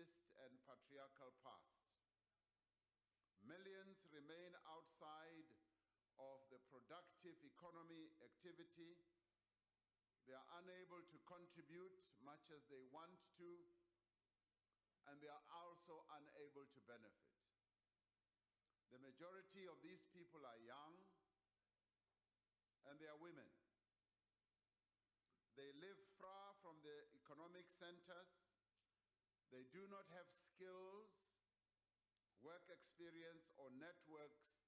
racist and patriarchal past. Millions remain outside of the productive economy activity. They are unable to contribute much as they want to, and they are also unable to benefit. The majority of these people are young, and they are women. They live far from the economic centers. They do not have skills, work experience, or networks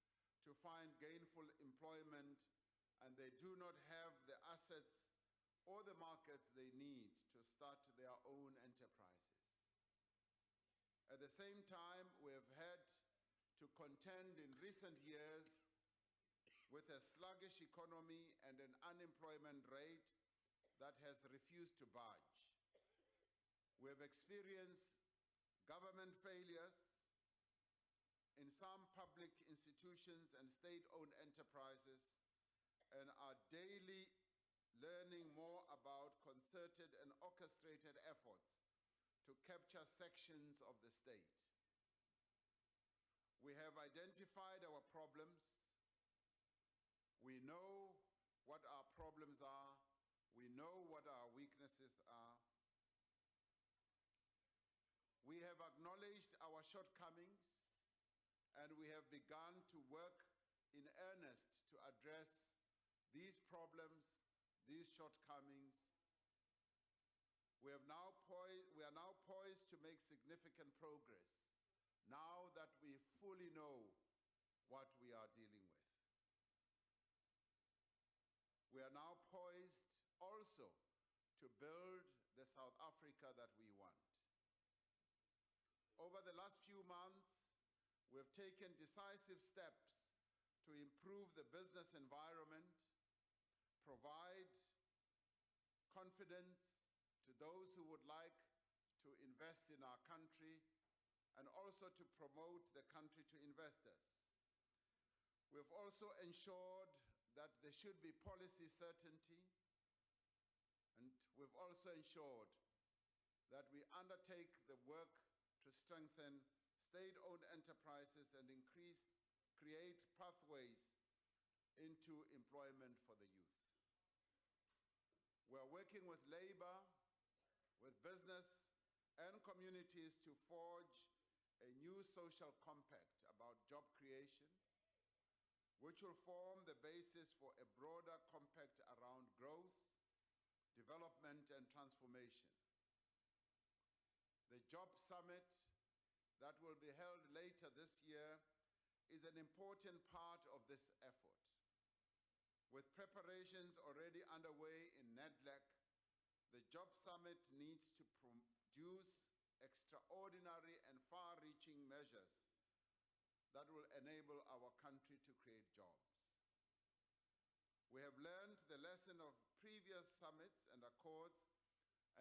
to find gainful employment, and they do not have the assets or the markets they need to start their own enterprises. At the same time, we have had to contend in recent years with a sluggish economy and an unemployment rate that has refused to budge. We have experienced government failures in some public institutions and state-owned enterprises, and are daily learning more about concerted and orchestrated efforts to capture sections of the state. We have identified our problems. We know what our problems are. We know what our weaknesses are. We have acknowledged our shortcomings, and we have begun to work in earnest to address these problems, these shortcomings. We are now poised to make significant progress now that we fully know what we are dealing with. We are now poised also to build the South Africa that we want. Over the last few months, we have taken decisive steps to improve the business environment, provide confidence to those who would like to invest in our country, and also to promote the country to investors. We have also ensured that there should be policy certainty, and we've also ensured that we undertake the work to strengthen state-owned enterprises and create pathways into employment for the youth. We're working with labor, with business and communities to forge a new social compact about job creation, which will form the basis for a broader compact around growth, development, and transformation. The Job Summit that will be held later this year is an important part of this effort. With preparations already underway in NEDLAC, the Job Summit needs to produce extraordinary and far-reaching measures that will enable our country to create jobs. We have learned the lesson of previous summits and accords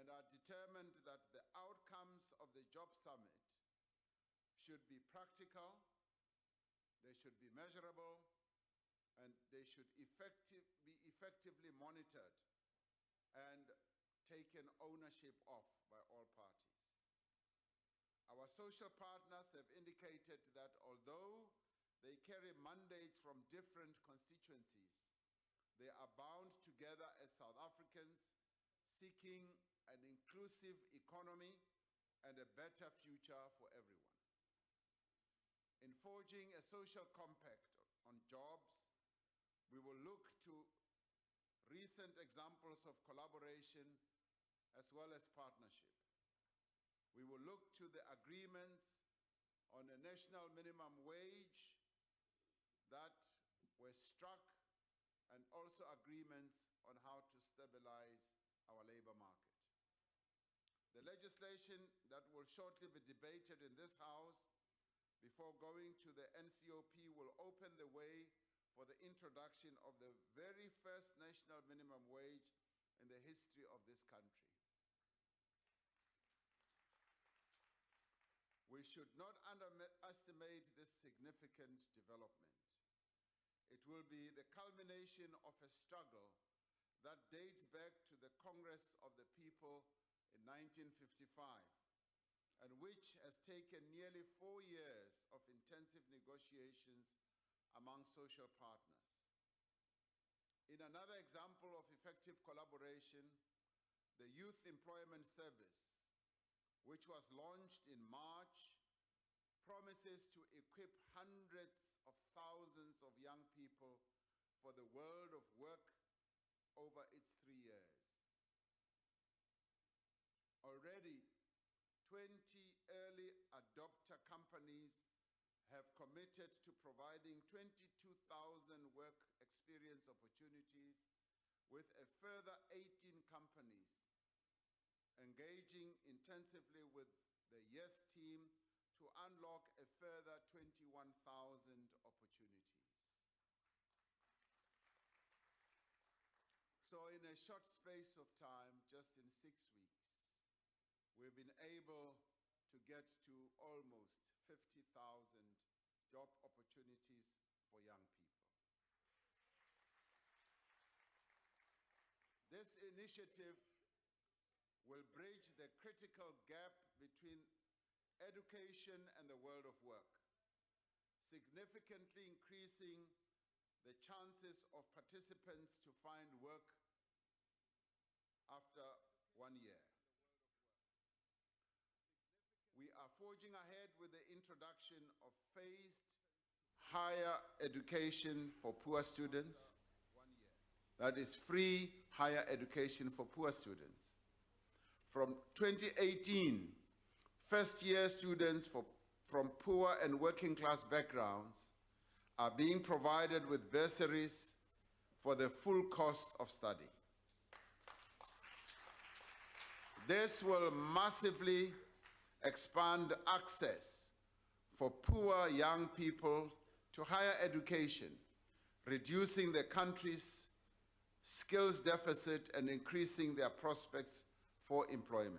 and are determined that the outcomes of the Job Summit should be practical, they should be measurable, and they should be effectively monitored and taken ownership of by all parties. Our social partners have indicated that although they carry mandates from different constituencies, they are bound together as South Africans seeking an inclusive economy and a better future for everyone. In forging a social compact on jobs, we will look to recent examples of collaboration as well as partnership. We will look to the agreements on a national minimum wage that were struck, and also agreements on how to stabilize our labor market. The legislation that will shortly be debated in this House before going to the NCOP will open the way for the introduction of the very first national minimum wage in the history of this country. We should not underestimate this significant development. It will be the culmination of a struggle that dates back to the Congress of the People in 1955, and which which has taken nearly 4 years of intensive negotiations among social partners. In another example of effective collaboration, the Youth Employment Service, which was launched in March, promises to equip hundreds of thousands of young people for the world of work over its 3 years. Already, 20 early adopter companies have committed to providing 22,000 work experience opportunities, with a further 18 companies engaging intensively with the YES team to unlock a further 21,000 opportunities. So in a short space of time, just in 6 weeks, we've been able to get to almost 50,000 job opportunities for young people. This initiative will bridge the critical gap between education and the world of work, significantly increasing the chances of participants to find work after 1 year. We are forging ahead with the introduction of phased higher education for poor students. That is free higher education for poor students. From 2018, first-year students from poor and working-class backgrounds are being provided with bursaries for the full cost of study. This will massively expand access for poor young people to higher education, reducing the country's skills deficit and increasing their prospects for employment.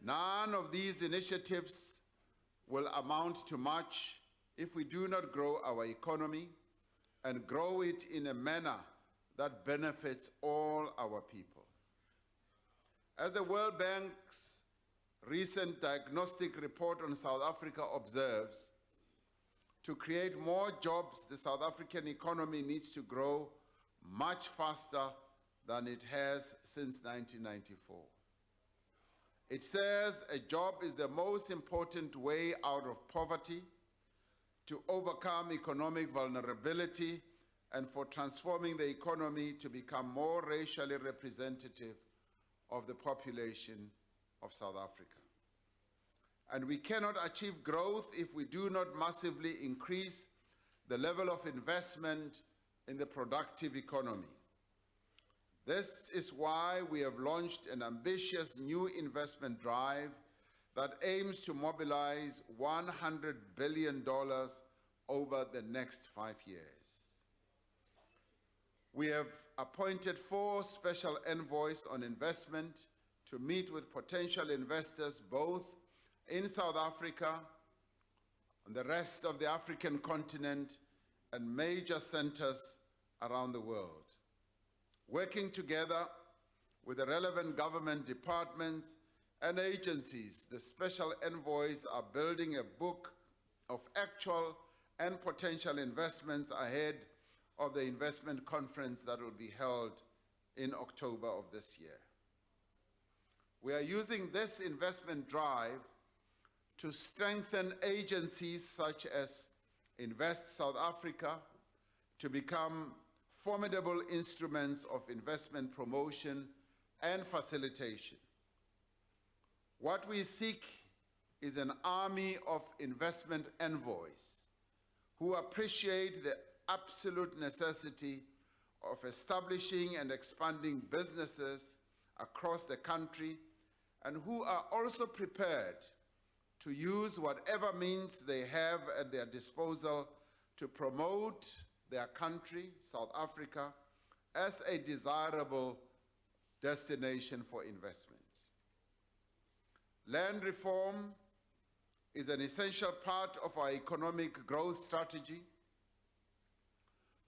None of these initiatives will amount to much if we do not grow our economy and grow it in a manner that benefits all our people. As the World Bank's recent diagnostic report on South Africa observes, to create more jobs, the South African economy needs to grow much faster than it has since 1994. It says a job is the most important way out of poverty, to overcome economic vulnerability, and for transforming the economy to become more racially representative of the population of South Africa. And we cannot achieve growth if we do not massively increase the level of investment in the productive economy. This is why we have launched an ambitious new investment drive that aims to mobilize $100 billion over the next 5 years. We have appointed 4 special envoys on investment to meet with potential investors both in South Africa, on the rest of the African continent, and major centers around the world. Working together with the relevant government departments and agencies, the special envoys are building a book of actual and potential investments ahead of the investment conference that will be held in October of this year. We are using this investment drive to strengthen agencies such as Invest South Africa to become formidable instruments of investment promotion and facilitation. What we seek is an army of investment envoys who appreciate the absolute necessity of establishing and expanding businesses across the country, and who are also prepared to use whatever means they have at their disposal to promote their country, South Africa, as a desirable destination for investment. Land reform is an essential part of our economic growth strategy.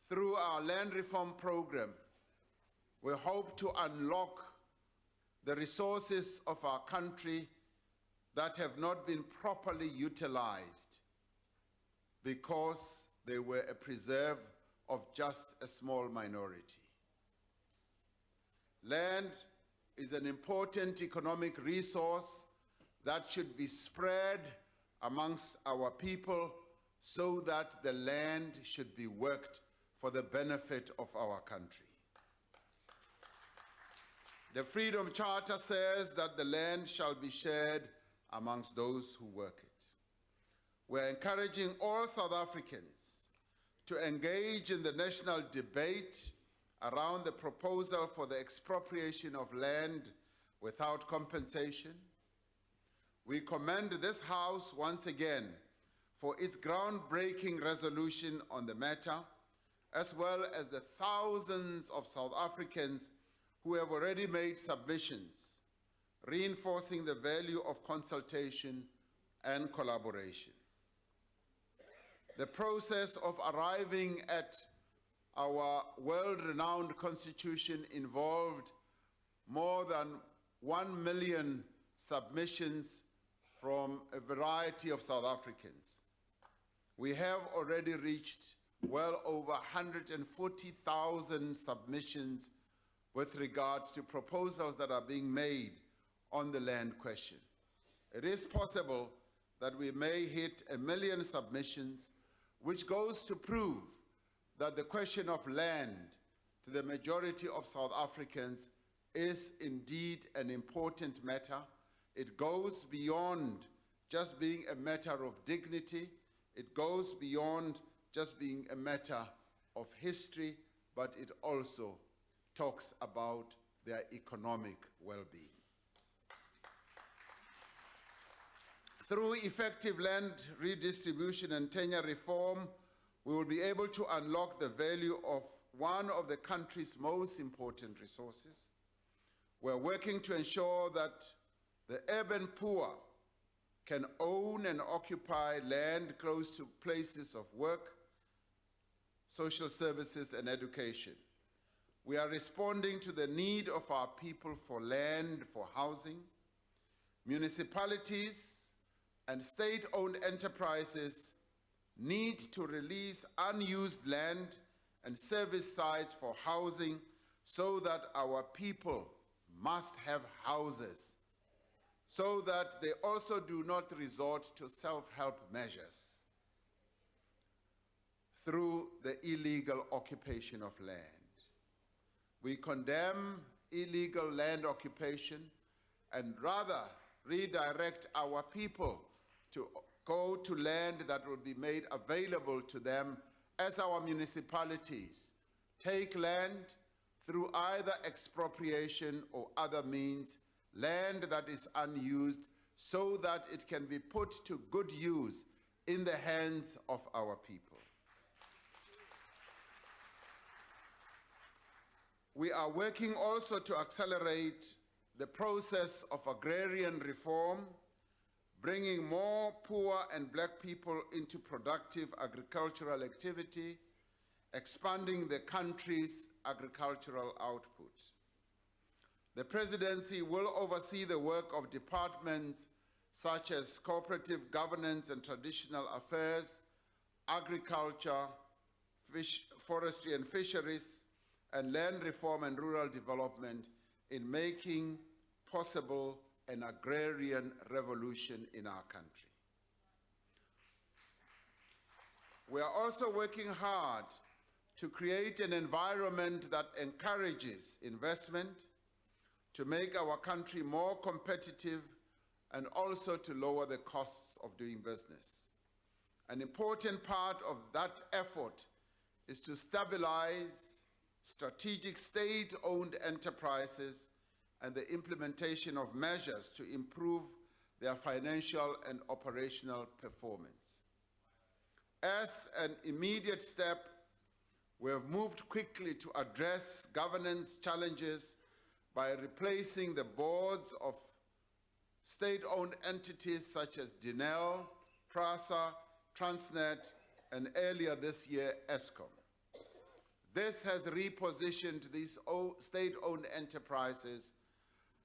Through our land reform program, we hope to unlock the resources of our country that have not been properly utilized because they were a preserve of just a small minority. Land is an important economic resource that should be spread amongst our people so that the land should be worked for the benefit of our country. The Freedom Charter says that the land shall be shared amongst those who work it. We're encouraging all South Africans to engage in the national debate around the proposal for the expropriation of land without compensation. We commend this House once again for its groundbreaking resolution on the matter, as well as the thousands of South Africans who have already made submissions, reinforcing the value of consultation and collaboration. The process of arriving at our world-renowned constitution involved more than 1 million submissions from a variety of South Africans. We have already reached well over 140,000 submissions with regards to proposals that are being made on the land question. It is possible that we may hit 1 million submissions, which goes to prove that the question of land to the majority of South Africans is indeed an important matter. It goes beyond just being a matter of dignity. It goes beyond just being a matter of history, but it also talks about their economic well-being. Through effective land redistribution and tenure reform, we will be able to unlock the value of one of the country's most important resources. We're working to ensure that the urban poor can own and occupy land close to places of work, social services, and education. We are responding to the need of our people for land, for housing. Municipalities and state-owned enterprises need to release unused land and service sites for housing so that our people must have houses, so that they also do not resort to self-help measures through the illegal occupation of land. We condemn illegal land occupation and rather redirect our people to go to land that will be made available to them as our municipalities take land through either expropriation or other means, land that is unused, so that it can be put to good use in the hands of our people. We are working also to accelerate the process of agrarian reform, bringing more poor and black people into productive agricultural activity, expanding the country's agricultural output. The Presidency will oversee the work of departments such as cooperative governance and traditional affairs, agriculture, forestry and fisheries, and land reform and rural development in making possible an agrarian revolution in our country. We are also working hard to create an environment that encourages investment, to make our country more competitive, and also to lower the costs of doing business. An important part of that effort is to stabilize strategic state-owned enterprises and the implementation of measures to improve their financial and operational performance. As an immediate step, we have moved quickly to address governance challenges by replacing the boards of state-owned entities such as Denel, PRASA, Transnet, and earlier this year, Eskom. This has repositioned these state-owned enterprises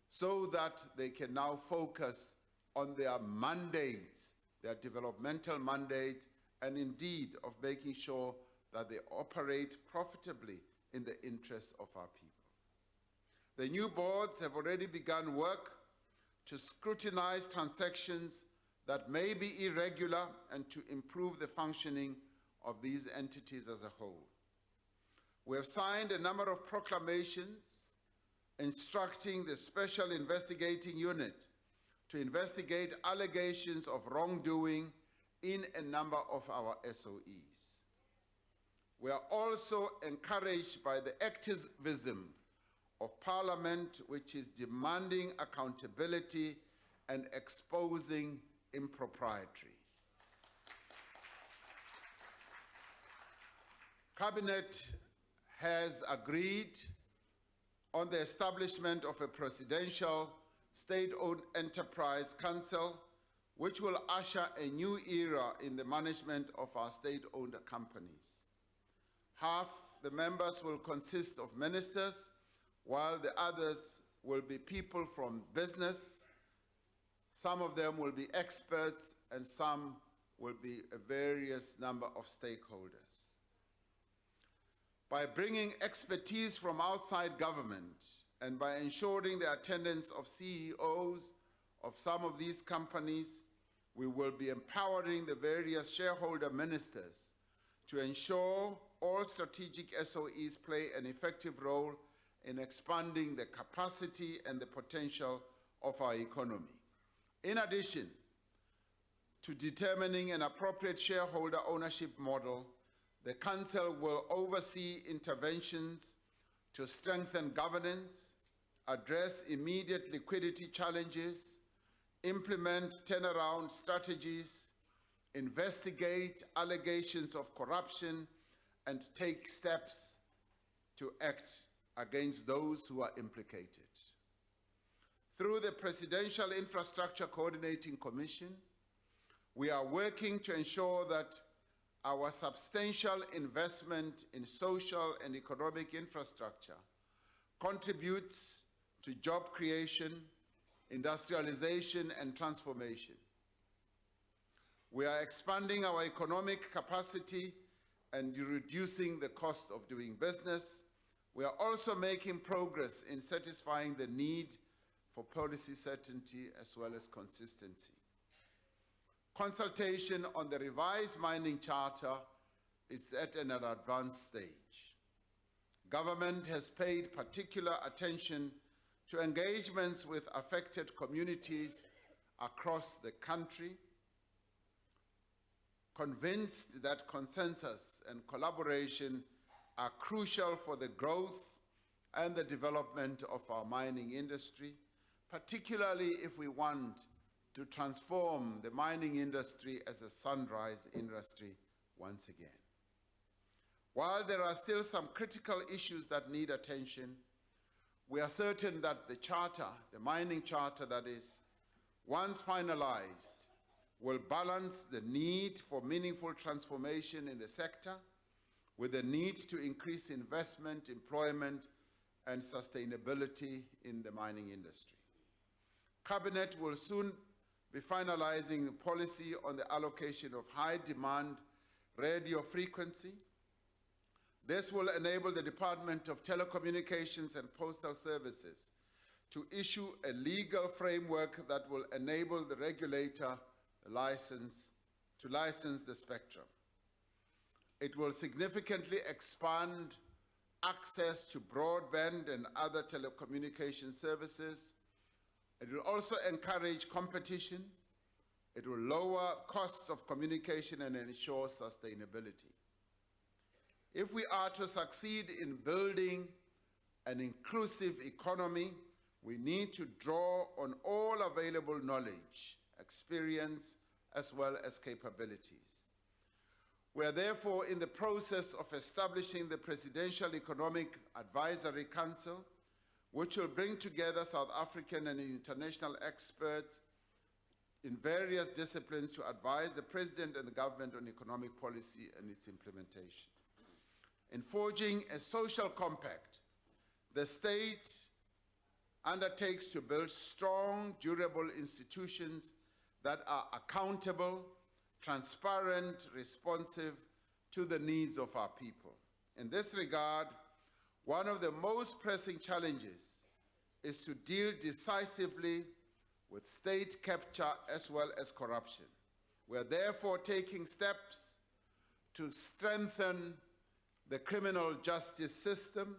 so that they can now focus on their mandates, their developmental mandates, and indeed of making sure that they operate profitably in the interests of our people. The new boards have already begun work to scrutinize transactions that may be irregular and to improve the functioning of these entities as a whole. We have signed a number of proclamations instructing the Special Investigating Unit to investigate allegations of wrongdoing in a number of our SOEs. We are also encouraged by the activism of Parliament, which is demanding accountability and exposing impropriety. Cabinet has agreed on the establishment of a presidential state-owned enterprise council, which will usher a new era in the management of our state-owned companies. Half the members will consist of ministers, while the others will be people from business. Some of them will be experts, and some will be a various number of stakeholders. By bringing expertise from outside government and by ensuring the attendance of CEOs of some of these companies, we will be empowering the various shareholder ministers to ensure all strategic SOEs play an effective role in expanding the capacity and the potential of our economy. In addition to determining an appropriate shareholder ownership model, the Council will oversee interventions to strengthen governance, address immediate liquidity challenges, implement turnaround strategies, investigate allegations of corruption, and take steps to act against those who are implicated. Through the Presidential Infrastructure Coordinating Commission, we are working to ensure that our substantial investment in social and economic infrastructure contributes to job creation, industrialization, and transformation. We are expanding our economic capacity and reducing the cost of doing business. We are also making progress in satisfying the need for policy certainty as well as consistency. Consultation on the revised mining charter is at an advanced stage. Government has paid particular attention to engagements with affected communities across the country, convinced that consensus and collaboration are crucial for the growth and the development of our mining industry, particularly if we want to transform the mining industry as a sunrise industry once again. While there are still some critical issues that need attention, we are certain that the charter, the mining charter that is, once finalized, will balance the need for meaningful transformation in the sector with the need to increase investment, employment, and sustainability in the mining industry. Cabinet will soon be finalizing the policy on the allocation of high-demand radio frequency. This will enable the Department of Telecommunications and Postal Services to issue a legal framework that will enable the regulator to license the spectrum. It will significantly expand access to broadband and other telecommunication services. It will also encourage competition. It will lower costs of communication and ensure sustainability. If we are to succeed in building an inclusive economy, we need to draw on all available knowledge, experience, as well as capabilities. We are therefore in the process of establishing the Presidential Economic Advisory Council, which will bring together South African and international experts in various disciplines to advise the President and the government on economic policy and its implementation. In forging a social compact, the state undertakes to build strong, durable institutions that are accountable, transparent, responsive to the needs of our people. In this regard, one of the most pressing challenges is to deal decisively with state capture as well as corruption. We are therefore taking steps to strengthen the criminal justice system,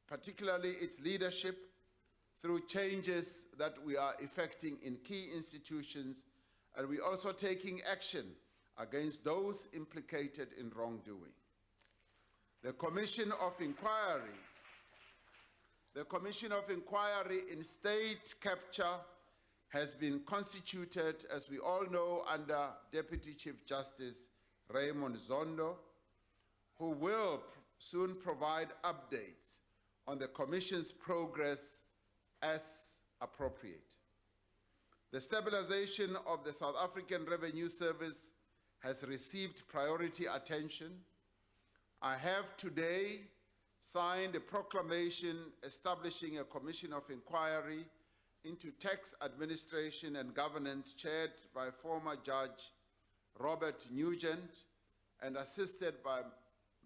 particularly its leadership, through changes that we are effecting in key institutions, and we're also taking action against those implicated in wrongdoing. The Commission of Inquiry in State Capture has been constituted, as we all know, under Deputy Chief Justice Raymond Zondo, who will soon provide updates on the Commission's progress as appropriate. The stabilization of the South African Revenue Service has received priority attention. I have today signed a proclamation establishing a Commission of Inquiry into Tax Administration and Governance chaired by former Judge Robert Nugent and assisted by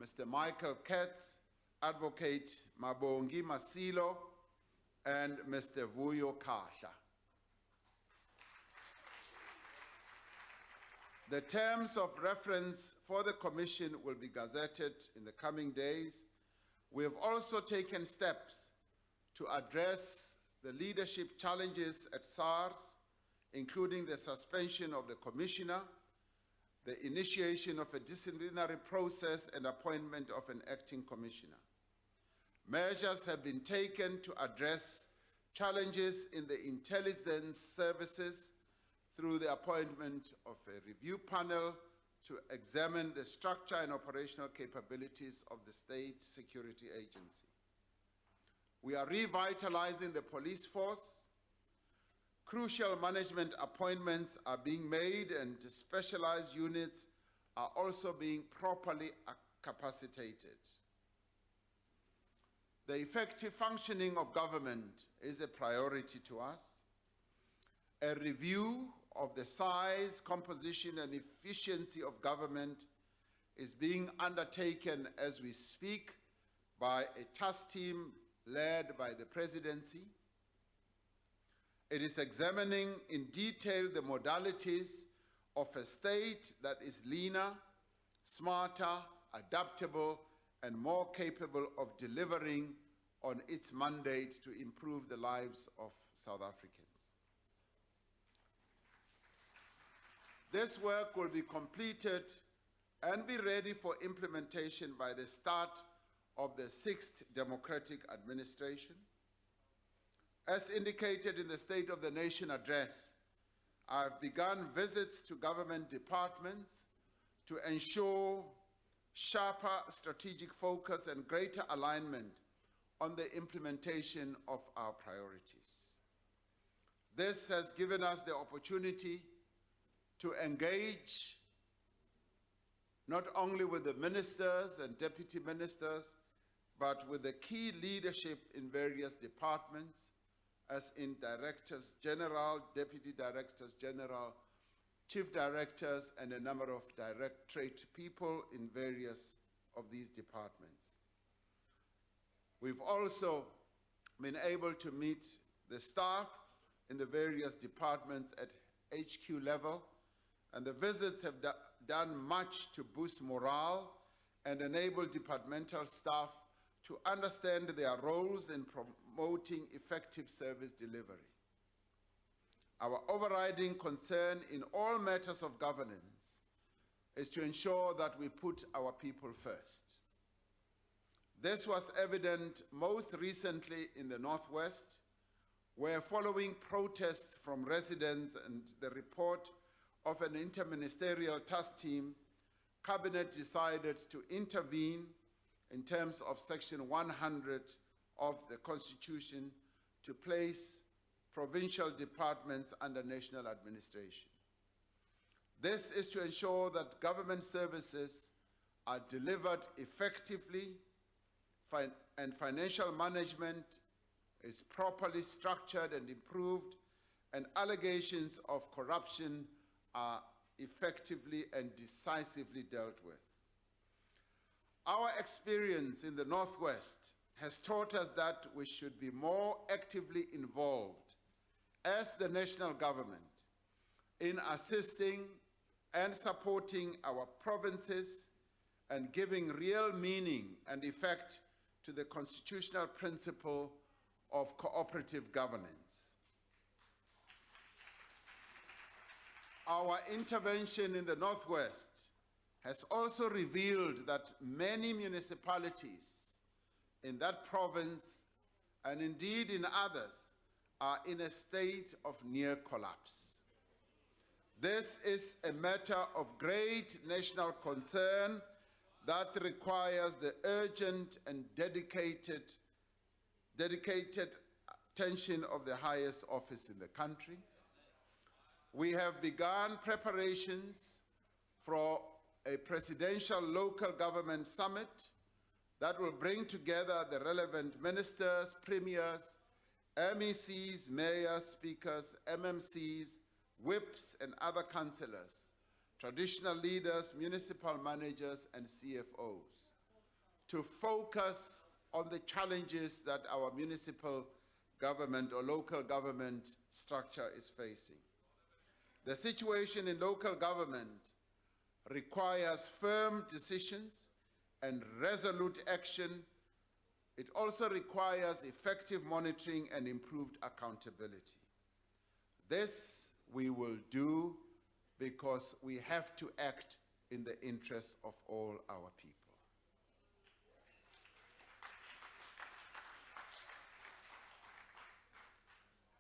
Mr. Michael Katz, Advocate Mabongi Masilo, and Mr. Vuyo Kahla. The terms of reference for the Commission will be gazetted in the coming days. We have also taken steps to address the leadership challenges at SARS, including the suspension of the Commissioner, the initiation of a disciplinary process, and appointment of an acting Commissioner. Measures have been taken to address challenges in the intelligence services through the appointment of a review panel to examine the structure and operational capabilities of the State Security Agency. We are revitalizing the police force. Crucial management appointments are being made, and specialized units are also being properly capacitated. The effective functioning of government is a priority to us. A review of the size, composition, and efficiency of government is being undertaken as we speak by a task team led by the Presidency. It is examining in detail the modalities of a state that is leaner, smarter, adaptable, and more capable of delivering on its mandate to improve the lives of South Africans. This work will be completed and be ready for implementation by the start of the 6th Democratic Administration. As indicated in the State of the Nation address, I have begun visits to government departments to ensure sharper strategic focus and greater alignment on the implementation of our priorities. This has given us the opportunity to engage not only with the ministers and deputy ministers, but with the key leadership in various departments, as in directors general, deputy directors general, chief directors, and a number of directorate people in various of these departments. We've also been able to meet the staff in the various departments at HQ level, and the visits have done much to boost morale and enable departmental staff to understand their roles in promoting effective service delivery. Our overriding concern in all matters of governance is to ensure that we put our people first. This was evident most recently in the Northwest, where following protests from residents and the report of an interministerial task team, Cabinet decided to intervene in terms of Section 100 of the Constitution to place provincial departments under national administration. This is to ensure that government services are delivered effectively and financial management is properly structured and improved, and allegations of corruption are effectively and decisively dealt with. Our experience in the Northwest has taught us that we should be more actively involved as the national government in assisting and supporting our provinces and giving real meaning and effect to the constitutional principle of cooperative governance. Our intervention in the Northwest has also revealed that many municipalities in that province, and indeed in others, are in a state of near collapse. This is a matter of great national concern that requires the urgent and dedicated attention of the highest office in the country. We have begun preparations for a presidential local government summit that will bring together the relevant ministers, premiers, MECs, mayors, speakers, MMCs, whips, and other councillors, traditional leaders, municipal managers, and CFOs, to focus on the challenges that our municipal government or local government structure is facing. The situation in local government requires firm decisions and resolute action. It also requires effective monitoring and improved accountability. This we will do because we have to act in the interests of all our people.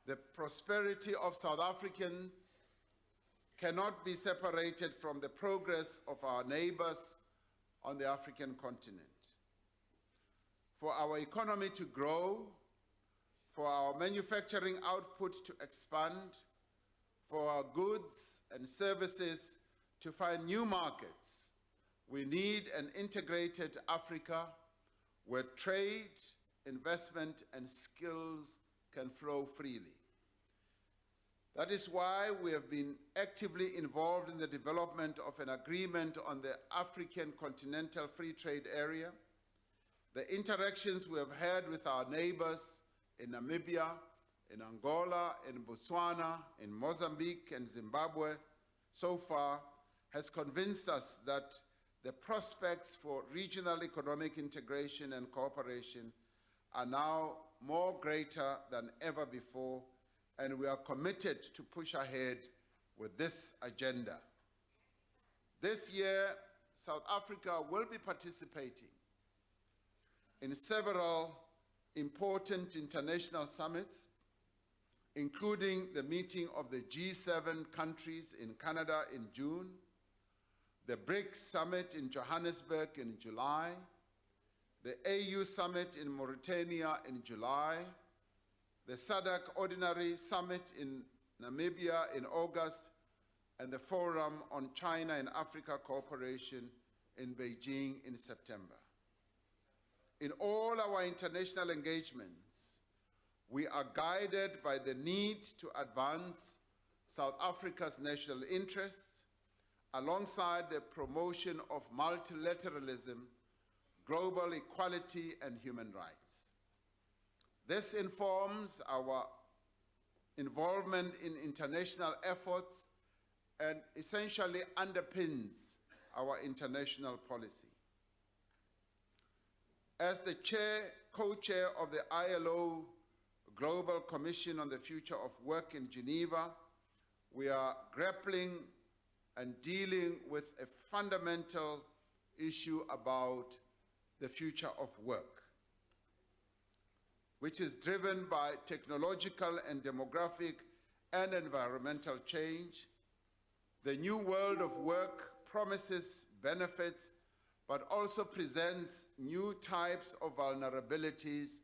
The prosperity of South Africans cannot be separated from the progress of our neighbors on the African continent. For our economy to grow, for our manufacturing output to expand, for our goods and services to find new markets, we need an integrated Africa where trade, investment, and skills can flow freely. That is why we have been actively involved in the development of an agreement on the African Continental Free Trade Area. The interactions we have had with our neighbors in Namibia, in Angola, in Botswana, in Mozambique, and Zimbabwe so far has convinced us that the prospects for regional economic integration and cooperation are now more greater than ever before, and we are committed to push ahead with this agenda. This year, South Africa will be participating in several important international summits, including the meeting of the G7 countries in Canada in June, the BRICS summit in Johannesburg in July, the AU summit in Mauritania in July, the SADC Ordinary Summit in Namibia in August, and the Forum on China and Africa Cooperation in Beijing in September. In all our international engagements, we are guided by the need to advance South Africa's national interests alongside the promotion of multilateralism, global equality, and human rights. This informs our involvement in international efforts and essentially underpins our international policy. As the co-chair of the ILO Global Commission on the Future of Work in Geneva, we are grappling and dealing with a fundamental issue about the future of work, which is driven by technological and demographic and environmental change. The new world of work promises benefits, but also presents new types of vulnerabilities,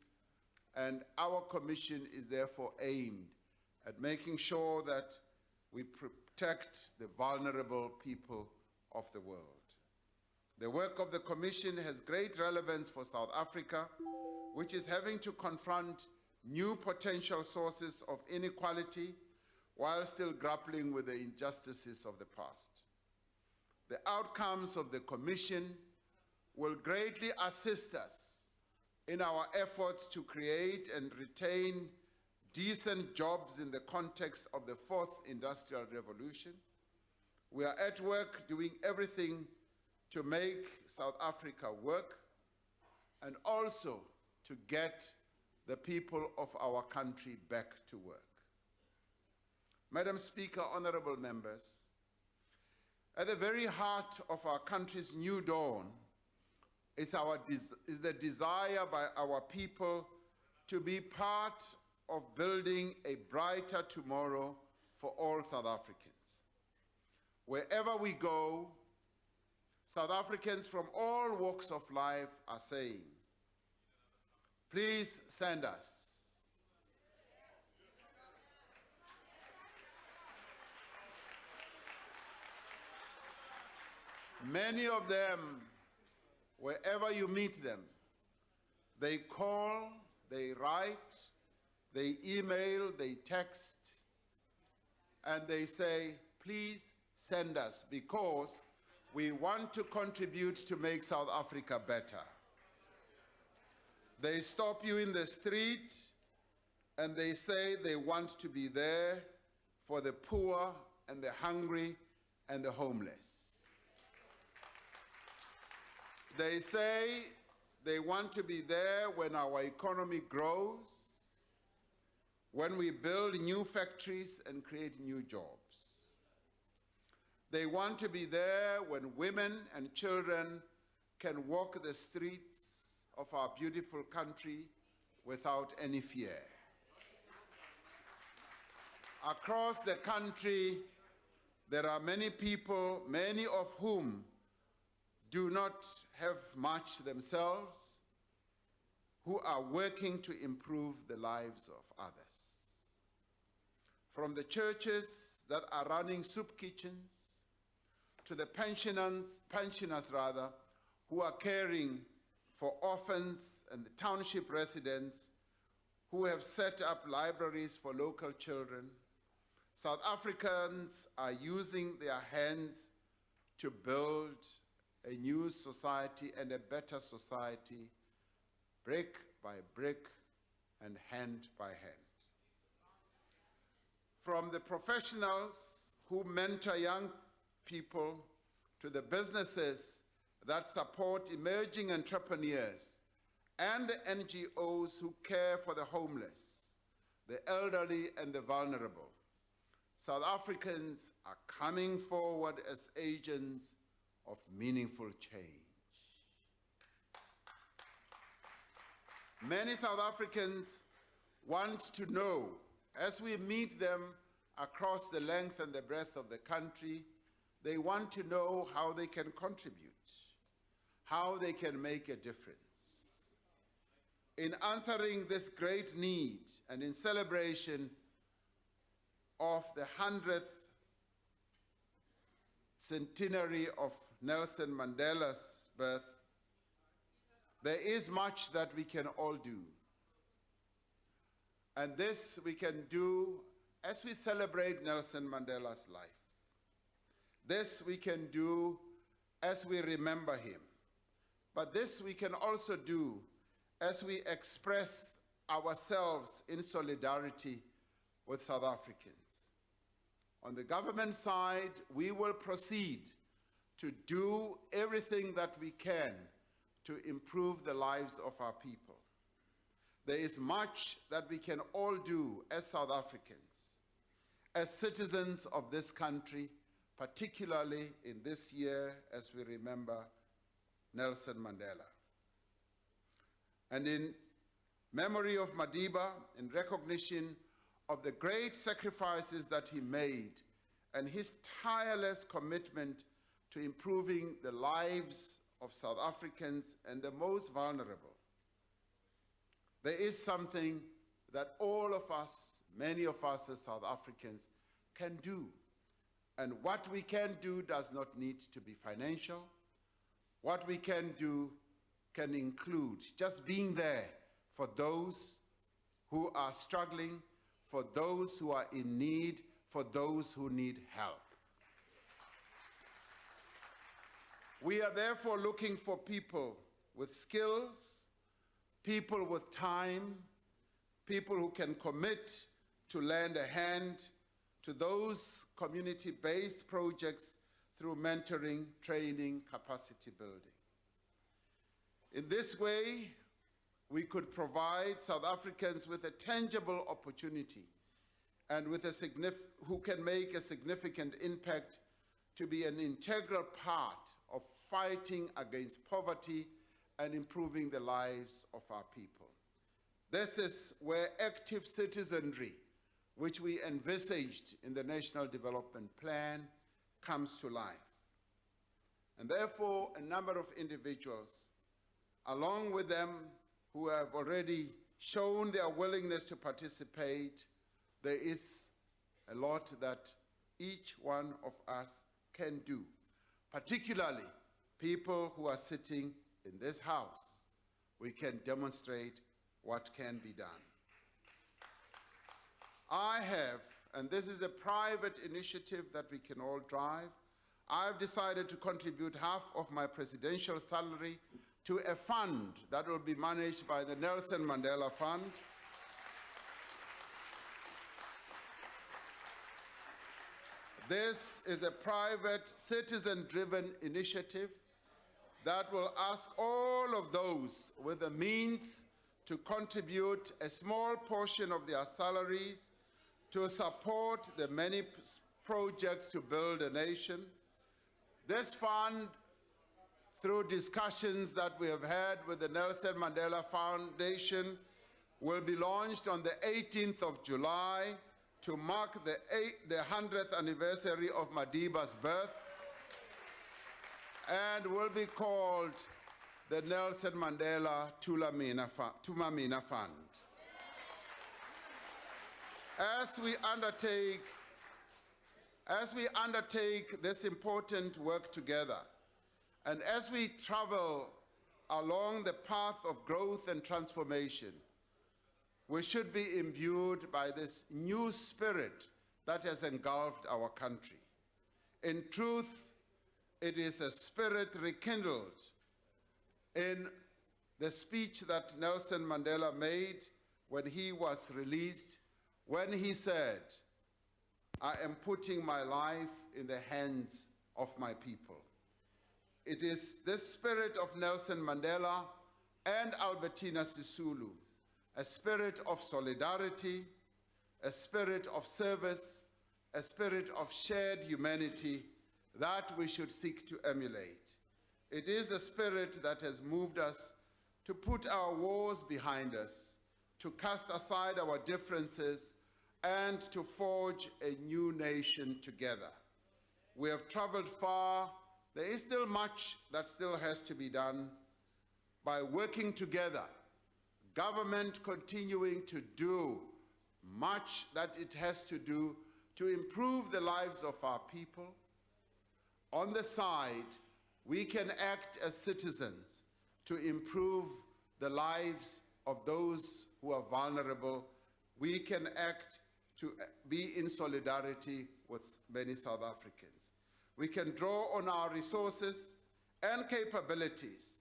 and our Commission is therefore aimed at making sure that we protect the vulnerable people of the world. The work of the Commission has great relevance for South Africa, which is having to confront new potential sources of inequality, while still grappling with the injustices of the past. The outcomes of the Commission will greatly assist us in our efforts to create and retain decent jobs in the context of the fourth industrial revolution. We are at work doing everything to make South Africa work and also to get the people of our country back to work. Madam Speaker, honorable members, at the very heart of our country's new dawn is the desire by our people to be part of building a brighter tomorrow for all South Africans. Wherever we go, South Africans from all walks of life are saying, please send us. Many of them, wherever you meet them, they call, they write, they email, they text, and they say, please send us because we want to contribute to make South Africa better. They stop you in the street and they say they want to be there for the poor and the hungry and the homeless. They say they want to be there when our economy grows, when we build new factories and create new jobs. They want to be there when women and children can walk the streets of our beautiful country without any fear. Across the country, there are many people, many of whom do not have much themselves, who are working to improve the lives of others. From the churches that are running soup kitchens, to the pensioners who are caring for orphans and the township residents who have set up libraries for local children, South Africans are using their hands to build a new society and a better society, brick by brick and hand by hand. From the professionals who mentor young people to the businesses that support emerging entrepreneurs and the NGOs who care for the homeless, the elderly and the vulnerable, South Africans are coming forward as agents of meaningful change. Many South Africans want to know, as we meet them across the length and the breadth of the country, they want to know how they can contribute, how they can make a difference. In answering this great need and in celebration of the 100th centenary of Nelson Mandela's birth, there is much that we can all do. And this we can do as we celebrate Nelson Mandela's life. This we can do as we remember him. But this we can also do as we express ourselves in solidarity with South Africans. On the government side, we will proceed to do everything that we can to improve the lives of our people. There is much that we can all do as South Africans, as citizens of this country, particularly in this year as we remember Nelson Mandela. And in memory of Madiba, in recognition of the great sacrifices that he made and his tireless commitment to improving the lives of South Africans and the most vulnerable, there is something that all of us, many of us as South Africans, can do. And what we can do does not need to be financial. What we can do can include just being there for those who are struggling, for those who are in need, for those who need help. We are therefore looking for people with skills, people with time, people who can commit to lend a hand to those community-based projects through mentoring, training, capacity building. In this way, we could provide South Africans with a tangible opportunity and with who can make a significant impact to be an integral part of fighting against poverty and improving the lives of our people. This is where active citizenry, which we envisaged in the National Development Plan, comes to life. And therefore, a number of individuals, along with them who have already shown their willingness to participate, there is a lot that each one of us can do, particularly people who are sitting in this house. We can demonstrate what can be done. I have, and this is a private initiative that we can all drive, I've decided to contribute half of my presidential salary to a fund that will be managed by the Nelson Mandela Fund. This is a private, citizen-driven initiative that will ask all of those with the means to contribute a small portion of their salaries to support the many projects to build a nation. This fund, through discussions that we have had with the Nelson Mandela Foundation, will be launched on the 18th of July to mark the 100th anniversary of Madiba's birth, and will be called the Nelson Mandela Tumamina Fund. As we undertake this important work together, and as we travel along the path of growth and transformation, we should be imbued by this new spirit that has engulfed our country. In truth, it is a spirit rekindled in the speech that Nelson Mandela made when he was released, when he said, "I am putting my life in the hands of my people." It is this spirit of Nelson Mandela and Albertina Sisulu, a spirit of solidarity, a spirit of service, a spirit of shared humanity that we should seek to emulate. It is the spirit that has moved us to put our wars behind us, to cast aside our differences, and to forge a new nation together. We have traveled far. There is still much that still has to be done. By working together, government continuing to do much that it has to do to improve the lives of our people. On the side, we can act as citizens to improve the lives of those who are vulnerable. We can act to be in solidarity with many South Africans. We can draw on our resources and capabilities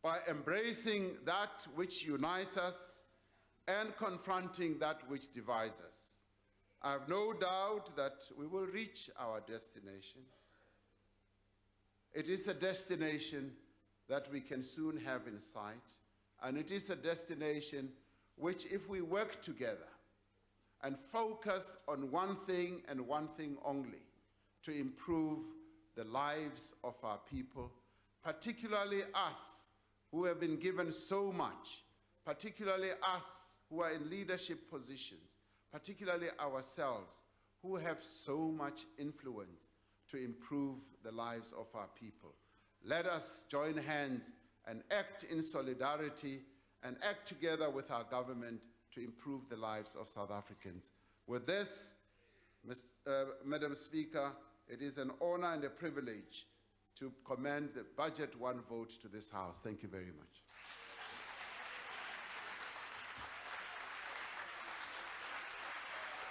by embracing that which unites us and confronting that which divides us. I have no doubt that we will reach our destination. It is a destination that we can soon have in sight, and it is a destination which, if we work together and focus on one thing and one thing only, to improve the lives of our people, particularly us who have been given so much, particularly us who are in leadership positions, particularly ourselves who have so much influence to improve the lives of our people. Let us join hands and act in solidarity and act together with our government to improve the lives of South Africans. With this, Madam Speaker, it is an honor and a privilege to commend the Budget 1 vote to this House. Thank you very much.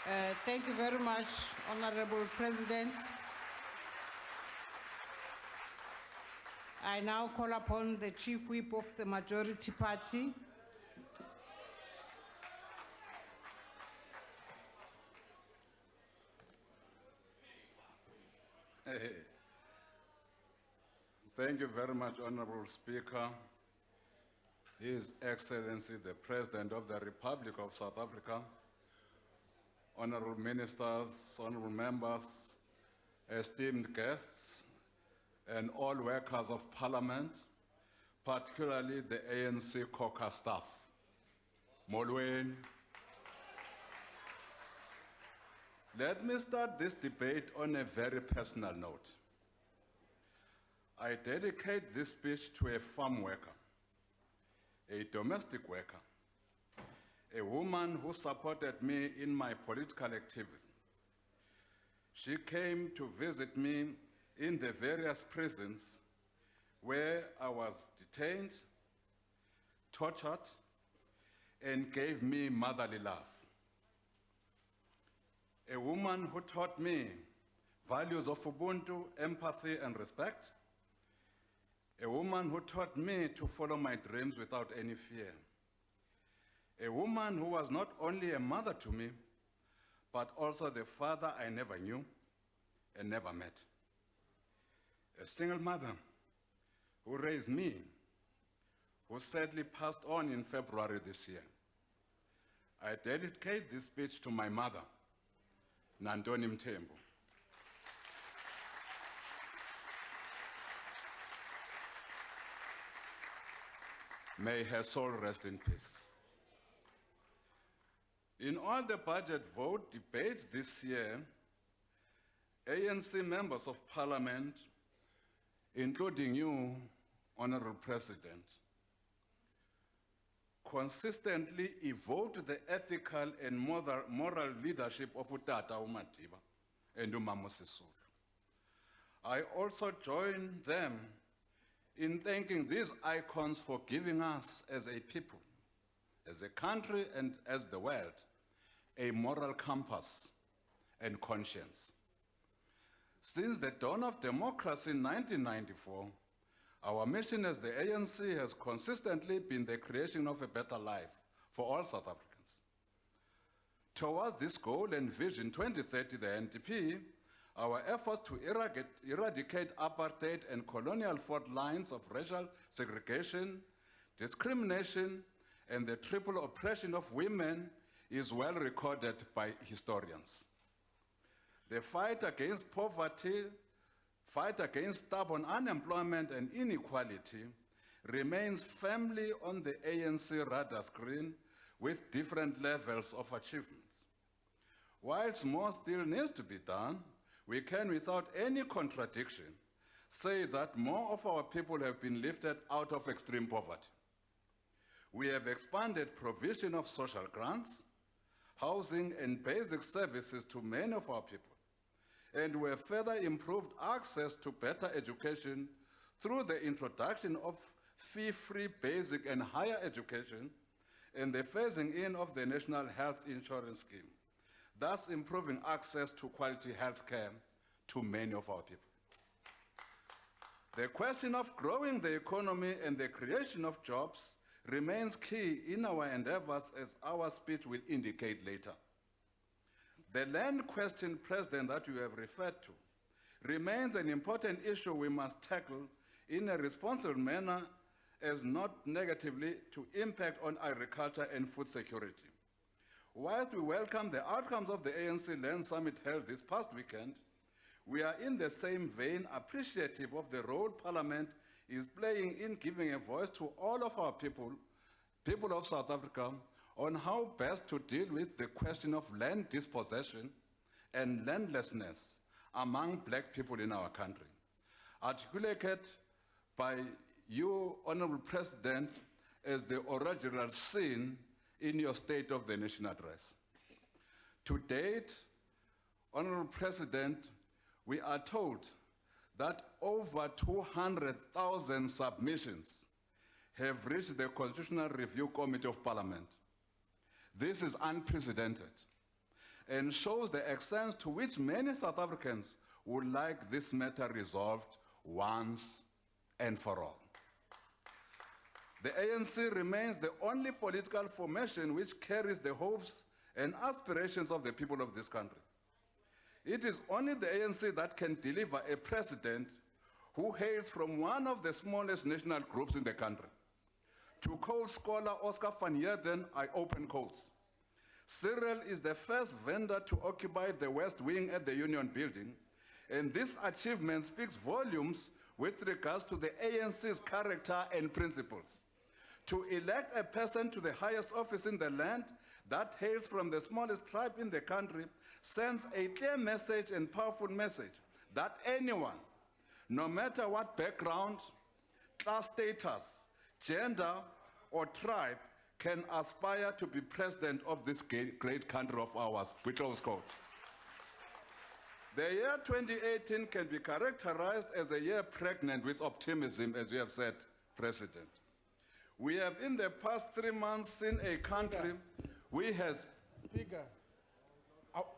Thank you very much, Honorable President. I now call upon the Chief Whip of the Majority Party. Thank you very much, Honorable Speaker. His Excellency, the President of the Republic of South Africa, honorable ministers, honorable members, esteemed guests, and all workers of Parliament, particularly the ANC caucus staff. Molweni. Let me start this debate on a very personal note. I dedicate this speech to a farm worker, a domestic worker, a woman who supported me in my political activism. She came to visit me in the various prisons where I was detained, tortured, and gave me motherly love. A woman who taught me values of Ubuntu, empathy, and respect. A woman who taught me to follow my dreams without any fear. A woman who was not only a mother to me, but also the father I never knew and never met. A single mother who raised me, who sadly passed on in February this year. I dedicate this speech to my mother, Nantoni Mthembu. May her soul rest in peace. In all the budget vote debates this year, ANC members of Parliament, including you, Honorable President, consistently evoked the ethical and moral leadership of Utata uMadiba and uMama Sisulu. I also join them in thanking these icons for giving us as a people, as a country and as the world, a moral compass and conscience. Since the dawn of democracy in 1994, our mission as the ANC has consistently been the creation of a better life for all South Africans. Towards this goal and vision 2030, the NDP, our efforts to eradicate apartheid and colonial fault lines of racial segregation, discrimination, and the triple oppression of women is well recorded by historians. The fight against poverty, fight against stubborn unemployment and inequality remains firmly on the ANC radar screen with different levels of achievements. Whilst more still needs to be done, we can, without any contradiction, say that more of our people have been lifted out of extreme poverty. We have expanded provision of social grants, housing, and basic services to many of our people. And we have further improved access to better education through the introduction of fee-free basic and higher education and the phasing in of the National Health Insurance Scheme, thus improving access to quality health care to many of our people. The question of growing the economy and the creation of jobs remains key in our endeavors, as our speech will indicate later. The land question, President, that you have referred to remains an important issue we must tackle in a responsible manner as not negatively to impact on agriculture and food security. Whilst we welcome the outcomes of the ANC Land Summit held this past weekend, we are in the same vein appreciative of the role Parliament is playing in giving a voice to all of our people of South Africa, on how best to deal with the question of land dispossession and landlessness among black people in our country, articulated by you, Honorable President, as the original sin in your State of the Nation address. To date, Honorable President, we are told that over 200,000 submissions have reached the Constitutional Review Committee of Parliament. This is unprecedented. and shows the extent to which many South Africans would like this matter resolved once and for all. The ANC remains the only political formation which carries the hopes and aspirations of the people of this country. It is only the ANC that can deliver a president who hails from one of the smallest national groups in the country. To quote scholar Oscar van Heerden, I open quotes, Cyril is the first vendor to occupy the West Wing at the Union Building, and this achievement speaks volumes with regards to the ANC's character and principles. To elect a person to the highest office in the land that hails from the smallest tribe in the country sends a clear message and powerful message that anyone, no matter what background, class status, gender, or tribe, can aspire to be president of this great country of ours, which I was called. The year 2018 can be characterized as a year pregnant with optimism, as you have said, President. We have in the past 3 months seen a country which has... Speaker,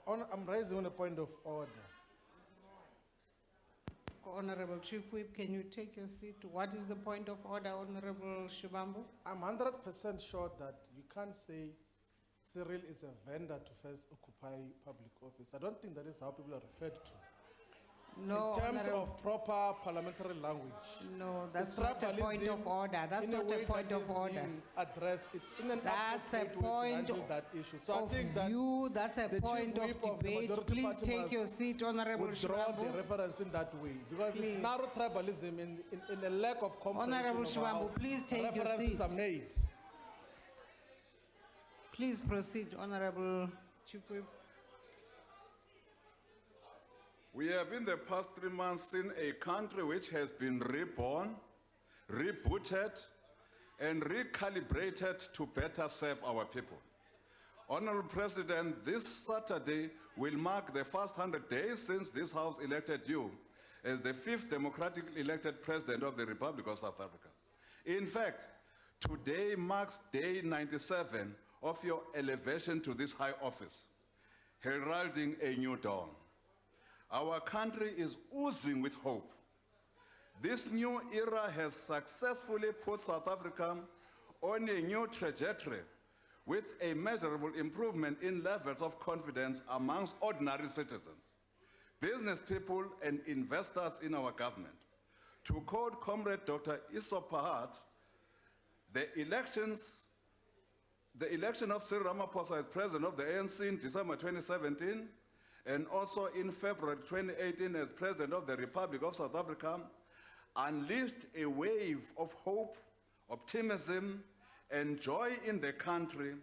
I'm raising on a point of order. Honorable Chief Whip, can you take your seat? What is the point of order, Honorable Shubambu? I'm 100% sure that you can't say Cyril is a vendor to first occupy public office. I don't think that is how people are referred to. No, In terms Honorable- of proper parliamentary language. No, that's The not a point tribalism, of order. That's in a not a way point that of is order. being addressed. It's in an That's a appropriate way to point handle that issue. So I of think that view, that's a the point chief of whip of the debate. majority Please party take must your seat, Honorable withdraw the Shubambu. reference in that way, because Please. it's narrow tribalism in a lack of comprehension Honorable of how Shubambu, please take your references seat. are made. Please proceed, Honorable Chief Whip. We have in the past 3 months seen a country which has been reborn, rebooted, and recalibrated to better serve our people. Honorable President, this Saturday will mark the first 100 days since this House elected you as the 5th democratically elected President of the Republic of South Africa. In fact, today marks day 97 of your elevation to this high office, heralding a new dawn. Our country is oozing with hope. This new era has successfully put South Africa on a new trajectory with a measurable improvement in levels of confidence amongst ordinary citizens, business people, and investors in our government. To quote Comrade Dr. Isopahat, the election of Cyril Ramaphosa as president of the ANC in December 2017, and also in February 2018 as President of the Republic of South Africa, unleashed a wave of hope, optimism, and joy in the country,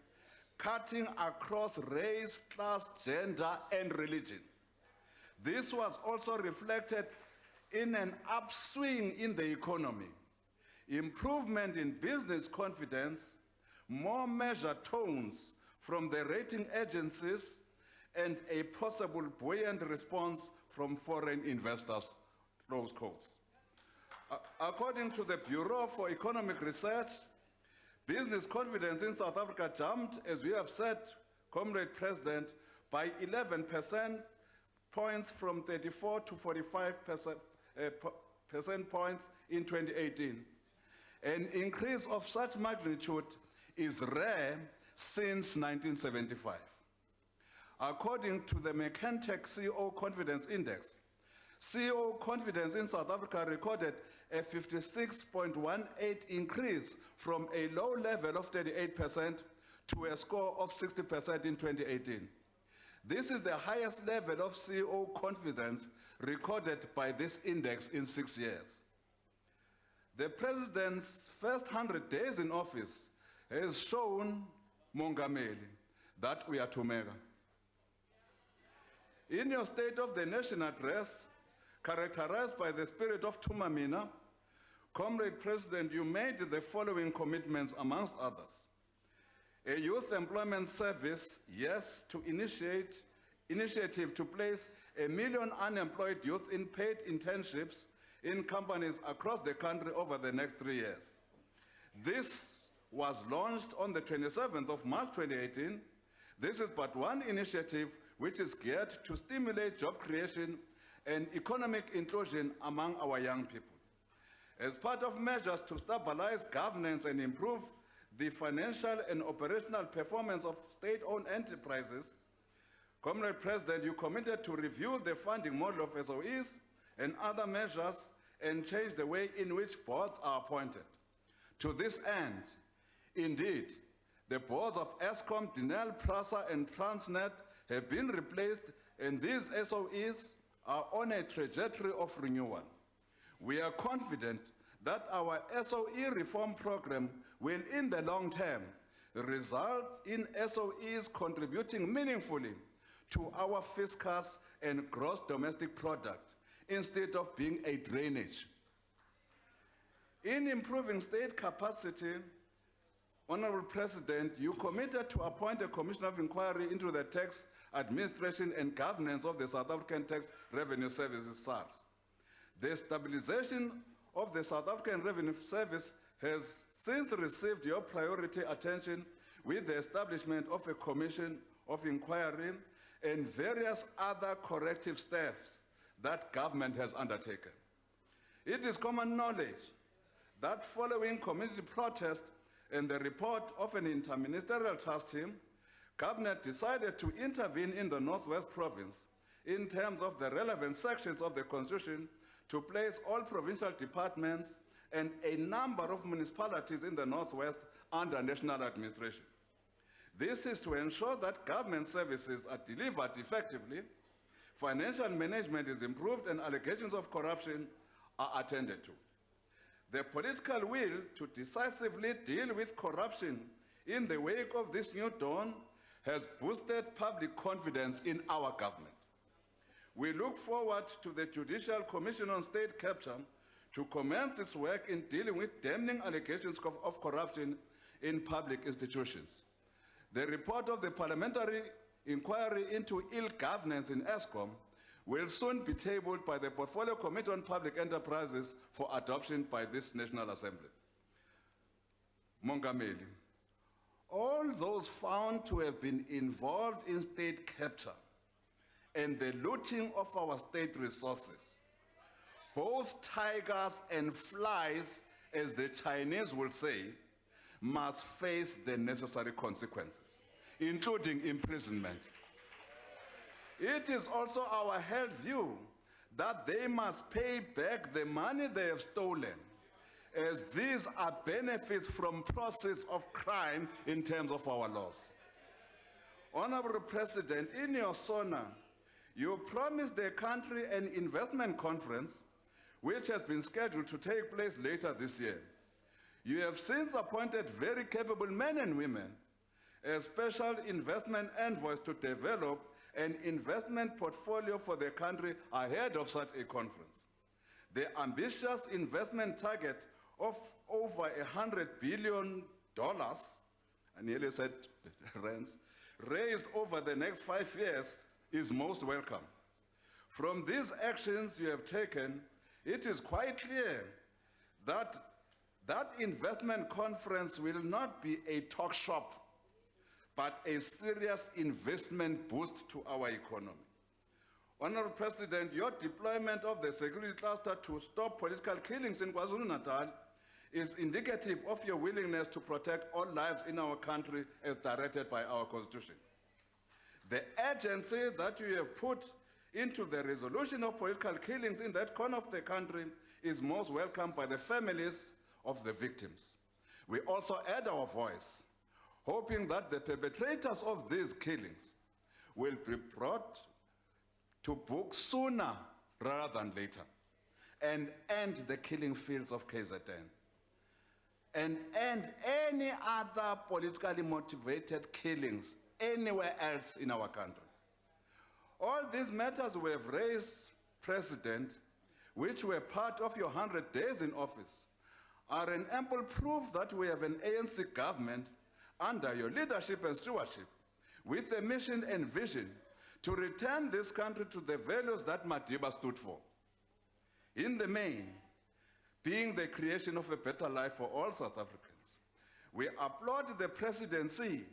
cutting across race, class, gender, and religion. This was also reflected in an upswing in the economy, improvement in business confidence, more measured tones from the rating agencies, and a possible buoyant response from foreign investors, close quotes. According to the Bureau for Economic Research, business confidence in South Africa jumped, as we have said, Comrade President, by 11% points from 34 to 45% percent points in 2018. An increase of such magnitude is rare since 1975. According to the McKentech CEO Confidence Index, CEO confidence in South Africa recorded a 56.18 increase from a low level of 38% to a score of 60% in 2018. This is the highest level of CEO confidence recorded by this index in 6 years. The President's first 100 days in office has shown Mongameli that we are Tumega. In your State of the Nation address, characterized by the spirit of Tumamina, Comrade President, you made the following commitments amongst others. A youth employment service, yes, to initiative to place 1 million unemployed youth in paid internships in companies across the country over the next 3 years. This was launched on the 27th of March 2018. This is but one initiative which is geared to stimulate job creation and economic inclusion among our young people. As part of measures to stabilize governance and improve the financial and operational performance of state-owned enterprises, Comrade President, you committed to review the funding model of SOEs and other measures and change the way in which boards are appointed. To this end, indeed, the boards of ESCOM, DINEL, PRASA, and Transnet have been replaced, and these SOEs are on a trajectory of renewal. We are confident that our SOE reform program will, in the long term, result in SOEs contributing meaningfully to our fiscus and gross domestic product, instead of being a drainage. In improving state capacity, Honorable President, you committed to appoint a Commission of Inquiry into the tax administration and governance of the South African Tax Revenue Services, SARS. The stabilization of the South African Revenue Service has since received your priority attention with the establishment of a Commission of Inquiry and various other corrective steps that government has undertaken. It is common knowledge that following community protest and the report of an interministerial task team, Cabinet decided to intervene in the Northwest Province in terms of the relevant sections of the Constitution to place all provincial departments and a number of municipalities in the Northwest under national administration. This is to ensure that government services are delivered effectively, financial management is improved, and allegations of corruption are attended to. The political will to decisively deal with corruption in the wake of this new dawn has boosted public confidence in our government. We look forward to the Judicial Commission on State Capture to commence its work in dealing with damning allegations of corruption in public institutions. The report of the Parliamentary inquiry into ill governance in ESCOM will soon be tabled by the Portfolio Committee on Public Enterprises for adoption by this National Assembly. Mongameli, all those found to have been involved in state capture and the looting of our state resources, both tigers and flies, as the Chinese will say, must face the necessary consequences, including imprisonment. It is also our held view that they must pay back the money they have stolen, as these are benefits from process of crime in terms of our laws. Honorable President, in your SONA, you promised the country an investment conference which has been scheduled to take place later this year. You have since appointed very capable men and women as special investment envoys to develop an investment portfolio for the country ahead of such a conference. The ambitious investment target of over $100 billion, I nearly said rands, raised over the next 5 years is most welcome. From these actions you have taken, it is quite clear that that investment conference will not be a talk shop, but a serious investment boost to our economy. Honorable President, your deployment of the security cluster to stop political killings in KwaZulu-Natal is indicative of your willingness to protect all lives in our country as directed by our Constitution. The urgency that you have put into the resolution of political killings in that corner of the country is most welcomed by the families of the victims. We also add our voice, hoping that the perpetrators of these killings will be brought to book sooner rather than later, and end the killing fields of KZN, and end any other politically motivated killings anywhere else in our country. All these matters we have raised, President, which were part of your 100 days in office, are an ample proof that we have an ANC government under your leadership and stewardship with a mission and vision to return this country to the values that Madiba stood for. In the main, being the creation of a better life for all South Africans. We applaud the Presidency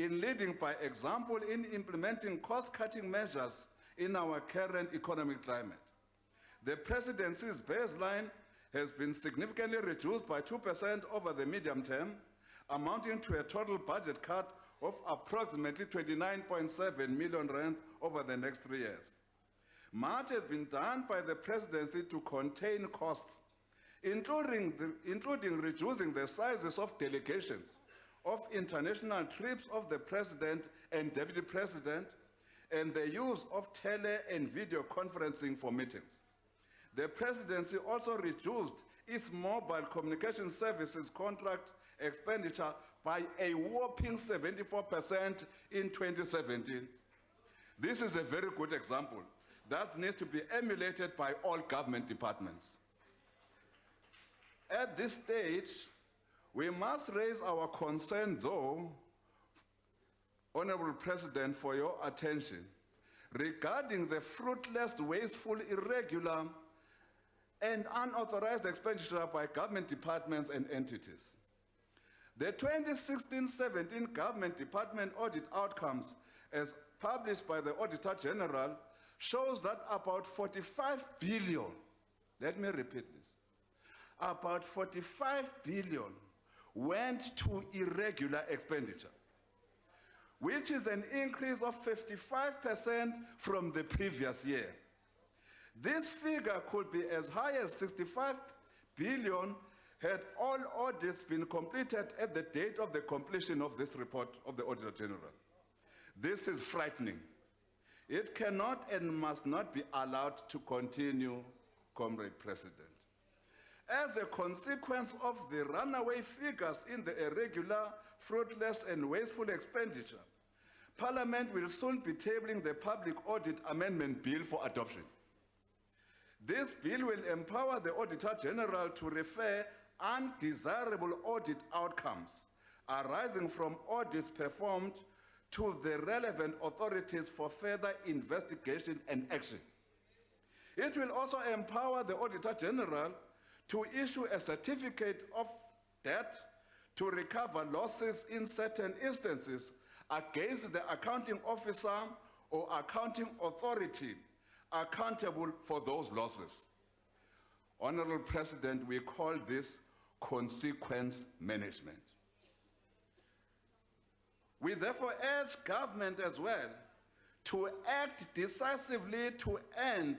in leading by example in implementing cost-cutting measures in our current economic climate. The Presidency's baseline has been significantly reduced by 2% over the medium term, amounting to a total budget cut of approximately 29.7 million rands over the next 3 years. Much has been done by the Presidency to contain costs, including reducing the sizes of delegations, of international trips of the President and Deputy President, and the use of tele and video conferencing for meetings. The Presidency also reduced its mobile communication services contract expenditure by a whopping 74% in 2017. This is a very good example that needs to be emulated by all government departments. At this stage, we must raise our concern, though, Honorable President, for your attention, regarding the fruitless, wasteful, irregular, and unauthorized expenditure by government departments and entities. The 2016-17 Government Department Audit Outcomes, as published by the Auditor General, shows that about 45 billion, let me repeat this, about 45 billion went to irregular expenditure, which is an increase of 55% from the previous year. This figure could be as high as 65 billion had all audits been completed at the date of the completion of this report of the Auditor General. This is frightening. It cannot and must not be allowed to continue, Comrade President. As a consequence of the runaway figures in the irregular, fruitless, and wasteful expenditure, Parliament will soon be tabling the Public Audit Amendment Bill for adoption. This bill will empower the Auditor General to refer undesirable audit outcomes arising from audits performed to the relevant authorities for further investigation and action. It will also empower the Auditor General to issue a certificate of debt to recover losses in certain instances against the accounting officer or accounting authority accountable for those losses. Honorable President, we call this consequence management. We therefore urge government as well to act decisively to end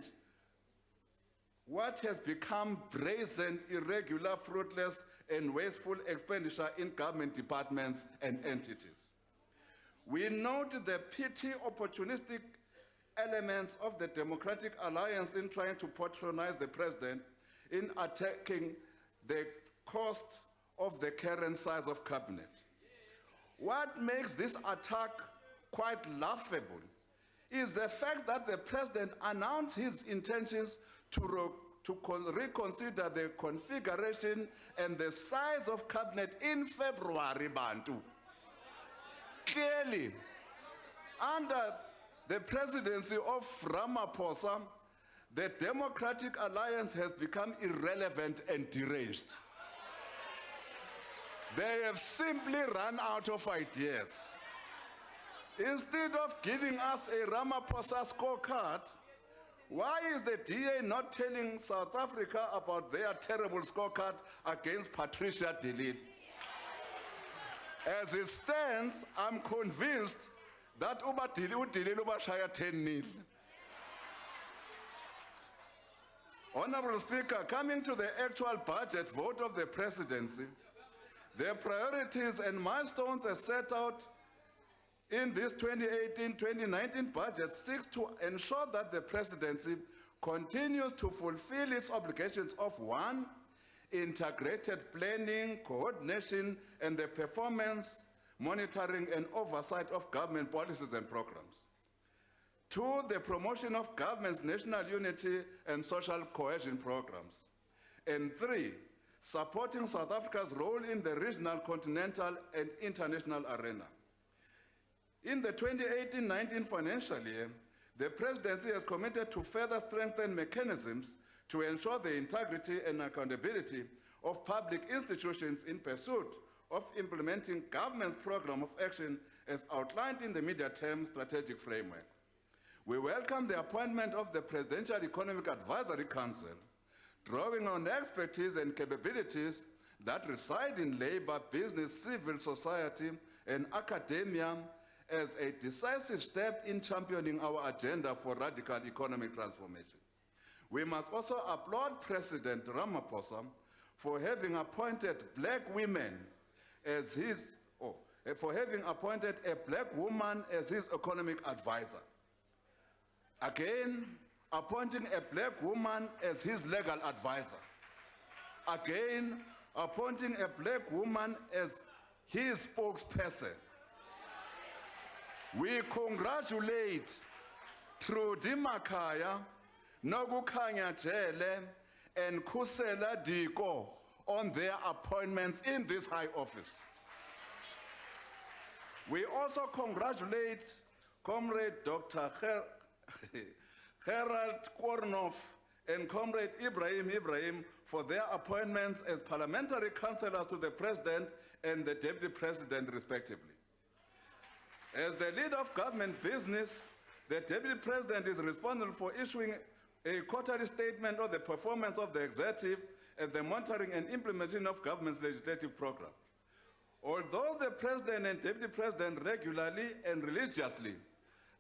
what has become brazen, irregular, fruitless, and wasteful expenditure in government departments and entities. We note the petty, opportunistic elements of the Democratic Alliance in trying to patronize the President in attacking the cost of the current size of cabinet. What makes this attack quite laughable is the fact that the President announced his intentions to reconsider the configuration and the size of cabinet in February, Bantu. Clearly, under the presidency of Ramaphosa, the Democratic Alliance has become irrelevant and deranged. They have simply run out of ideas. Instead of giving us a Ramaphosa scorecard, why is the DA not telling South Africa about their terrible scorecard against Patricia de Lille? As it stands, I'm convinced that uDilile ubashaya 10-0. Honorable Speaker, coming to the actual budget vote of the Presidency, the priorities and milestones as set out in this 2018-2019 budget seeks to ensure that the Presidency continues to fulfill its obligations of 1, integrated planning, coordination, and the performance, monitoring, and oversight of government policies and programs. 2, the promotion of government's national unity and social cohesion programs. And 3, supporting South Africa's role in the regional, continental, and international arena. In the 2018-19 financial year, the Presidency has committed to further strengthen mechanisms to ensure the integrity and accountability of public institutions in pursuit of implementing government's program of action as outlined in the medium-term strategic framework. We welcome the appointment of the Presidential Economic Advisory Council, drawing on expertise and capabilities that reside in labor, business, civil society, and academia as a decisive step in championing our agenda for radical economic transformation. We must also applaud President Ramaphosa for having appointed black women as his, for having appointed a black woman as his economic advisor. Again, appointing a black woman as his legal advisor. Again, appointing a black woman as his spokesperson. We congratulate Trudy Makaya, Nogukhanya Jele, and Kusela Diko on their appointments in this high office. We also congratulate Comrade Dr. Gerald Kornoff and Comrade Ibrahim for their appointments as parliamentary councillors to the President and the Deputy President, respectively. As the leader of government business, the Deputy President is responsible for issuing a quarterly statement of the performance of the executive and the monitoring and implementation of government's legislative program. Although the President and Deputy President regularly and religiously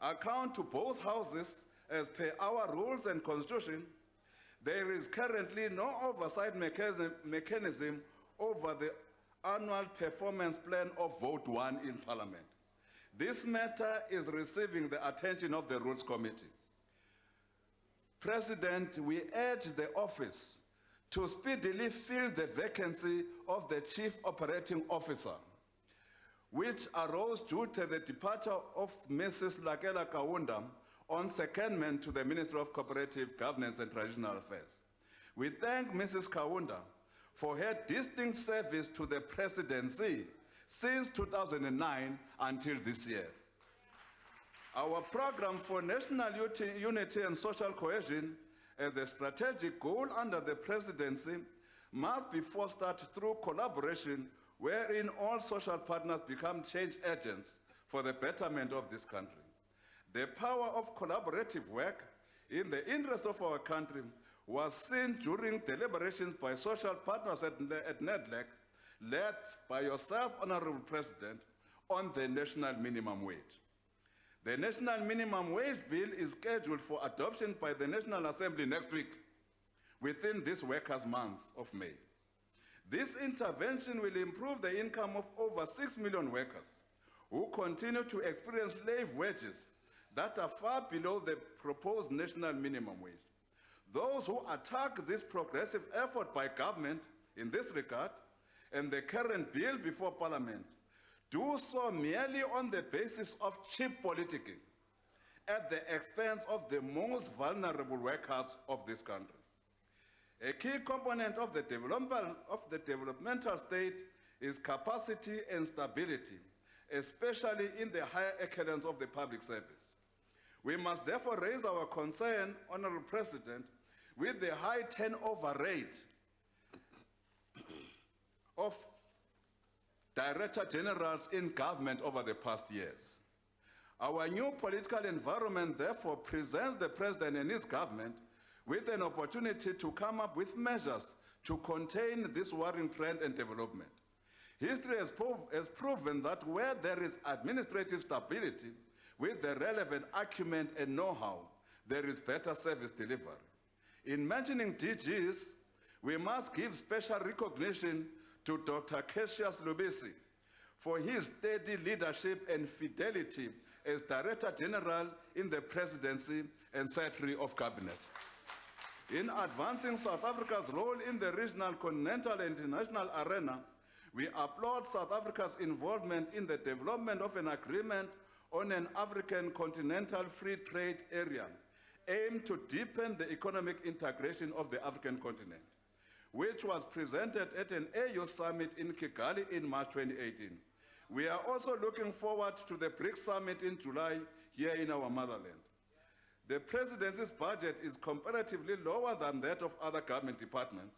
account to both houses as per our rules and constitution, there is currently no oversight mechanism over the annual performance plan of Vote 1 in Parliament. This matter is receiving the attention of the Rules Committee. President, we urge the office to speedily fill the vacancy of the Chief Operating Officer, which arose due to the departure of Mrs. Lakela Kaunda on secondment to the Ministry of Cooperative Governance and Traditional Affairs. We thank Mrs. Kaunda for her distinct service to the Presidency since 2009 until this year. Our program for national unity and social cohesion as a strategic goal under the Presidency must be fostered through collaboration wherein all social partners become change agents for the betterment of this country. The power of collaborative work in the interest of our country was seen during deliberations by social partners at NEDLAC, led by yourself, Honorable President, on the national minimum wage. The national minimum wage bill is scheduled for adoption by the National Assembly next week, within this workers' month of May. This intervention will improve the income of over 6 million workers who continue to experience slave wages that are far below the proposed national minimum wage. Those who attack this progressive effort by government in this regard and the current bill before Parliament do so merely on the basis of cheap politicking at the expense of the most vulnerable workers of this country. A key component of the developmental state is capacity and stability, especially in the higher echelons of the public service. We must therefore raise our concern, Honorable President, with the high turnover rate of Director Generals in government over the past years. Our new political environment therefore presents the President and his government with an opportunity to come up with measures to contain this worrying trend and development. History has proven that where there is administrative stability with the relevant acumen and know-how, there is better service delivery. In mentioning DGs, we must give special recognition to Dr. Cassius Lubisi for his steady leadership and fidelity as Director General in the Presidency and Secretary of Cabinet. In advancing South Africa's role in the regional, continental, and international arena, we applaud South Africa's involvement in the development of an agreement on an African continental free trade area aimed to deepen the economic integration of the African continent, which was presented at an AU summit in Kigali in March 2018. We are also looking forward to the BRICS summit in July here in our motherland. The Presidency's budget is comparatively lower than that of other government departments.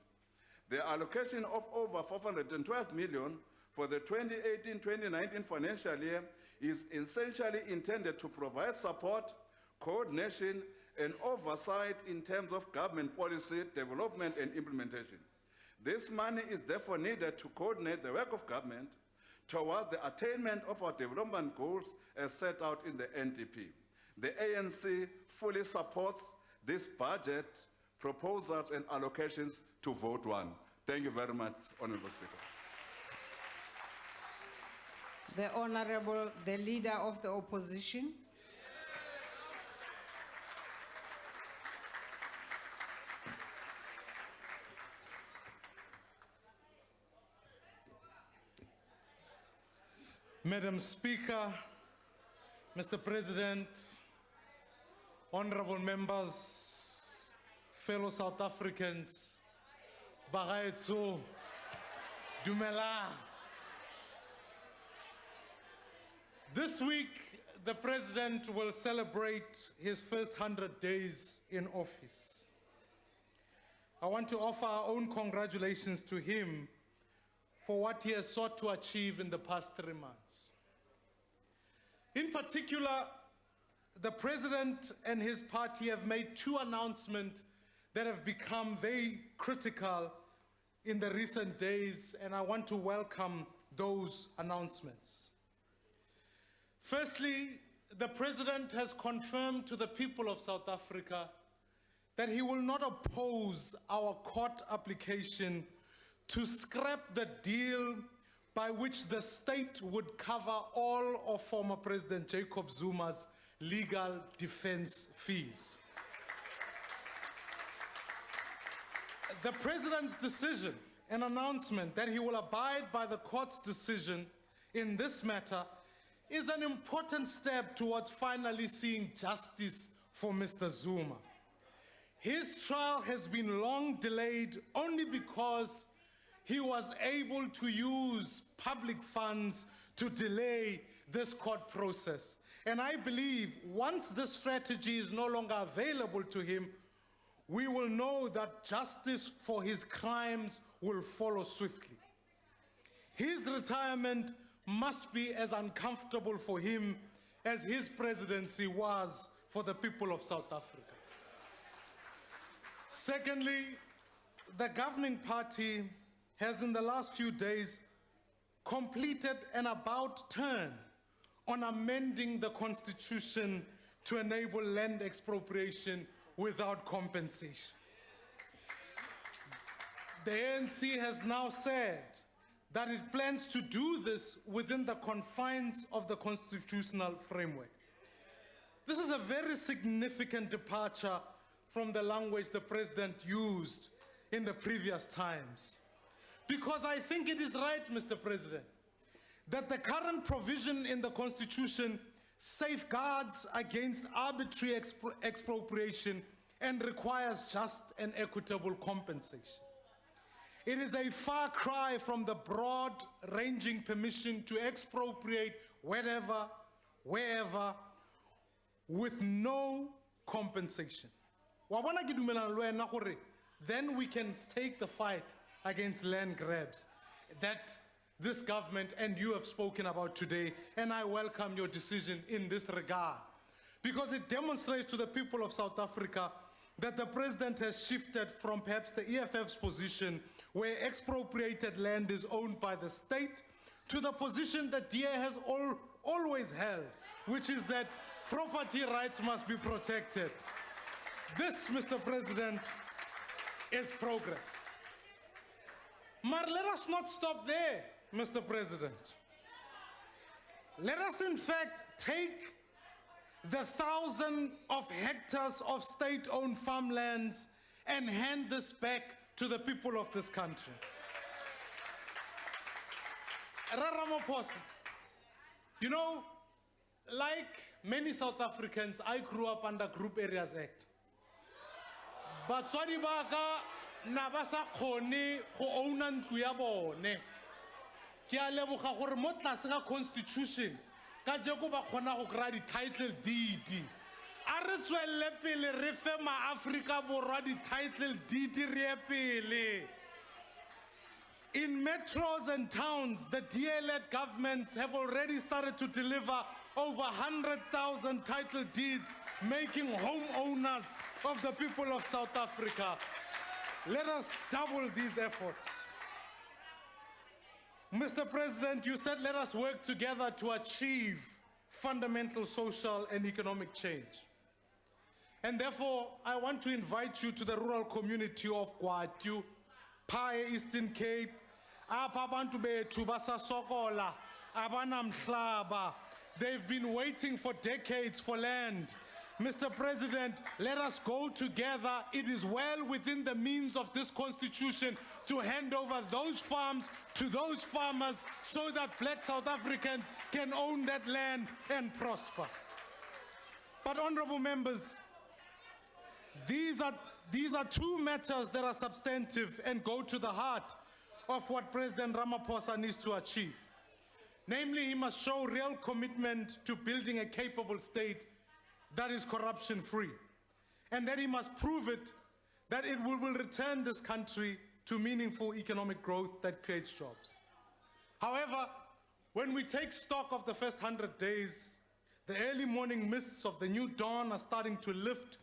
The allocation of over 412 million for the 2018-2019 financial year is essentially intended to provide support, coordination, and oversight in terms of government policy, development, and implementation. This money is therefore needed to coordinate the work of government towards the attainment of our development goals as set out in the NDP. The ANC fully supports this budget proposals and allocations to vote one. Thank you very much, Honorable Speaker. The Honorable, the Leader of the Opposition. Madam Speaker, Mr. President, honorable members, fellow South Africans, Bagaetso, Dumela. This week, the President will celebrate his first 100 days in office. I want to offer our own congratulations to him for what he has sought to achieve in the past 3 months. In particular, the President and his party have made 2 announcements that have become very critical in the recent days, and I want to welcome those announcements. Firstly, the President has confirmed to the people of South Africa that he will not oppose our court application to scrap the deal by which the state would cover all of former President Jacob Zuma's legal defense fees. The President's decision and announcement that he will abide by the court's decision in this matter is an important step towards finally seeing justice for Mr. Zuma. His trial has been long delayed only because he was able to use public funds to delay this court process. And I believe once this strategy is no longer available to him, we will know that justice for his crimes will follow swiftly. His retirement must be as uncomfortable for him as his presidency was for the people of South Africa. Secondly, the governing party has in the last few days completed an about turn on amending the Constitution to enable land expropriation without compensation. The ANC has now said that it plans to do this within the confines of the constitutional framework. This is a very significant departure from the language the President used in the previous times. Because I think it is right, Mr. President, that the current provision in the Constitution safeguards against arbitrary expropriation and requires just and equitable compensation. It is a far cry from the broad-ranging permission to expropriate wherever, wherever, with no compensation. Then we can take the fight against land grabs that this government and you have spoken about today, and I welcome your decision in this regard, because it demonstrates to the people of South Africa that the President has shifted from perhaps the EFF's position where expropriated land is owned by the state to the position that DA has always held, which is that property rights must be protected. This, Mr. President, is progress. But let us not stop there, Mr. President. Let us in fact take the 1,000 of hectares of state-owned farmlands and hand this back to the people of this country. Ramaphosa, you know, like many South Africans, I grew up under Group Areas Act. But sorry baka na ba sa khone go ouna ntlo ya bone. Ke a leboga gore mo tlase ga constitution ka jeko ba khona go kry di-title deed. A re tswelle pele re fe ma-Afrika Borwa di-title deed re ye pele. In metros and towns, the DA-led governments have already started to deliver over 100,000 title deeds, making homeowners of the people of South Africa. Let us double these efforts. Mr. President, you said let us work together to achieve fundamental social and economic change. And therefore, I want to invite you to the rural community of Gwatyu, Pae, Eastern Cape. Apha abantu bethu basasokola, abanamhlaba. They've been waiting for decades for land. Mr. President, let us go together. It is well within the means of this constitution to hand over those farms to those farmers so that black South Africans can own that land and prosper. But honorable members, these are two matters that are substantive and go to the heart of what President Ramaphosa needs to achieve. Namely, he must show real commitment to building a capable state that is corruption-free, and that he must prove it that it will return this country to meaningful economic growth that creates jobs. However, when we take stock of the first 100 days, the early morning mists of the new dawn are starting to lift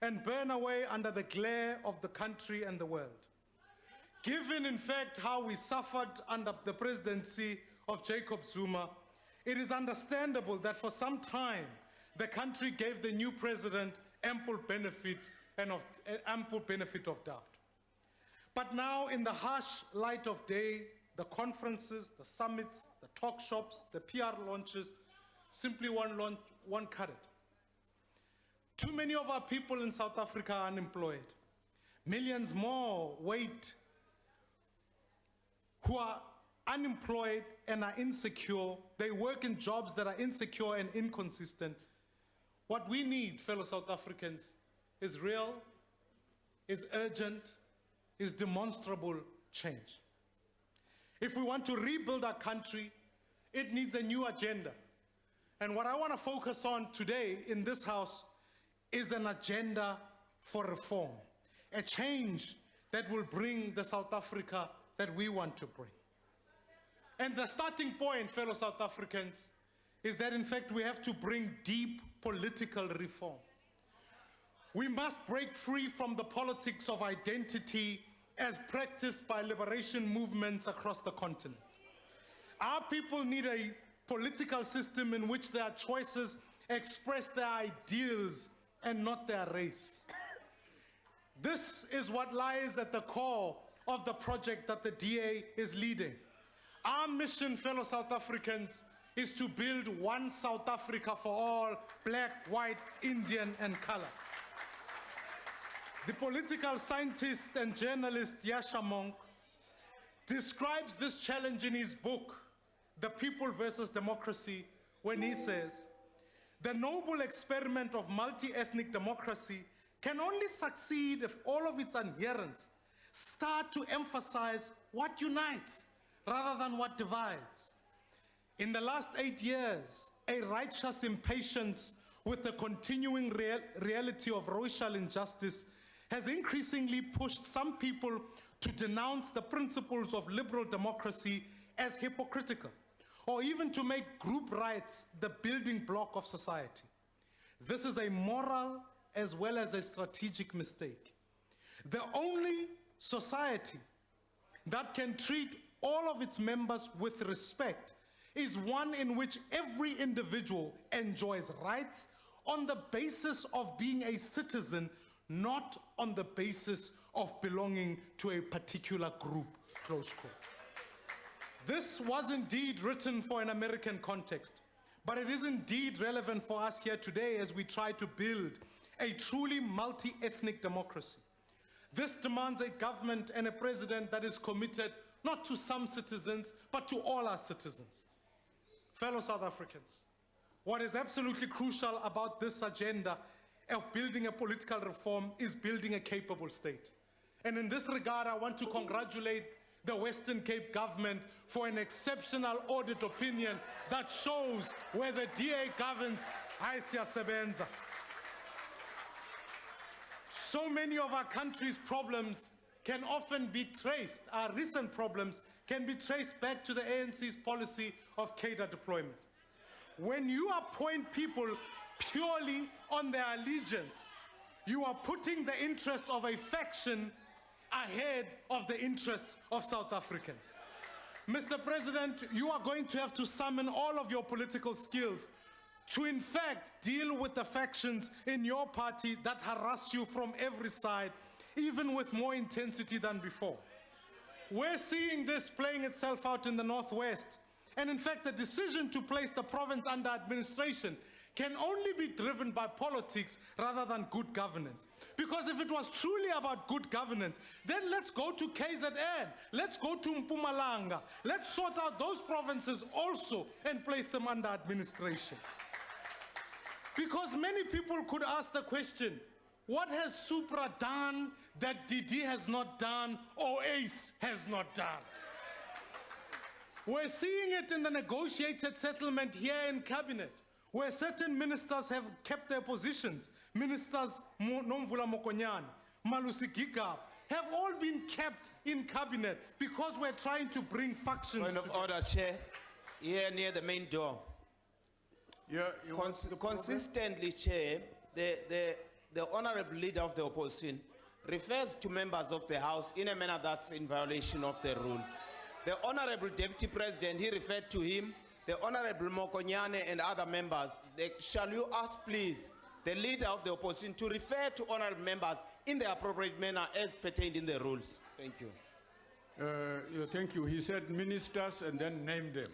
and burn away under the glare of the country and the world. Given, in fact, how we suffered under the presidency of Jacob Zuma, it is understandable that for some time, the country gave the new president ample benefit of doubt. But now, in the harsh light of day, the conferences, the summits, the talk shops, the PR launches simply won't cut it. Too many of our people in South Africa are unemployed. Millions more wait who are unemployed and are insecure. They work in jobs that are insecure and inconsistent. What we need, fellow South Africans, is real, is urgent, is demonstrable change. If we want to rebuild our country, it needs a new agenda. And what I want to focus on today in this House is an agenda for reform, a change that will bring the South Africa that we want to bring. And the starting point, fellow South Africans, is that in fact we have to bring deep political reform. We must break free from the politics of identity as practiced by liberation movements across the continent. Our people need a political system in which their choices express their ideals and not their race. This is what lies at the core of the project that the DA is leading. Our mission, fellow South Africans, is to build one South Africa for all, black, white, Indian, and color. The political scientist and journalist Yasha Monk describes this challenge in his book, The People versus Democracy, when he says, the noble experiment of multi-ethnic democracy can only succeed if all of its adherents start to emphasize what unites rather than what divides. In the last 8 years, a righteous impatience with the continuing reality of racial injustice has increasingly pushed some people to denounce the principles of liberal democracy as hypocritical, or even to make group rights the building block of society. This is a moral as well as a strategic mistake. The only society that can treat all of its members with respect is one in which every individual enjoys rights on the basis of being a citizen, not on the basis of belonging to a particular group, close quote. This was indeed written for an American context, but it is indeed relevant for us here today as we try to build a truly multi-ethnic democracy. This demands a government and a president that is committed not to some citizens, but to all our citizens. Fellow South Africans, what is absolutely crucial about this agenda of building a political reform is building a capable state. And in this regard, I want to congratulate the Western Cape government for an exceptional audit opinion that shows where the DA governs, siyasebenza. So many of our country's problems can often be traced, our recent problems can be traced back to the ANC's policy of cadre deployment. When you appoint people purely on their allegiance, you are putting the interest of a faction ahead of the interests of South Africans. Mr. President, you are going to have to summon all of your political skills to in fact deal with the factions in your party that harass you from every side, even with more intensity than before. We're seeing this playing itself out in the Northwest. And in fact, the decision to place the province under administration can only be driven by politics rather than good governance. Because if it was truly about good governance, then let's go to KZN, let's go to Mpumalanga, let's sort out those provinces also and place them under administration. Because many people could ask the question, what has Supra done that DD has not done or ACE has not done? We're seeing it in the negotiated settlement here in cabinet, where certain ministers have kept their positions. Ministers Nomvula Mokonyane, Malusi Gigab, have all been kept in cabinet because we're trying to bring factions Point of order, Chair. Here near the main door. Yeah, Consistently, Chair, the honorable leader of the opposition refers to members of the House in a manner that's in violation of the rules. The honorable deputy president, he referred to him, the honorable Mokonyane and other members. Shall you ask, please, the leader of the opposition to refer to honorable members in the appropriate manner as pertained in the rules? Thank you. Thank you. He said ministers and then named them.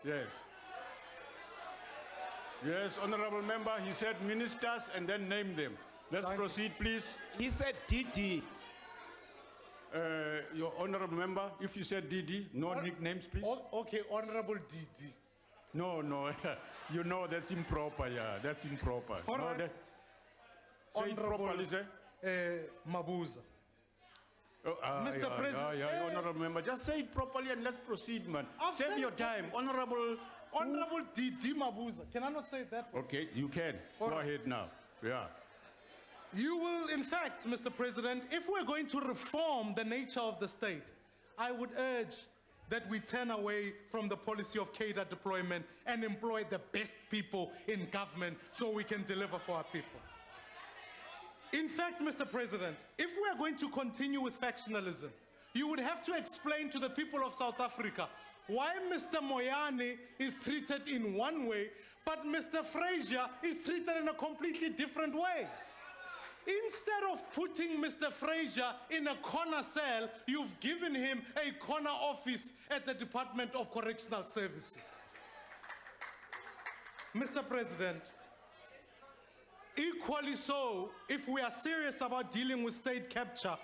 Yes. Yes, honorable member, he said ministers and then named them. Let's proceed, please. He said DD. Your honorable member, if you said DD, no nicknames, please. Okay, honorable DD. No, you know that's improper, yeah, that's improper. All no, right. Say it properly, sir. Mabuza. Mr. President. Yeah, honorable member, just say it properly and let's proceed, man. I've Save said your it. time, honorable. Honorable DD Mabuza. Can I not say it that way? Okay, you can. Go ahead now. Yeah. You will, in fact, Mr. President, if we're going to reform the nature of the state, I would urge that we turn away from the policy of cadre deployment and employ the best people in government so we can deliver for our people. In fact, Mr. President, if we are going to continue with factionalism, you would have to explain to the people of South Africa why Mr. Moyane is treated in one way, but Mr. Fraser is treated in a completely different way. Instead of putting Mr. Fraser in a corner cell, you've given him a corner office at the Department of Correctional Services. Mr. President, equally so, if we are serious about dealing with state capture,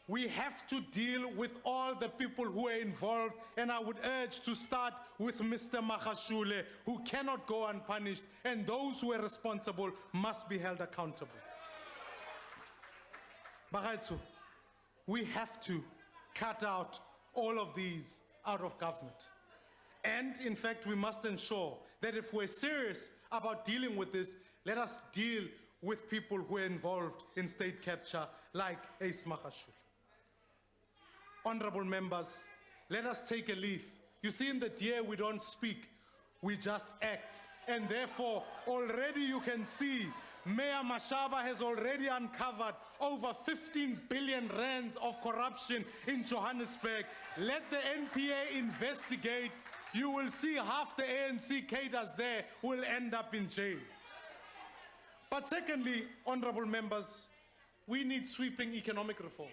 we have to deal with all the people who are involved, and I would urge to start with Mr. Magashule, who cannot go unpunished, and those who are responsible must be held accountable. Bagaitsu, we have to cut out all of these out of government. And in fact, we must ensure that if we're serious about dealing with this, let us deal with people who are involved in state capture, like Ace Magashule. Honorable members, let us take a leaf. You see, in the DA, we don't speak, we just act. And therefore, already you can see Mayor Mashaba has already uncovered over 15 billion rands of corruption in Johannesburg. Let the NPA investigate. You will see half the ANC cadres there will end up in jail. But secondly, honorable members, we need sweeping economic reforms.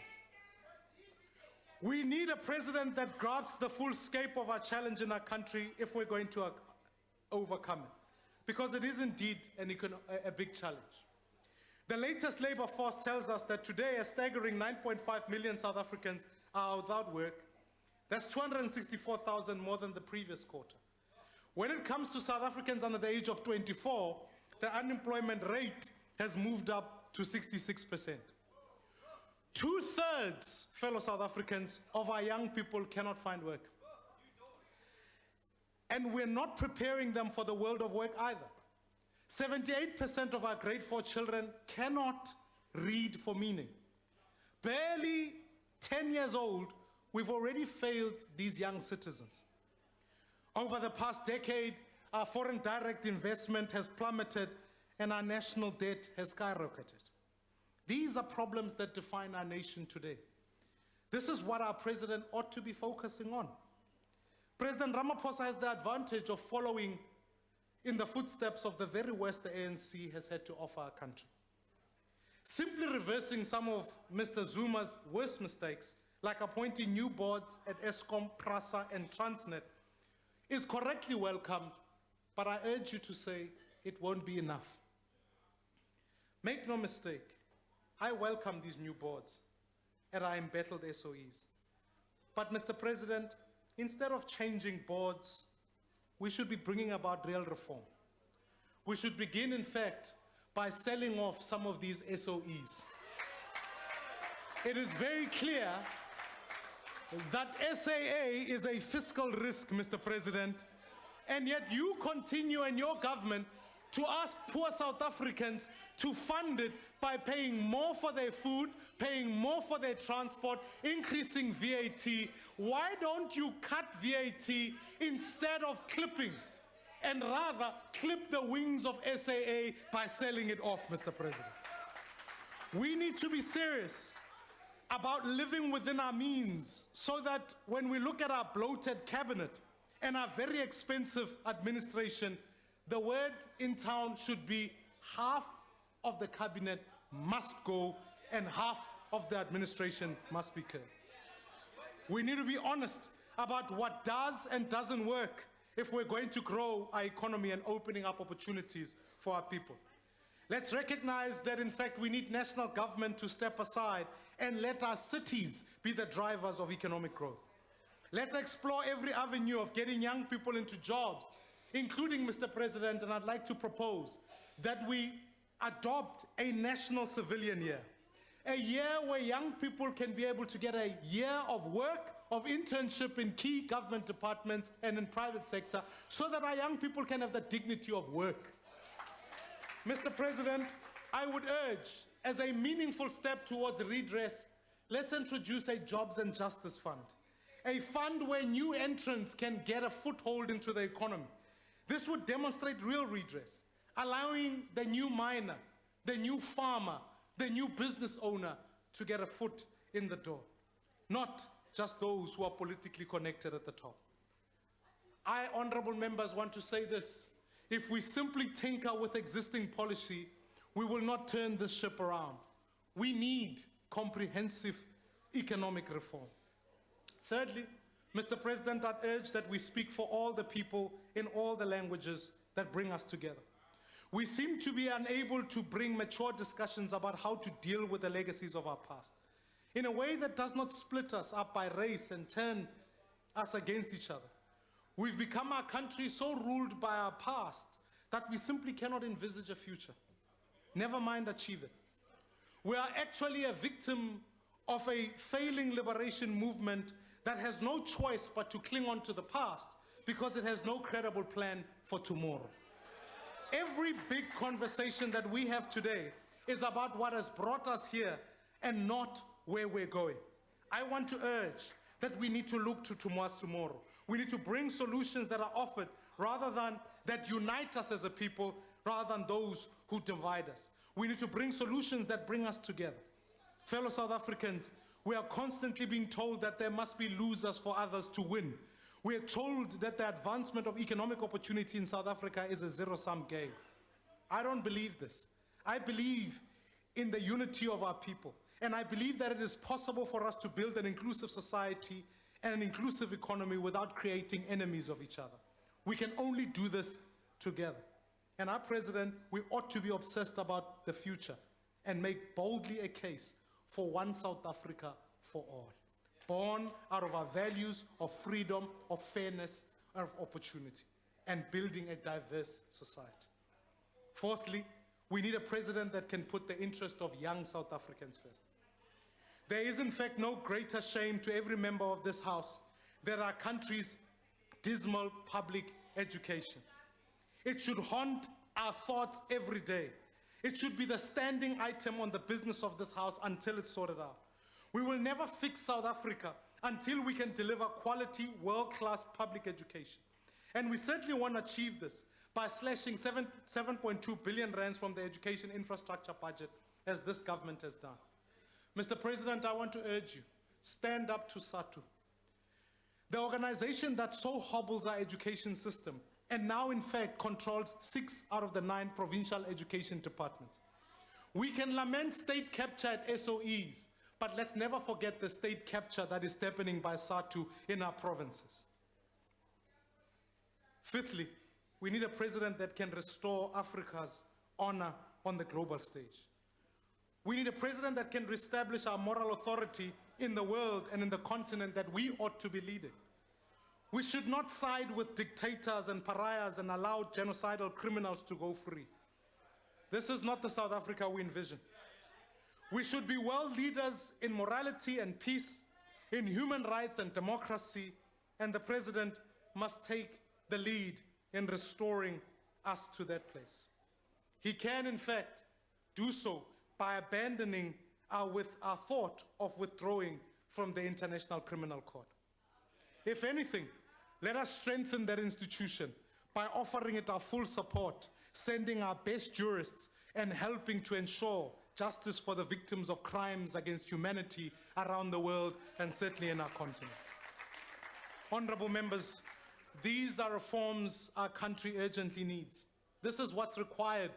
We need a president that grasps the full scope of our challenge in our country if we're going to overcome it. Because it is indeed a big challenge. The latest labor force tells us that today a staggering 9.5 million South Africans are without work. That's 264,000 more than the previous quarter. When it comes to South Africans under the age of 24, the unemployment rate has moved up to 66%. 2/3, fellow South Africans, of our young people cannot find work. And we're not preparing them for the world of work either. 78% of our grade 4 children cannot read for meaning. barely 10 years old, we've already failed these young citizens. Over the past decade, our foreign direct investment has plummeted and our national debt has skyrocketed. These are problems that define our nation today. This is what our president ought to be focusing on. President Ramaphosa has the advantage of following in the footsteps of the very worst the ANC has had to offer our country. Simply reversing some of Mr. Zuma's worst mistakes, like appointing new boards at Eskom, PRASA, and Transnet, is correctly welcomed, but I urge you to say it won't be enough. Make no mistake, I welcome these new boards and our embattled SOEs. But Mr. President, instead of changing boards, we should be bringing about real reform. We should begin, in fact, by selling off some of these SOEs. It is very clear that SAA is a fiscal risk, Mr. President, and yet you continue in your government to ask poor South Africans to fund it by paying more for their food, paying more for their transport, increasing VAT. Why don't you cut VAT instead of clipping, and rather clip the wings of SAA by selling it off, Mr. President? We need to be serious about living within our means so that when we look at our bloated cabinet and our very expensive administration, the word in town should be half of the cabinet must go and half of the administration must be killed. We need to be honest about what does and doesn't work if we're going to grow our economy and opening up opportunities for our people. Let's recognize that, in fact, we need national government to step aside and let our cities be the drivers of economic growth. Let's explore every avenue of getting young people into jobs, including, Mr. President, and I'd like to propose that we adopt a national civilian year, a year where young people can be able to get a year of work, of internship in key government departments and in private sector, so that our young people can have the dignity of work. Mr. President, I would urge, as a meaningful step towards redress, let's introduce a Jobs and Justice Fund, a fund where new entrants can get a foothold into the economy. This would demonstrate real redress, allowing the new miner, the new farmer, the new business owner to get a foot in the door, not just those who are politically connected at the top. I, honorable members, want to say this. If we simply tinker with existing policy, we will not turn this ship around. We need comprehensive economic reform. Thirdly, Mr. President, I'd urge that we speak for all the people in all the languages that bring us together. We seem to be unable to bring mature discussions about how to deal with the legacies of our past in a way that does not split us up by race and turn us against each other. We've become our country so ruled by our past that we simply cannot envisage a future, never mind achieve it. We are actually a victim of a failing liberation movement that has no choice but to cling on to the past because it has no credible plan for tomorrow. Every big conversation that we have today is about what has brought us here and not where we're going. I want to urge that we need to look to tomorrow. We need to bring solutions that are offered rather than that unite us as a people, rather than those who divide us. We need to bring solutions that bring us together. Fellow South Africans, we are constantly being told that there must be losers for others to win. We are told that the advancement of economic opportunity in South Africa is a zero-sum game. I don't believe this. I believe in the unity of our people. And I believe that it is possible for us to build an inclusive society and an inclusive economy without creating enemies of each other. We can only do this together. And our president, we ought to be obsessed about the future and make boldly a case for one South Africa for all, born out of our values of freedom, of fairness, of opportunity, and building a diverse society. Fourthly, we need a president that can put the interest of young South Africans first. There is, in fact, no greater shame to every member of this House than our country's dismal public education. It should haunt our thoughts every day. It should be the standing item on the business of this House until it's sorted out. We will never fix South Africa until we can deliver quality, world-class public education. And we certainly want to achieve this by slashing 7.2 billion rands from the education infrastructure budget, as this government has done. Mr. President, I want to urge you, stand up to SATU, the organization that so hobbles our education system and now in fact controls 6 out of the 9 provincial education departments. We can lament state capture at SOEs, but let's never forget the state capture that is happening by SATU in our provinces. Fifthly, we need a president that can restore Africa's honor on the global stage. We need a president that can reestablish our moral authority in the world and in the continent that we ought to be leading. We should not side with dictators and pariahs and allow genocidal criminals to go free. This is not the South Africa we envision. We should be world leaders in morality and peace, in human rights and democracy, and the president must take the lead in restoring us to that place. He can, in fact, do so by abandoning our thought of withdrawing from the International Criminal Court. If anything, let us strengthen that institution by offering it our full support, sending our best jurists, and helping to ensure justice for the victims of crimes against humanity around the world and certainly in our continent. Honorable members, these are reforms our country urgently needs. This is what's required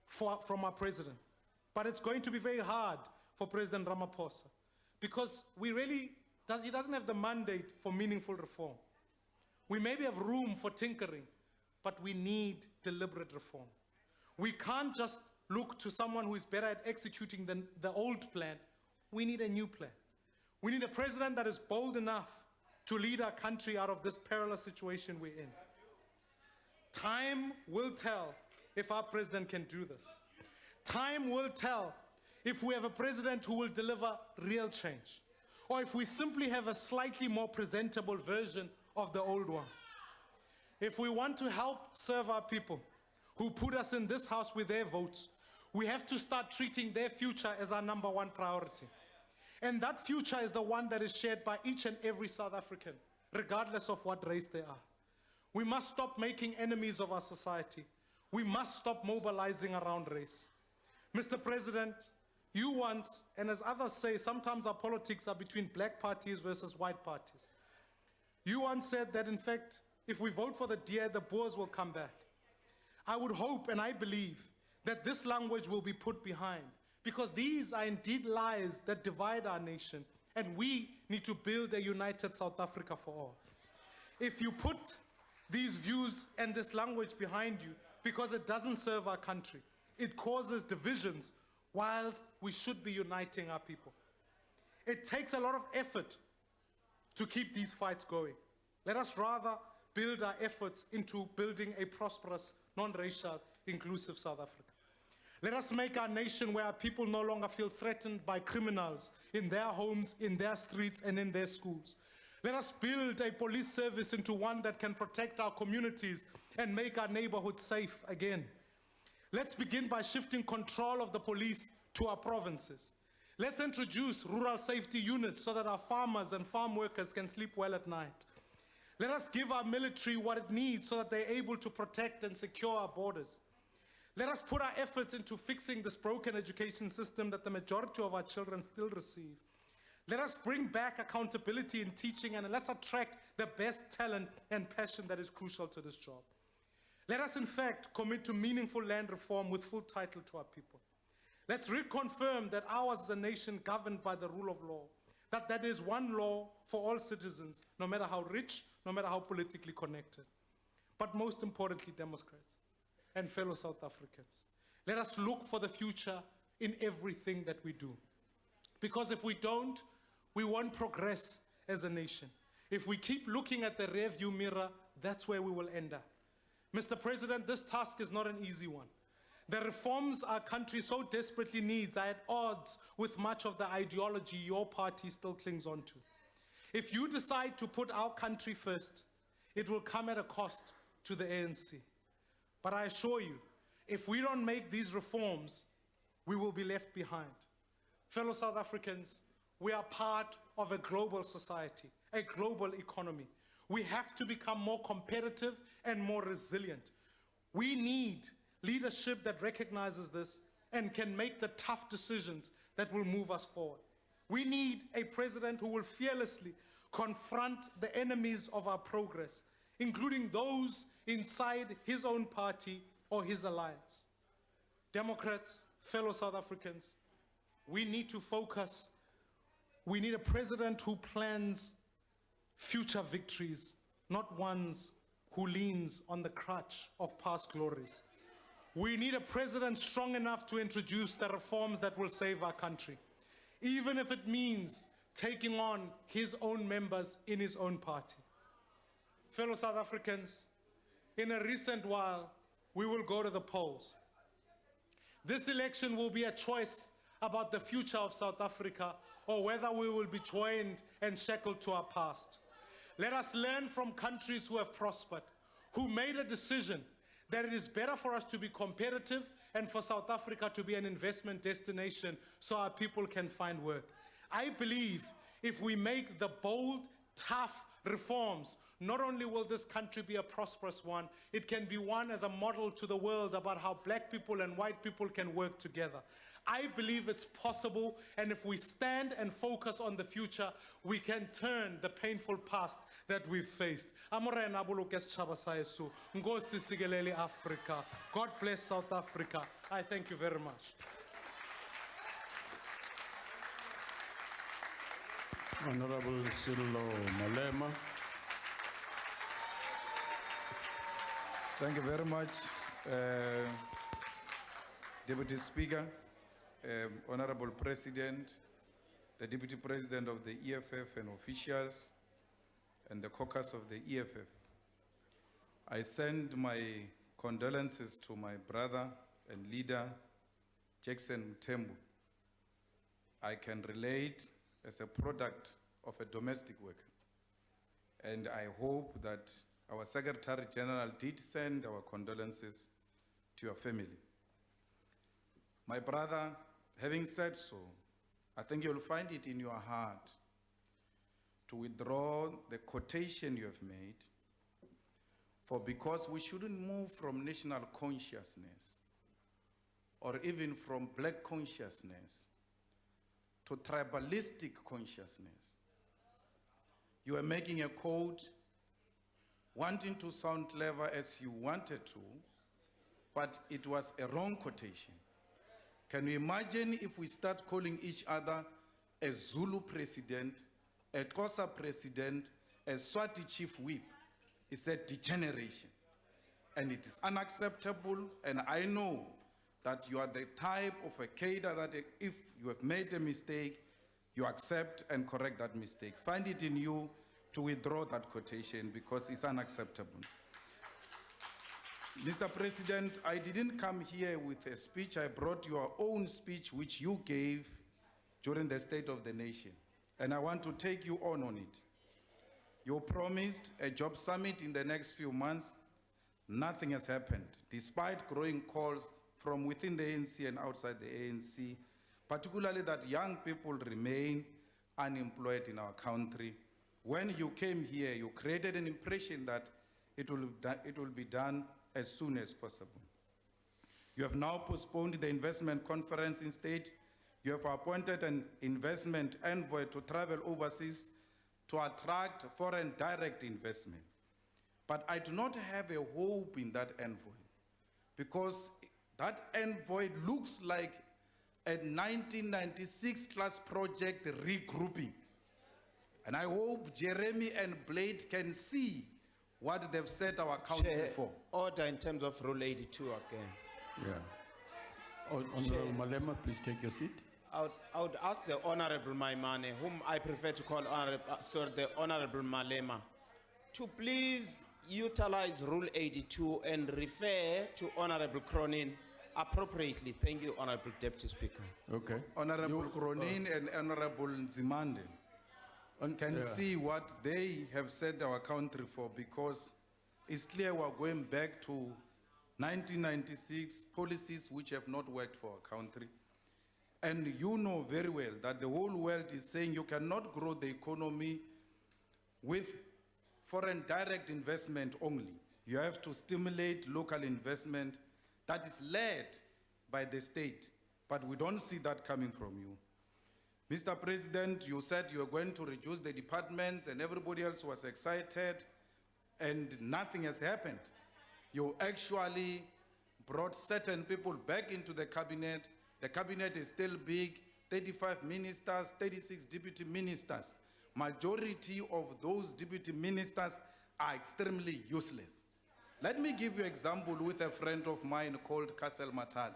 from our president. But it's going to be very hard for President Ramaphosa because he doesn't have the mandate for meaningful reform. We maybe have room for tinkering, but we need deliberate reform. We can't just look to someone who is better at executing than the old plan. We need a new plan. We need a president that is bold enough to lead our country out of this perilous situation we're in. Time will tell if our president can do this. Time will tell if we have a president who will deliver real change, or if we simply have a slightly more presentable version of the old one. If we want to help serve our people who put us in this house with their votes, we have to start treating their future as our #1 priority. And that future is the one that is shared by each and every South African, regardless of what race they are. We must stop making enemies of our society. We must stop mobilizing around race. Mr. President, you once, and as others say, sometimes our politics are between black parties versus white parties. You once said that, in fact, if we vote for the deer, the Boers will come back. I would hope and I believe that this language will be put behind, because these are indeed lies that divide our nation, and we need to build a united South Africa for all. If you put these views and this language behind you because it doesn't serve our country, it causes divisions whilst we should be uniting our people. It takes a lot of effort to keep these fights going. Let us rather build our efforts into building a prosperous, non-racial, inclusive South Africa. Let us make our nation where our people no longer feel threatened by criminals in their homes, in their streets, and in their schools. Let us build a police service into one that can protect our communities and make our neighborhoods safe again. Let's begin by shifting control of the police to our provinces. Let's introduce rural safety units so that our farmers and farm workers can sleep well at night. Let us give our military what it needs so that they're able to protect and secure our borders. Let us put our efforts into fixing this broken education system that the majority of our children still receive. Let us bring back accountability in teaching, and let's attract the best talent and passion that is crucial to this job. Let us, in fact, commit to meaningful land reform with full title to our people. Let's reconfirm that ours is a nation governed by the rule of law, that there is one law for all citizens, no matter how rich, no matter how politically connected. But most importantly, Democrats and fellow South Africans, let us look for the future in everything that we do. Because if we don't, we won't progress as a nation. If we keep looking at the rearview mirror, that's where we will end up. Mr. President, this task is not an easy one. The reforms our country so desperately needs are at odds with much of the ideology your party still clings on to. If you decide to put our country first, it will come at a cost to the ANC. But I assure you, if we don't make these reforms, we will be left behind. Fellow South Africans, we are part of a global society, a global economy. We have to become more competitive and more resilient. We need leadership that recognizes this and can make the tough decisions that will move us forward. We need a president who will fearlessly confront the enemies of our progress, including those inside his own party or his alliance. Democrats, fellow South Africans, we need to focus. We need a president who plans future victories, not ones who leans on the crutch of past glories. We need a president strong enough to introduce the reforms that will save our country, even if it means taking on his own members in his own party. Fellow South Africans, in a recent while, we will go to the polls. This election will be a choice about the future of South Africa or whether we will be joined and shackled to our past. Let us learn from countries who have prospered, who made a decision that it is better for us to be competitive and for South Africa to be an investment destination so our people can find work. I believe if we make the bold, tough reforms, not only will this country be a prosperous one, it can be one as a model to the world about how black people and white people can work together. I believe it's possible, and if we stand and focus on the future, we can turn the painful past that we've faced. Amorena boloke setjhaba sa heso. Nkosi sikelele Africa. God bless South Africa. I thank you very much. Honorable Cyril Ramaphosa. Thank you very much, Deputy Speaker, Honorable President, the Deputy President of the EFF and officials, and the caucus of the EFF. I send my condolences to my brother and leader, Jackson Mthembu. I can relate as a product of a domestic worker. And I hope that our Secretary General did send our condolences to your family. My brother, having said so, I think you'll find it in your heart to withdraw the quotation you have made, for because we shouldn't move from national consciousness or even from black consciousness to tribalistic consciousness. You are making a quote wanting to sound clever as you wanted to, but it was a wrong quotation. Can you imagine if we start calling each other a Zulu president, a Xhosa president, a Swati chief whip? It's a degeneration. And it is unacceptable, and I know that you are the type of a cadre that if you have made a mistake, you accept and correct that mistake. Find it in you to withdraw that quotation because it's unacceptable. Mr. President, I didn't come here with a speech. I brought your own speech which you gave during the State of the Nation. And I want to take you on it. You promised a job summit in the next few months. Nothing has happened, despite growing calls from within the ANC and outside the ANC, particularly that young people remain unemployed in our country. When you came here, you created an impression that it will be done as soon as possible. You have now postponed the investment conference instead. You have appointed an investment envoy to travel overseas to attract foreign direct investment. But I do not have a hope in that envoy, because that envoy looks like a 1996 class project regrouping. And I hope Jeremy and Blade can see what they've set our country Chair, for. order in terms of Rule 82 again. Yeah. Honorable Malema, please take your seat. I would ask the Honorable Maimane, whom I prefer to call the Honorable Malema, to please utilize Rule 82 and refer to Honorable Cronin appropriately. Thank you, Honorable Deputy Speaker. Okay. Honorable Cronin and Honorable Nzimande can see what they have set our country for, because it's clear we're going back to 1996 policies which have not worked for our country. And you know very well that the whole world is saying you cannot grow the economy with foreign direct investment only. You have to stimulate local investment that is led by the state. But we don't see that coming from you. Mr. President, you said you were going to reduce the departments and everybody else was excited and nothing has happened. You actually brought certain people back into the cabinet. The cabinet is still big, 35 ministers, 36 deputy ministers. Majority of those deputy ministers are extremely useless. Let me give you an example with a friend of mine called Kassel Matal.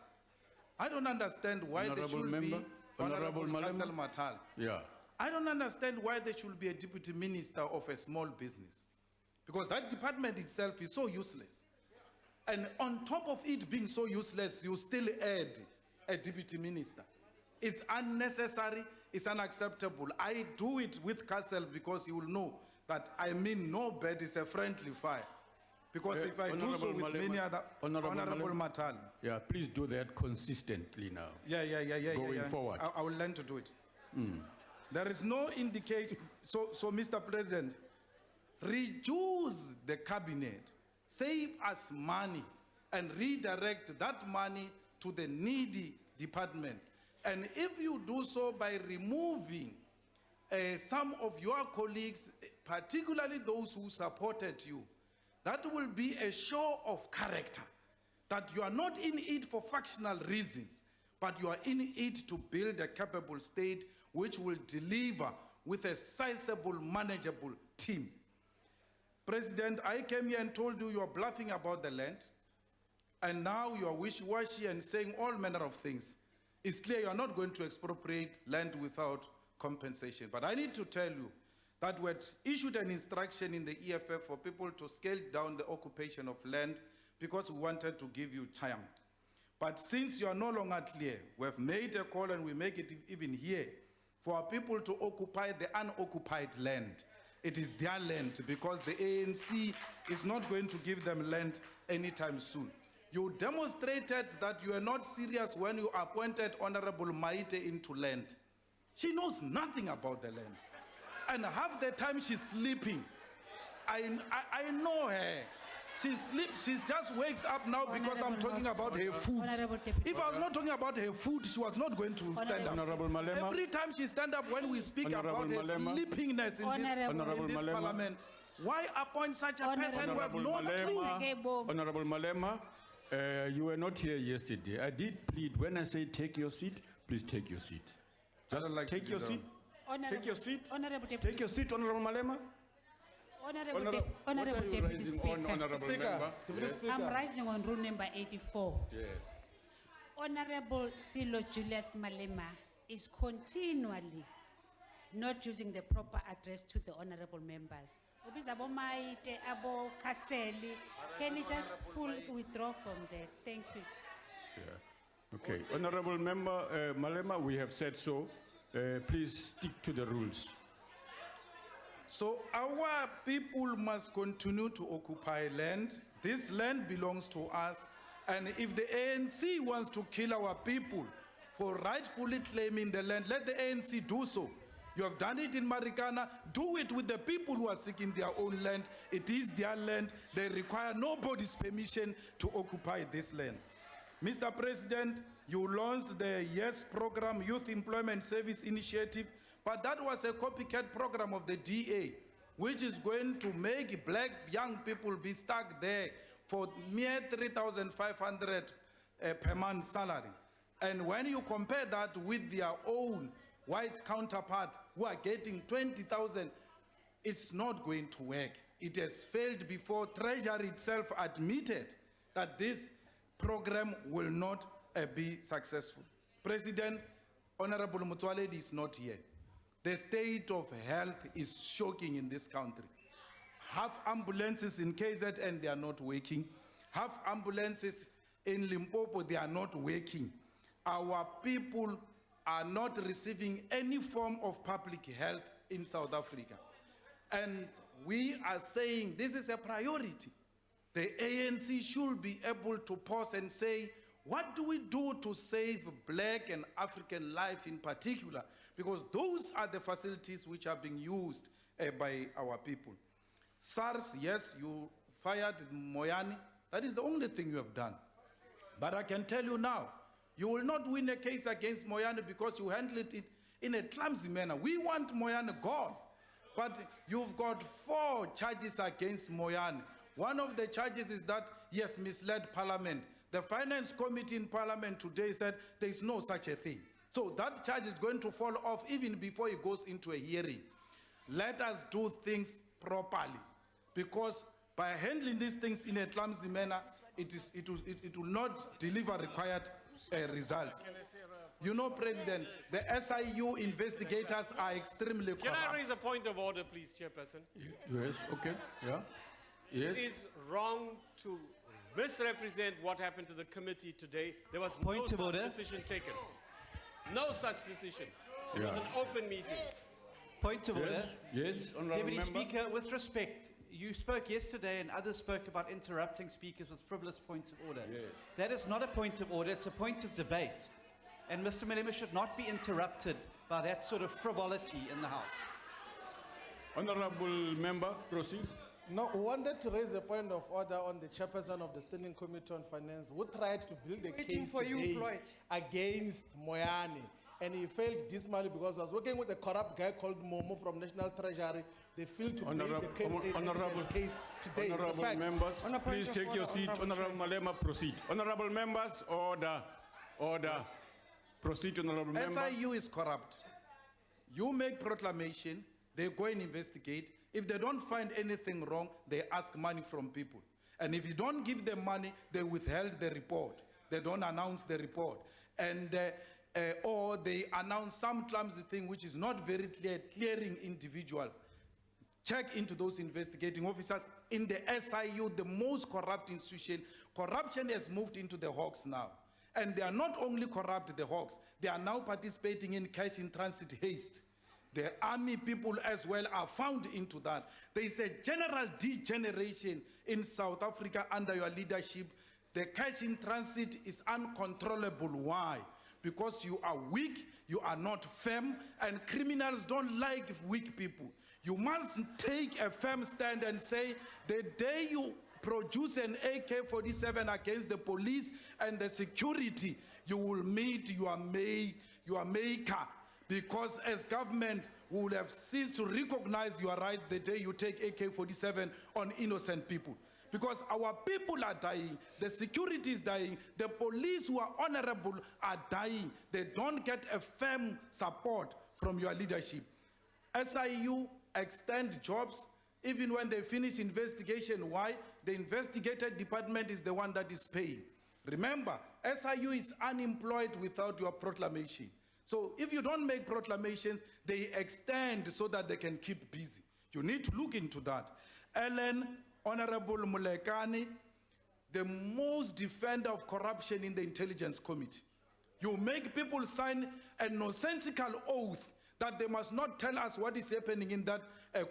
I don't understand why there should be Honorable Kassel Matal. Yeah. I don't understand why there should be a deputy minister of a small business. Because that department itself is so useless. And on top of it being so useless, you still add a deputy minister. It's unnecessary, it's unacceptable. I do it with Kassel because you will know that I mean no bed is a friendly fire. Because if I do so with many other, Honorable Matal. Yeah, please do that consistently now. Going forward. I will learn to do it. There is no indication. So, Mr. President, reduce the cabinet, save us money, and redirect that money to the needy department. And if you do so by removing some of your colleagues, particularly those who supported you, that will be a show of character, that you are not in it for factional reasons, but you are in it to build a capable state which will deliver with a sizable, manageable team. President, I came here and told you are bluffing about the land, and now you are wishy-washy and saying all manner of things. It's clear you are not going to expropriate land without compensation. But I need to tell you that we had issued an instruction in the EFF for people to scale down the occupation of land because we wanted to give you time. But since you are no longer clear, we have made a call and we make it even here for our people to occupy the unoccupied land. It is their land because the ANC is not going to give them land anytime soon. You demonstrated that you are not serious when you appointed Honorable Maite into land. She knows nothing about the land. And half the time she's sleeping. I know her. She just wakes up now because I'm talking about her food. If I was not talking about her food, she was not going to stand up. Honorable Malema. Every time she stands up when we speak about her sleepingness in this parliament, why appoint such a person who have no clue? Honorable Malema, you were not here yesterday. I did plead when I say take your seat, please take your seat. Just take your seat. Take your seat. Take your seat, Honorable Malema. Honorable Deputy Speaker. Yes. I'm rising on rule number 84. Yes. Honorable Silo Julius Malema is continually not using the proper address to the honorable members. Can you just withdraw from there? Thank you. Yeah. Okay. Honorable Member Malema, we have said so. Please stick to the rules. So our people must continue to occupy land. This land belongs to us. And if the ANC wants to kill our people for rightfully claiming the land, let the ANC do so. You have done it in Marikana. Do it with the people who are seeking their own land. It is their land. They require nobody's permission to occupy this land. Mr. President, you launched the YES program, Youth Employment Service Initiative, but that was a copycat program of the DA, which is going to make black young people be stuck there for mere 3,500 per month salary. And when you compare that with their own white counterpart who are getting 20,000, it's not going to work. It has failed before. Treasury itself admitted that this program will not be successful. President, Honorable Mutwaledi is not here. The state of health is shocking in this country. Half ambulances in KZN, they are not working. Half ambulances in Limpopo, they are not working. Our people are not receiving any form of public health in South Africa. And we are saying this is a priority. The ANC should be able to pause and say, What do we do to save black and African life in particular? Because those are the facilities which are being used by our people. SARS, yes, you fired Moyani. That is the only thing you have done. But I can tell you now, you will not win a case against Moyani because you handled it in a clumsy manner. We want Moyani gone. But you've got 4 charges against Moyani. One of the charges is that he has misled Parliament. The Finance Committee in Parliament today said there is no such a thing. So that charge is going to fall off even before he goes into a hearing. Let us do things properly, because by handling these things in a clumsy manner, it will not deliver required results. You know, President, the SIU investigators are extremely corrupt. Can I raise a point of order, please, Chairperson? Yes, okay, yeah. Yes. It is wrong to misrepresent what happened to the committee today. There was no such decision taken. No such decision. It was an open meeting. Point of order. Yes, Honourable Deputy Member. Speaker, with respect, you spoke yesterday and others spoke about interrupting speakers with frivolous points of order. Yes. That is not a point of order, it's a point of debate. And Mr. Malema should not be interrupted by that sort of frivolity in the House. Honourable Member, proceed. No, we wanted to raise a point of order on the chairperson of the Standing Committee on Finance, who tried to build a case today against Moyani. And he failed dismally because he was working with a corrupt guy called Momo from National Treasury. They failed to build the case today. Honourable members, please take your seat. Honourable Malema, proceed. Honourable members, order. Order. Proceed, Honourable Member. SIU is corrupt. You make proclamation, they go and investigate. If they don't find anything wrong, they ask money from people. And if you don't give them money, they withheld the report. They don't announce the report. And or they announce some clumsy thing which is not very clear, clearing individuals. Check into those investigating officers. In the SIU, the most corrupt institution, corruption has moved into the Hawks now. And they are not only corrupt, the Hawks, they are now participating in cash in transit haste. The army people as well are found into that. There is a general degeneration in South Africa under your leadership. The cash in transit is uncontrollable. Why? Because you are weak, you are not firm, and criminals don't like weak people. You must take a firm stand and say, the day you produce an AK-47 against the police and the security, you will meet your maker. Because as government, we will have ceased to recognize your rights the day you take AK-47 on innocent people. Because our people are dying, the security is dying, the police who are honorable are dying. They don't get a firm support from your leadership. SIU extend jobs even when they finish investigation. Why? The investigated department is the one that is paying. Remember, SIU is unemployed without your proclamation. So if you don't make proclamations, they extend so that they can keep busy. You need to look into that. Ellen, Honorable Mulekani, the most defender of corruption in the Intelligence Committee. You make people sign a nonsensical oath that they must not tell us what is happening in that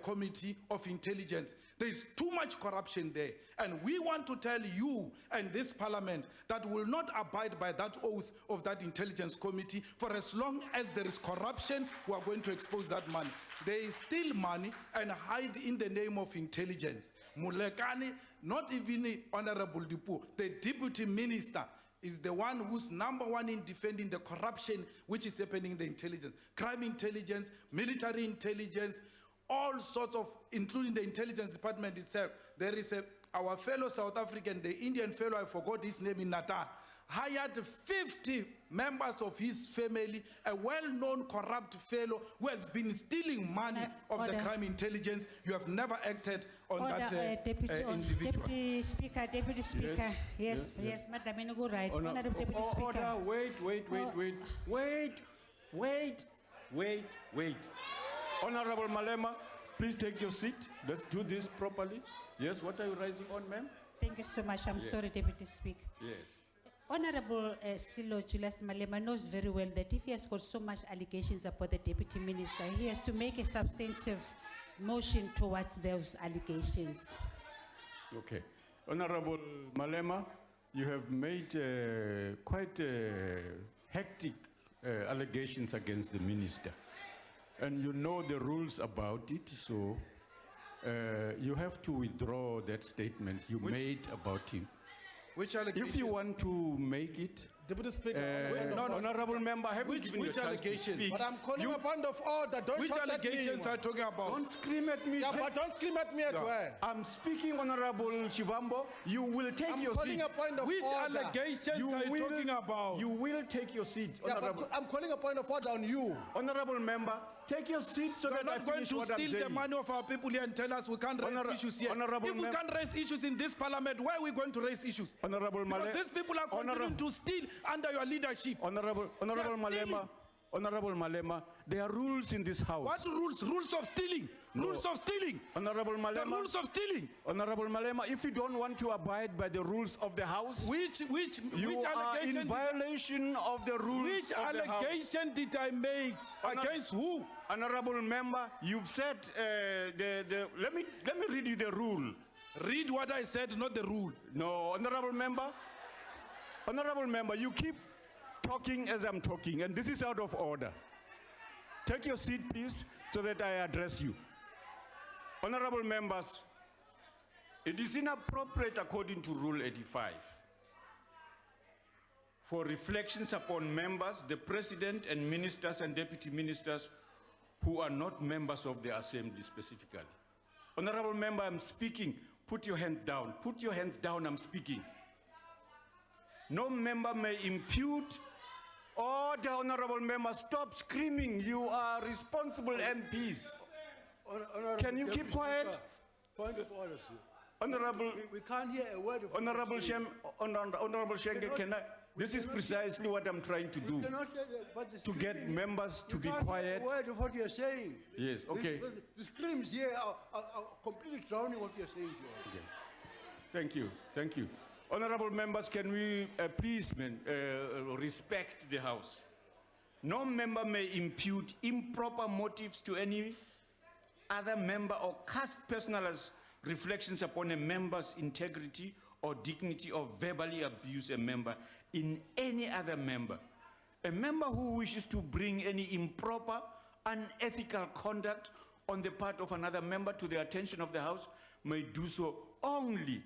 committee of intelligence. There is too much corruption there. And we want to tell you and this parliament that will not abide by that oath of that intelligence committee. For as long as there is corruption, we are going to expose that money. They steal money and hide in the name of intelligence. Mulekani, not even Honorable Dipu, the deputy minister, is the one who's #1 in defending the corruption which is happening in the intelligence. Crime intelligence, military intelligence, all sorts of, including the intelligence department itself. There is our fellow South African, the Indian fellow, I forgot his name in Natal, hired 50 members of his family, a well-known corrupt fellow who has been stealing money of the crime intelligence. You have never acted on that individual. Deputy Speaker, yes, Madam Inugu, right. Honorable Deputy Speaker. Wait. Honorable Malema, please take your seat. Let's do this properly. Yes, what are you raising on, ma'am? Thank you so much. I'm sorry, Deputy Speaker. Yes. Honorable Cyril Julius Malema knows very well that if he has got so much allegations about the Deputy Minister, he has to make a substantive motion towards those allegations. Okay. Honorable Malema, you have made quite hectic allegations against the minister. And you know the rules about it, so you have to withdraw that statement you made about him. Which allegation? If you want to make it, Deputy Speaker, honorable member, I haven't given you a chance to speak. but I'm calling a point of order. Don't Which shout at me. allegations are talking about? Don't scream at me. Yeah, but don't scream at me as well. I'm speaking, Honorable Shivambo. You will take I'm your calling seat. a point of Which order. allegations are you talking about? You will take your seat, Yeah, Honorable. but I'm calling a point of order on you. Honorable member, take your seat so You're that I not going finish to what I'm steal the saying. money of our people here and tell us we can't raise issues here. Honorable If we can't raise issues in this parliament, where are we going to raise issues? Honorable Because Male, these people are continuing to steal under your leadership. Honorable Malema, Honorable Malema, there are rules in this house. What rules? Rules of stealing. No. Rules of stealing. Honorable The Malema, rules of stealing. Honorable Malema, if you don't want to abide by the rules of the house, Which you are in violation of the rules Which of the house. allegation did I make? Against who? Honorable member, you've said let me read you the rule. Read what I said, not the rule. No, honorable member, you keep talking as I'm talking, and this is out of order. Take your seat, please, so that I address you. Honorable members, it is inappropriate according to Rule 85 for reflections upon members, the president and ministers and deputy ministers who are not members of the assembly specifically. Honorable member, I'm speaking. Put your hand down. Put your hands down, I'm speaking. No member may impute. Order, honorable member, stop screaming. You are responsible MPs. Can you keep quiet? Point of order, sir. Honorable, we can't hear a word of Honorable Shenge, can I? This is precisely what I'm trying to do. To get members to be quiet. A word of what you're saying. Yes, okay. The screams here are completely drowning what you're saying to us. Okay. Thank you, thank you. Honorable members, can we please respect the House? No member may impute improper motives to any other member or cast personal reflections upon a member's integrity or dignity or verbally abuse a member in any other member. A member who wishes to bring any improper, unethical conduct on the part of another member to the attention of the House may do so only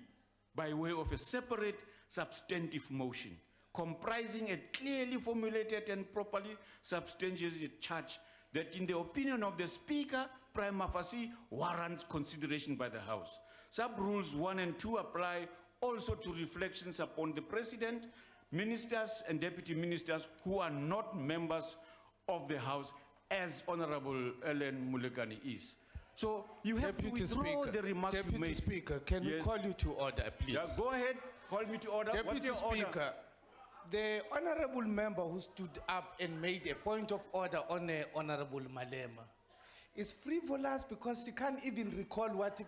by way of a separate substantive motion comprising a clearly formulated and properly substantiated charge that in the opinion of the Speaker, prima facie warrants consideration by the House. Sub-rules 1 and 2 apply also to reflections upon the President, ministers and deputy ministers who are not members of the House, as Honorable Ellen Mulekani is. So you have to withdraw the remarks you made. Deputy Speaker, can we call you to order, please? Yeah, go ahead. Call me to order. Deputy Speaker, the honorable member who stood up and made a point of order on Honorable Malema is frivolous because she can't even recall what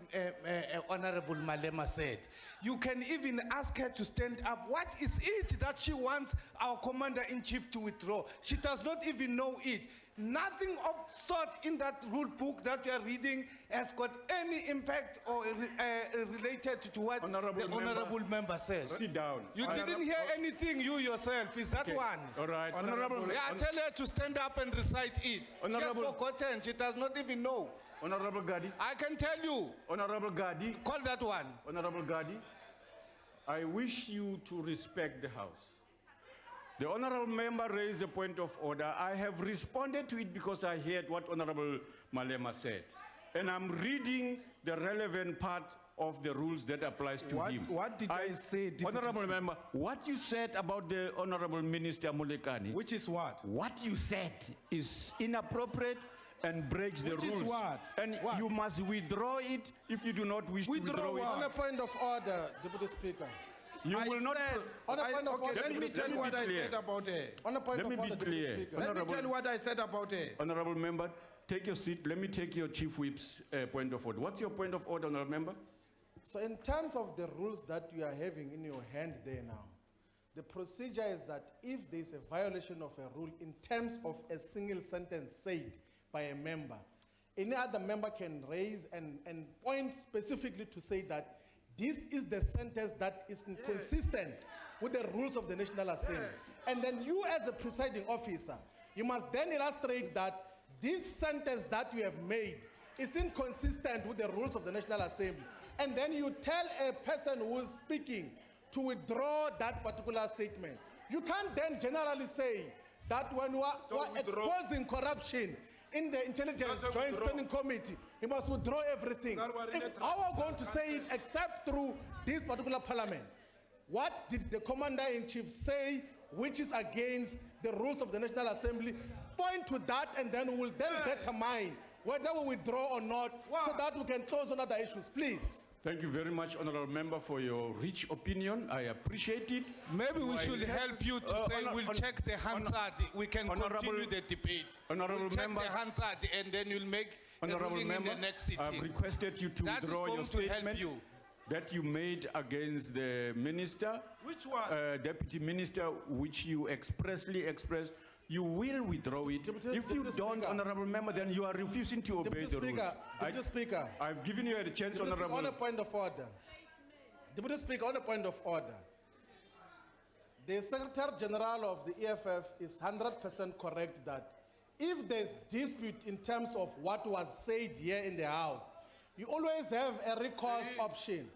Honorable Malema said. You can even ask her to stand up. What is it that she wants our Commander-in-Chief to withdraw? She does not even know it. Nothing of sort in that rule book that you are reading has got any impact or related to what the honorable member says. Sit down. You didn't hear anything, you yourself. Is that one? All right. Yeah, tell her to stand up and recite it. She has forgotten. She does not even know. Honorable Gadi. I can tell you. Honorable Gadi. Call that one. Honorable Gadi, I wish you to respect the House. The honorable member raised a point of order. I have responded to it because I heard what Honorable Malema said. And I'm reading the relevant part of the rules that applies to him. What did I say, Deputy Honorable Speaker? member, what you said about the Honorable Minister Mulekani. Which is what? What you said is inappropriate and breaks the rules. Which is what? And you must withdraw it if you do not wish to withdraw it. On a point of order, Deputy Speaker. You will not. On a point of order, Let me tell you what I said about her. On a point Let of me order, be clear. Deputy Speaker. Let me tell you what I said about her. Honorable member, take your seat. Let me take your Chief Whip's point of order. What's your point of order, honorable member? So in terms of the rules that you are having in your hand there now, the procedure is that if there is a violation of a rule in terms of a single sentence said by a member, any other member can raise and point specifically to say that this is the sentence that is inconsistent with the rules of the National Assembly. And then you as a presiding officer, you must then illustrate that this sentence that you have made is inconsistent with the rules of the National Assembly. And then you tell a person who is speaking to withdraw that particular statement. You can't then generally say that when we are exposing corruption in the Intelligence Joint Standing Committee, you must withdraw everything. How are we going to say it except through this particular parliament? What did the Commander-in-Chief say which is against the rules of the National Assembly? Point to that, and then we will then determine whether we withdraw or not, so that we can close on other issues, please. Thank you very much, Honorable Member, for your rich opinion. I appreciate it. Maybe we should help you to say we'll check the Hansard. We can continue the debate. Honorable check members, the Hansard, and then you'll make a ruling in the next sitting. I've requested you to withdraw your statement that you made against the minister. Which one? Deputy Minister, which you expressly expressed. You will withdraw it. If you don't, Honorable Member, then you are refusing to obey the rules. Deputy Speaker, I've given you a chance, Honorable. On a point of order. Deputy Speaker, on a point of order. The Secretary General of the EFF is 100% correct that if there's dispute in terms of what was said here in the House, you always have a recourse option.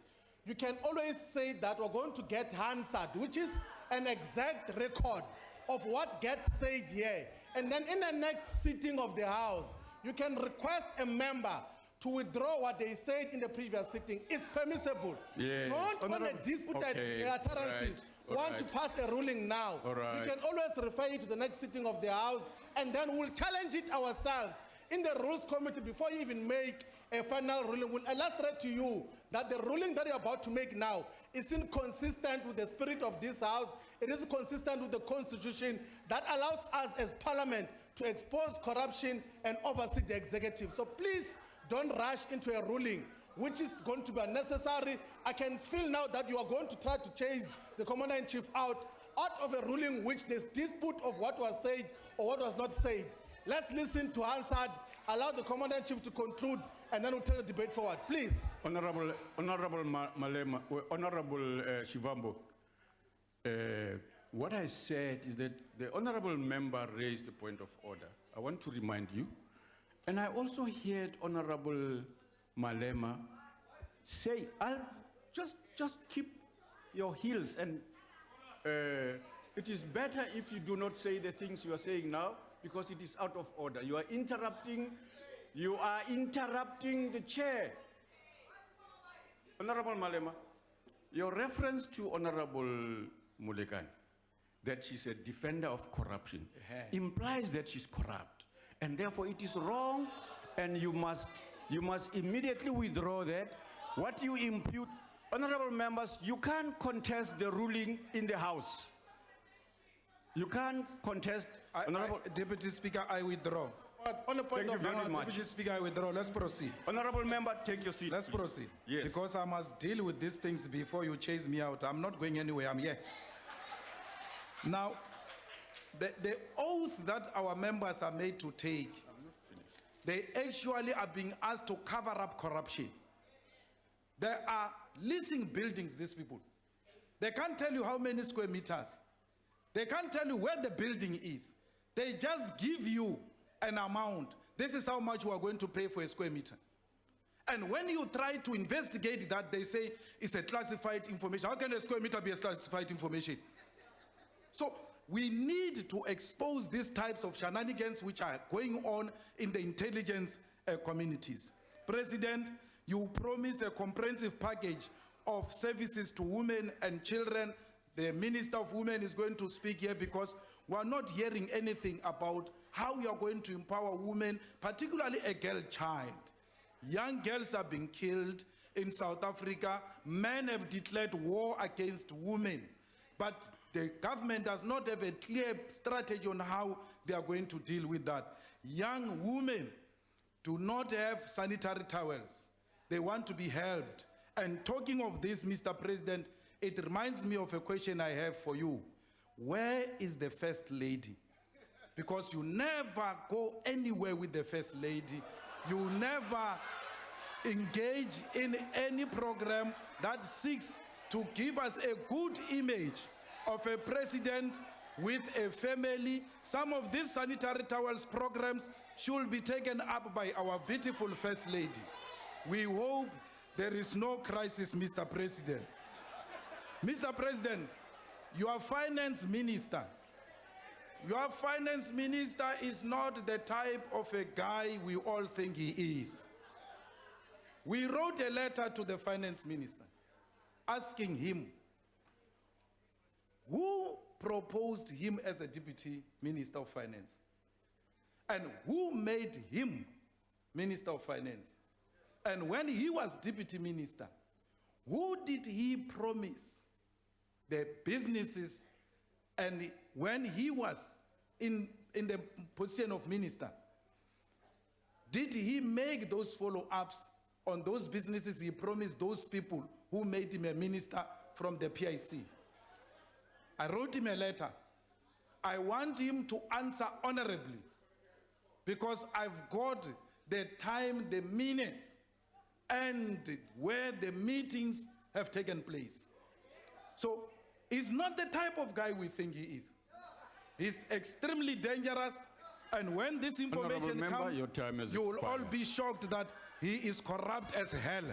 You can always say that we're going to get Hansard, which is an exact record of what gets said here. And then in the next sitting of the House, you can request a member to withdraw what they said in the previous sitting. It's permissible. Yes. Don't on a disputed utterances want to pass a ruling now. You can always refer it to the next sitting of the House, and then we'll challenge it ourselves in the Rules Committee before you even make a final ruling. We'll illustrate to you that the ruling that you're about to make now is inconsistent with the spirit of this House. It is consistent with the Constitution that allows us as Parliament to expose corruption and oversee the executive. So please don't rush into a ruling which is going to be unnecessary. I can feel now that you are going to try to chase the Commander-in-Chief out of a ruling which there's dispute of what was said or what was not said. Let's listen to Hansard, allow the Commander-in-Chief to conclude, and then we'll take the debate forward. Please. Honorable Malema, Honorable Shivambo, what I said is that the Honorable Member raised a point of order. I want to remind you. And I also heard Honorable Malema say, I'll just keep your heels, and it is better if you do not say the things you are saying now, because it is out of order. You are interrupting the chair. Honorable Malema, your reference to Honorable Mulekan, that she's a defender of corruption, implies that she's corrupt. And therefore it is wrong, and you must immediately withdraw that. What you impute, honorable members, you can't contest the ruling in the House. You can't contest. Deputy Speaker, I withdraw. On the point Thank you very much. Deputy Speaker, I withdraw. Let's proceed. Honorable member, take your seat. Let's please. proceed. Yes. Because I must deal with these things before you chase me out. I'm not going anywhere. I'm here. Now, the oath that our members are made to take, they actually are being asked to cover up corruption. There are leasing buildings, these people. They can't tell you how many square meters. They can't tell you where the building is. They just give you an amount. This is how much we are going to pay for a square meter. And when you try to investigate that, they say it's a classified information. How can a square meter be a classified information? So we need to expose these types of shenanigans which are going on in the intelligence communities. President, you promised a comprehensive package of services to women and children. The Minister of Women is going to speak here because we are not hearing anything about how we are going to empower women, particularly a girl child. Young girls are being killed in South Africa. Men have declared war against women. But the government does not have a clear strategy on how they are going to deal with that. Young women do not have sanitary towels. They want to be helped. And talking of this, Mr. President, it reminds me of a question I have for you. Where is the First Lady? Because you never go anywhere with the First Lady. You never engage in any program that seeks to give us a good image of a president with a family. Some of these sanitary towels programs should be taken up by our beautiful First Lady. We hope there is no crisis, Mr. President. Mr. President, your finance minister is not the type of a guy we all think he is. We wrote a letter to the finance minister asking him who proposed him as a deputy minister of finance and who made him minister of finance. And when he was deputy minister, who did he promise the businesses? And when he was in the position of minister, did he make those follow-ups on those businesses he promised those people who made him a minister from the PIC? I wrote him a letter. I want him to answer honorably because I've got the time, the minutes, and where the meetings have taken place. So he's not the type of guy we think he is. He's extremely dangerous, and when this information comes, you will all be shocked that he is corrupt as hell.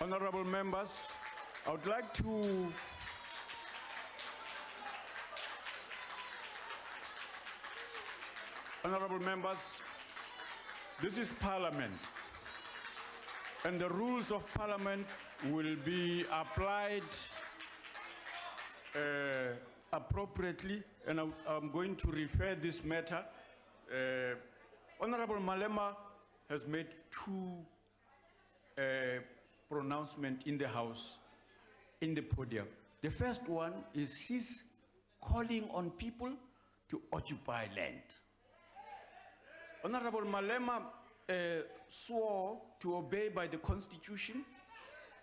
Honorable members, I would like to Honorable members, this is Parliament, and the rules of Parliament will be applied appropriately, and I'm going to refer this matter. Honorable Malema has made two pronouncements in the House, in the podium. The first one is his calling on people to occupy land. Honorable Malema swore to obey by the Constitution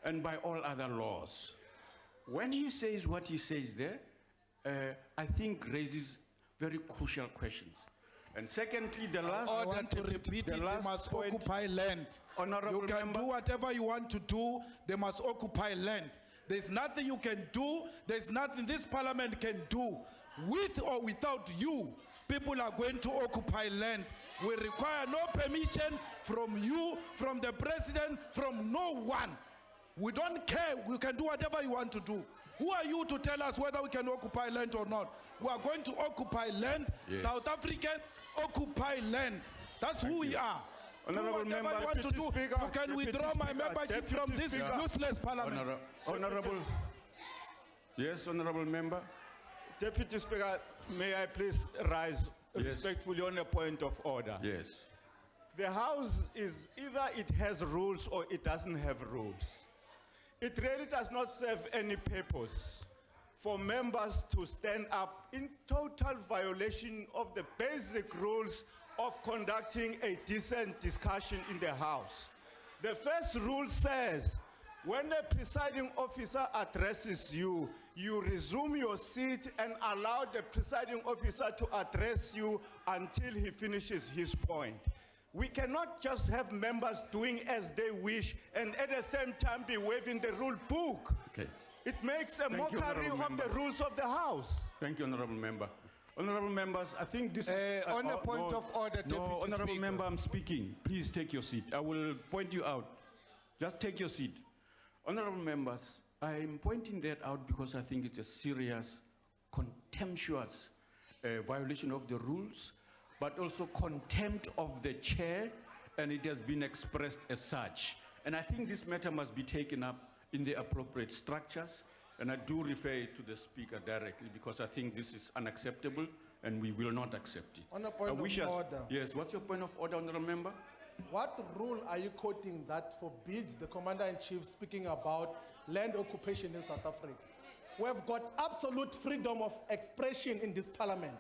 and by all other laws. When he says what he says there, I think raises very crucial questions. And secondly, the last I want to repeat it, they must occupy land. Honorable you can member, do whatever you want to do, they must occupy land. There's nothing you can do, there's nothing this parliament can do. With or without you, people are going to occupy land. We require no permission from you, from the president, from no one. We don't care. We can do whatever you want to do. Who are you to tell us whether we can occupy land or not? We are going to occupy land. Yes. South Africans occupy land. That's who we are. Honorable do whatever members, you want to do. You can withdraw my membership from this useless parliament. Honorable. Yes, honorable member. Deputy Speaker, may I please rise respectfully on a point of order? Yes. The House is either it has rules or it doesn't have rules. It really does not serve any purpose for members to stand up in total violation of the basic rules of conducting a decent discussion in the House. The first rule says, when a presiding officer addresses you, you resume your seat and allow the presiding officer to address you until he finishes his point. We cannot just have members doing as they wish and at the same time be waiving the rule book. Okay. It makes a mockery of the rules of the House. Thank you, honorable member. Honorable members, I think this is... on a point of order, Deputy honorable Speaker. member, I'm speaking. Please take your seat. I will point you out. Just take your seat. Honorable members, I'm pointing that out because I think it's a serious, contemptuous violation of the rules, but also contempt of the chair, and it has been expressed as such. And I think this matter must be taken up in the appropriate structures, and I do refer it to the Speaker directly because I think this is unacceptable and we will not accept it. On a point of order. Yes, what's your point of order, honorable member? What rule are you quoting that forbids the Commander-in-Chief speaking about land occupation in South Africa? We have got absolute freedom of expression in this parliament,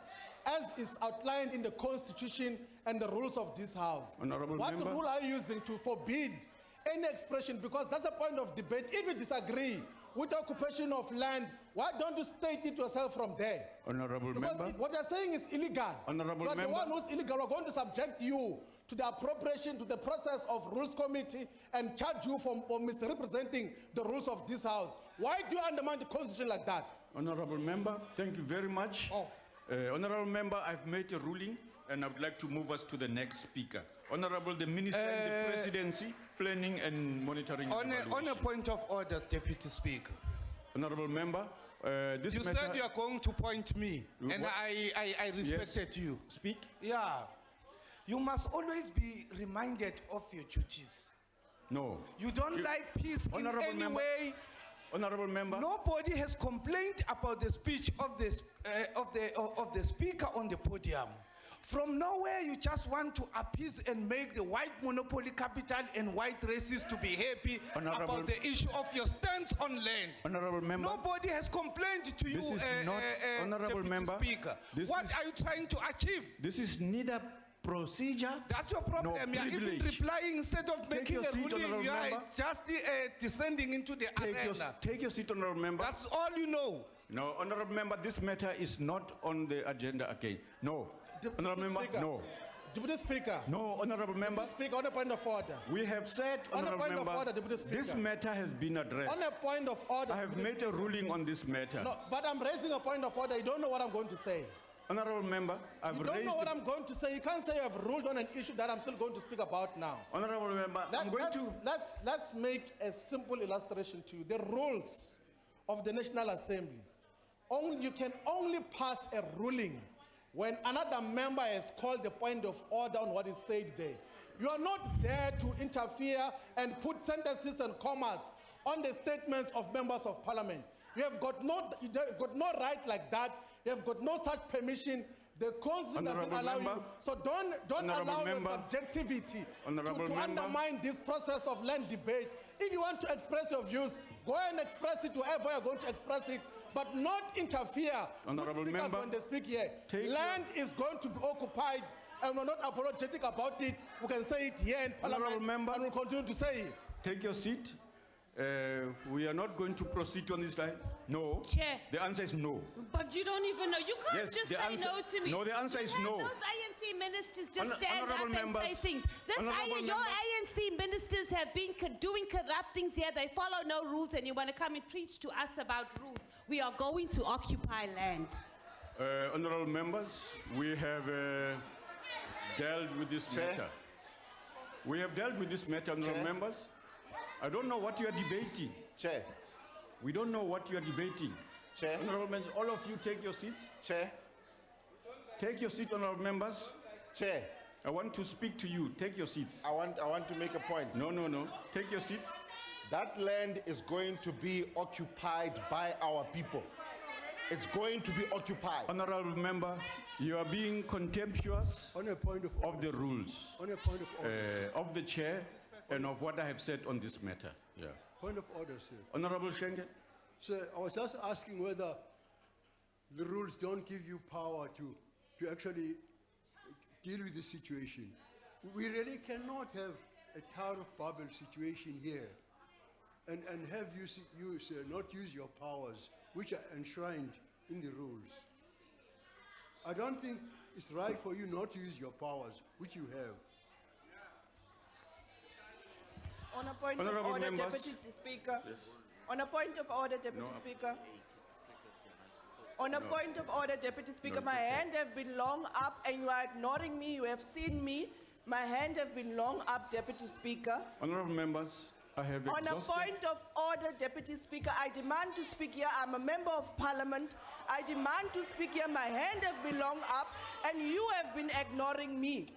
as is outlined in the Constitution and the rules of this House. Honorable what member? rule are you using to forbid any expression? Because that's a point of debate. If you disagree with the occupation of land, why don't you state it yourself from there? Honorable Because member? what you're saying is illegal. Honorable you are member? the one who's illegal. We're going to subject you to the appropriation, to the process of Rules Committee and charge you for misrepresenting the rules of this House. Why do you undermine the Constitution like that? Honorable Member, thank you very much. Honorable Member, I've made a ruling and I would like to move us to the next speaker. Honorable the Minister in the Presidency, Planning and Monitoring. On a point of order, Deputy Speaker. Honorable Member, this You matter... said you are going to point me, and I respected you. Speak. Yeah. You must always be reminded of your duties. No. You don't like peace in any way. Honorable Member. Nobody has complained about the speech of the speaker on the podium. From nowhere, you just want to appease and make the white monopoly capital and white races to be happy about the issue of your stance on land. Honorable Member. Nobody has complained to you, This is not, Honorable Deputy Member. Speaker. What are you trying to achieve? This is neither procedure. That's your problem. You are even replying instead of making a ruling. You are just descending into the arena. Take your seat, Honorable Member. That's all you know. No, Honorable Member, this matter is not on the agenda again. No. Honorable Member, no. Deputy Speaker. No, Honorable Member. Deputy Speaker, on a point of order. We have said, Honorable point Member, of order, Deputy Speaker. this matter has been addressed. On a point of order. I have made a ruling on this matter. No, but I'm raising a point of order. You don't know what I'm going to say. Honorable Member, I've You raised... don't know what I'm going to say. You can't say I've ruled on an issue that I'm still going to speak about now. Honorable Member, Let's make a simple illustration to you. The rules of the National Assembly. You can only pass a ruling when another member has called the point of order on what is said there. You are not there to interfere and put sentences and commas on the statements of members of parliament. You have got no right like that. You have got no such permission. The Constitution doesn't allow you. So don't allow your subjectivity to undermine this process of land debate. If you want to express your views, go and express it wherever you're going to express it, but not interfere with speakers when they speak here. Land is going to be occupied, and we're not apologetic about it. We can say it here in Parliament, and we'll continue to say it. Take your seat. We are not going to proceed on this line. No. Chair. The answer is no. But you don't even know. You can't Yes, just the say answer- no to me. no, the answer is no. Those ANC ministers just stand Honorable up and members, say things. Your ANC ministers have been doing corrupt things here. They follow no rules, and you want to come and preach to us about rules. We are going to occupy land. Honorable members, we have dealt with this matter. We have dealt with this matter, honorable members. I don't know what you are debating. Chair. We don't know what you are debating. Chair. Honorable members, all of you take your seats. Chair. Take your seat, honorable members. Chair. I want to speak to you. Take your seats. I want to make a point. No. Take your seats. That land is going to be occupied by our people. It's going to be occupied. Honorable member, you are being contemptuous On a point of the rules On a point of order. of the chair and of what I have said on this matter. Yeah. Point of order, sir. Honorable Schengen. Sir, I was just asking whether the rules don't give you power to actually deal with the situation. We really cannot have a Tower of Babel situation here and have you, sir, not use your powers, which are enshrined in the rules. I don't think it's right for you not to use your powers, which you have. On a point Honorable of order, members. Deputy Speaker. Yes. On a point of order, Deputy No. Speaker. On a No. point of order, Deputy Speaker, it's my okay. hand have been long up and you are ignoring me. You have seen me. My hand have been long up, Deputy Speaker. Honorable members, I have On a exhausted. point of order, Deputy Speaker, I demand to speak here. I'm a member of Parliament. I demand to speak here. My hand have been long up and you have been ignoring me.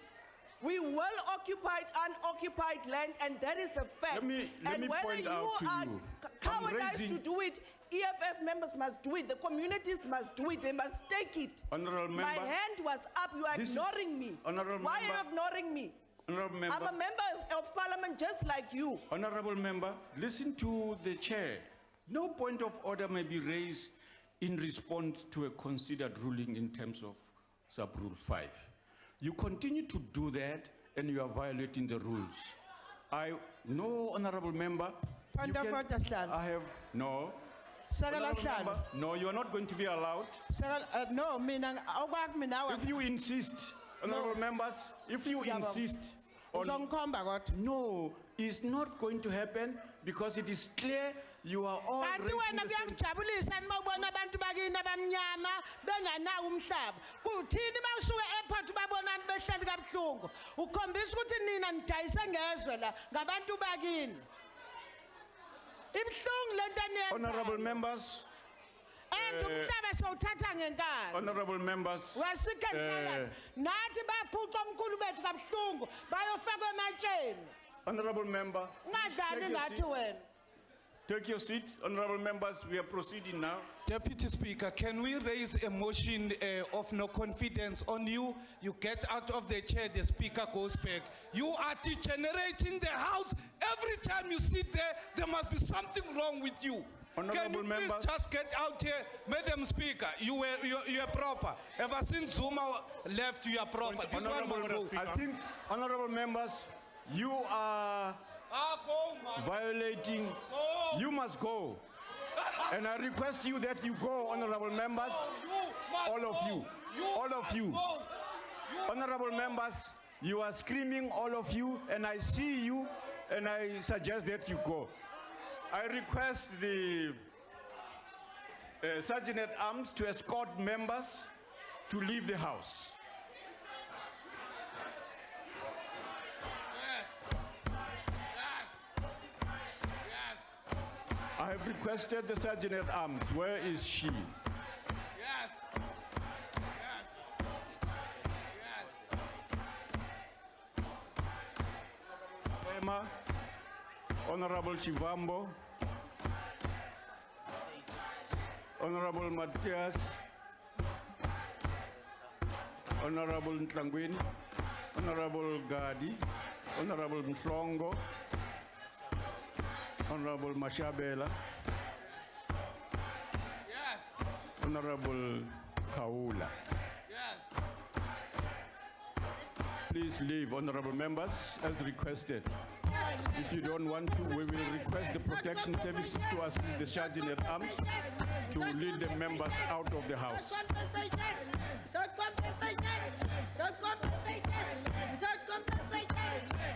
We will occupy unoccupied land, and that is a fact. Let me and whether point you out to are you. cowardice to raising- do it, EFF members must do it. The communities must do it. They must take it. Honorable My member. hand was up. You are This is- ignoring me. Honorable Why are you member. ignoring me? Honorable member. I'm a member of Parliament just like you. Honorable member, listen to the chair. No point of order may be raised in response to a considered ruling in terms of sub-rule 5. You continue to do that and you are violating the rules. No, honorable member. Point of order, Slan. I have, no. Second, Honorable Slan. member, no, you are not going to be allowed. No, If you insist, honorable members, if you insist, Uzongikhomba kodwa. No, it's not going to happen because it is clear you are all Kanti raising wena the same. kuyangijabulisa nima ubona abantu bakini abamnyama benganawo umhlaba. Kuthini mawusuka e-airport babona abantu behleli kabuhlungu. Ukhombisa ukuthi nina nidayise ngezwe la ngabantu bakini. Ibhlungu lento eniyenzayo. Honorable members. And umhlaba sowuthatha ngenkani. Honorable members. We are sick and tired. Nathi bayaphuca omkhulu bethu kabuhlungu bayofakwa ematsheni. Honorable member. Ungadlali ngathi wena. Take your seat. Honorable members, we are proceeding now. Deputy Speaker, can we raise a motion of no confidence on you? You get out of the chair, the Speaker goes back. You are degenerating the House. Every time you sit there, there must be something wrong with you. Can you please just get out here? Madam Speaker, you are proper. Ever since Zuma left, you are proper. This one will go. I think, honorable members, you are violating. You must go. And I request you that you go, honorable members. All of you. All of you. Honorable members, you are screaming, all of you, and I see you, and I suggest that you go. I request the Sergeant at Arms to escort members to leave the House. I have requested the Sergeant at Arms. Where is she? Yes. Emma, Honorable Shivambo, Honorable Matthias, Honorable Ntlangwini, Honorable Gadi, Honorable Mhlongo, Honorable Mashabela, Honorable Kaula. Please leave, honorable members, as requested. If you don't want to, we will request the protection services to assist the Sergeant at Arms to lead the members out of the House.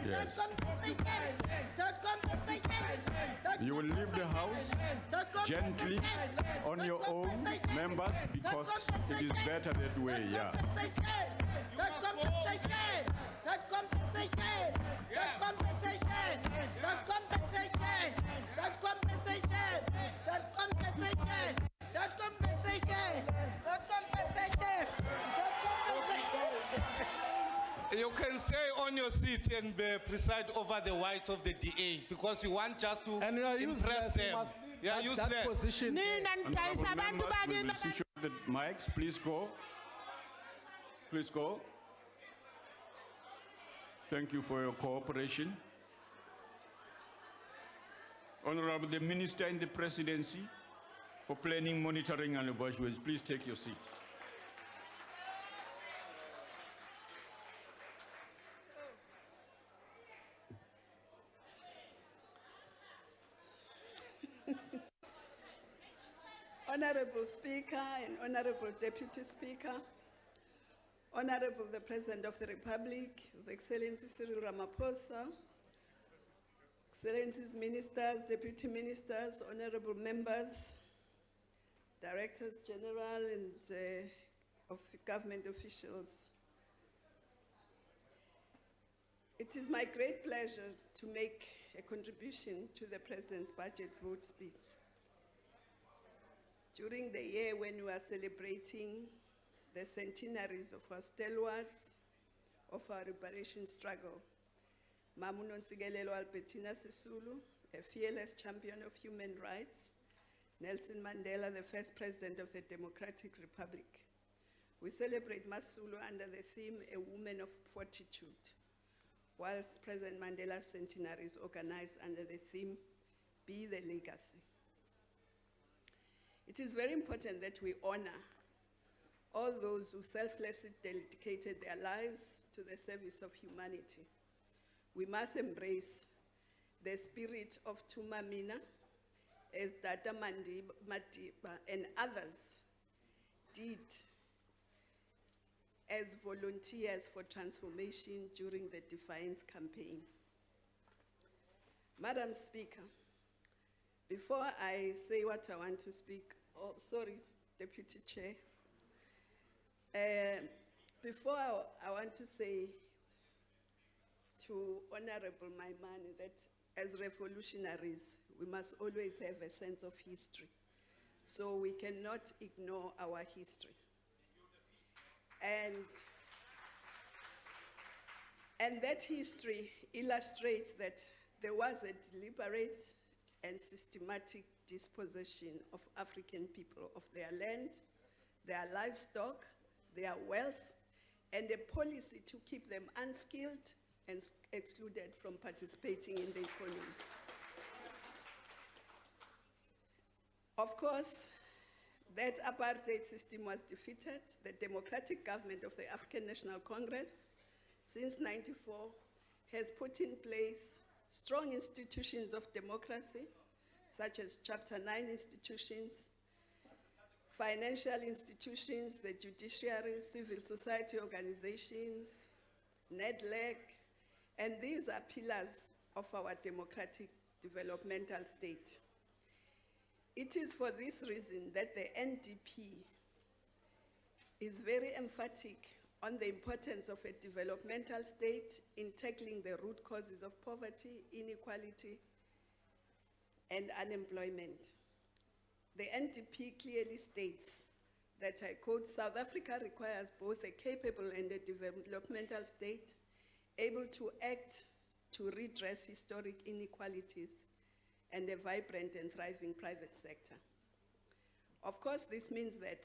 Yes. You will leave the House gently on your own, members, because it is better that way, yeah. You can stay on your seat and preside over the whites of the DA because you want just to impress them. Yeah, use that position. Honorable members, we will switch off the mics. Please go. Please go. Thank you for your cooperation. Honorable the Minister in the Presidency for Planning, Monitoring and Evaluation, please take your seat. Honorable Speaker and Honorable Deputy Speaker, Honorable the President of the Republic, His Excellency Cyril Ramaphosa, Excellencies Ministers, Deputy Ministers, Honorable Members, Directors General and of government officials. It is my great pleasure to make a contribution to the President's budget vote speech. During the year when we are celebrating the centenaries of our stalwarts of our liberation struggle, Mamuno Ntsikelelo Albertina Sisulu, a fearless champion of human rights, Nelson Mandela, the first president of the Democratic Republic. We celebrate Masulu under the theme, A Woman of Fortitude, whilst President Mandela's centenary is organized under the theme, Be the Legacy. It is very important that we honor all those who selflessly dedicated their lives to the service of humanity. We must embrace the spirit of Tumamina, as Data Madiba and others did as volunteers for transformation during the Defiance campaign. Madam Speaker, before I say what I want to speak, oh, sorry, Deputy Chair. Before I want to say to Honorable Maimane that as revolutionaries, we must always have a sense of history. So we cannot ignore our history. And that history illustrates that there was a deliberate and systematic dispossession of African people of their land, their livestock, their wealth, and a policy to keep them unskilled and excluded from participating in the economy. Of course, that apartheid system was defeated. The democratic government of the African National Congress, since '94, has put in place strong institutions of democracy, such as Chapter 9 institutions, financial institutions, the judiciary, civil society organizations, NEDLEC, and these are pillars of our democratic developmental state. It is for this reason that the NDP is very emphatic on the importance of a developmental state in tackling the root causes of poverty, inequality, and unemployment. The NDP clearly states that, I quote, South Africa requires both a capable and a developmental state able to act to redress historic inequalities and a vibrant and thriving private sector. Of course, this means that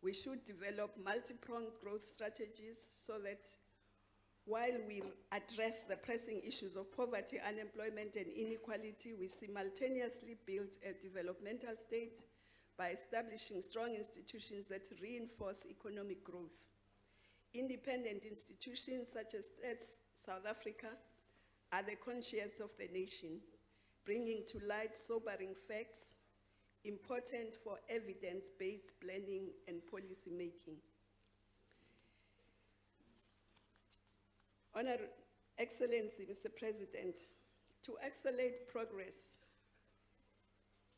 we should develop multi-pronged growth strategies so that while we address the pressing issues of poverty, unemployment, and inequality, we simultaneously build a developmental state by establishing strong institutions that reinforce economic growth. Independent institutions such as South Africa are the conscience of the nation, bringing to light sobering facts important for evidence-based planning and policy making. Honorable Excellency, Mr. President, to accelerate progress,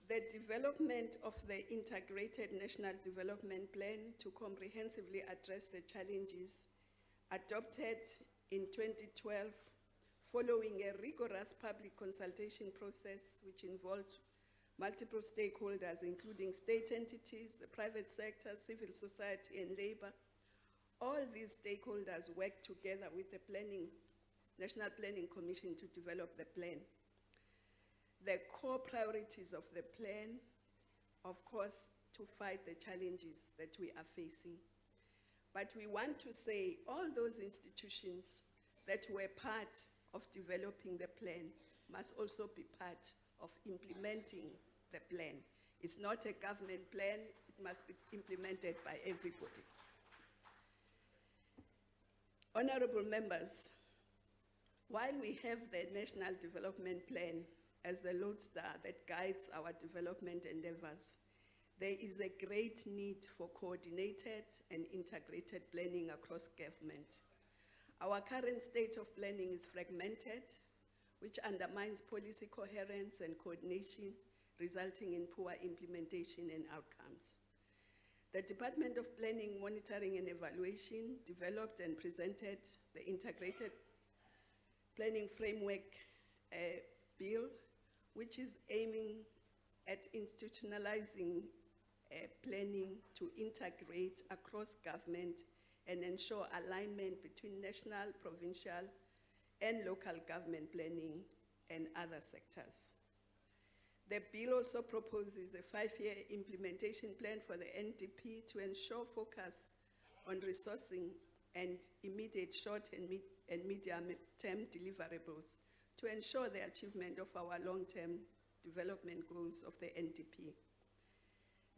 the development of the Integrated National Development Plan to comprehensively address the challenges adopted in 2012 following a rigorous public consultation process which involved multiple stakeholders, including state entities, the private sector, civil society, and labor. All these stakeholders work together with the National Planning Commission to develop the plan. The core priorities of the plan, of course, to fight the challenges that we are facing. But we want to say all those institutions that were part of developing the plan must also be part of implementing the plan. It's not a government plan, it must be implemented by everybody. Honorable members, while we have the National Development Plan as the lodestar that guides our development endeavors, there is a great need for coordinated and integrated planning across government. Our current state of planning is fragmented, which undermines policy coherence and coordination, resulting in poor implementation and outcomes. The Department of Planning, Monitoring and Evaluation developed and presented the Integrated Planning Framework Bill, which is aiming at institutionalizing planning to integrate across government and ensure alignment between national, provincial, and local government planning and other sectors. The bill also proposes a 5-year implementation plan for the NDP to ensure focus on resourcing and immediate short and medium-term deliverables to ensure the achievement of our long-term development goals of the NDP.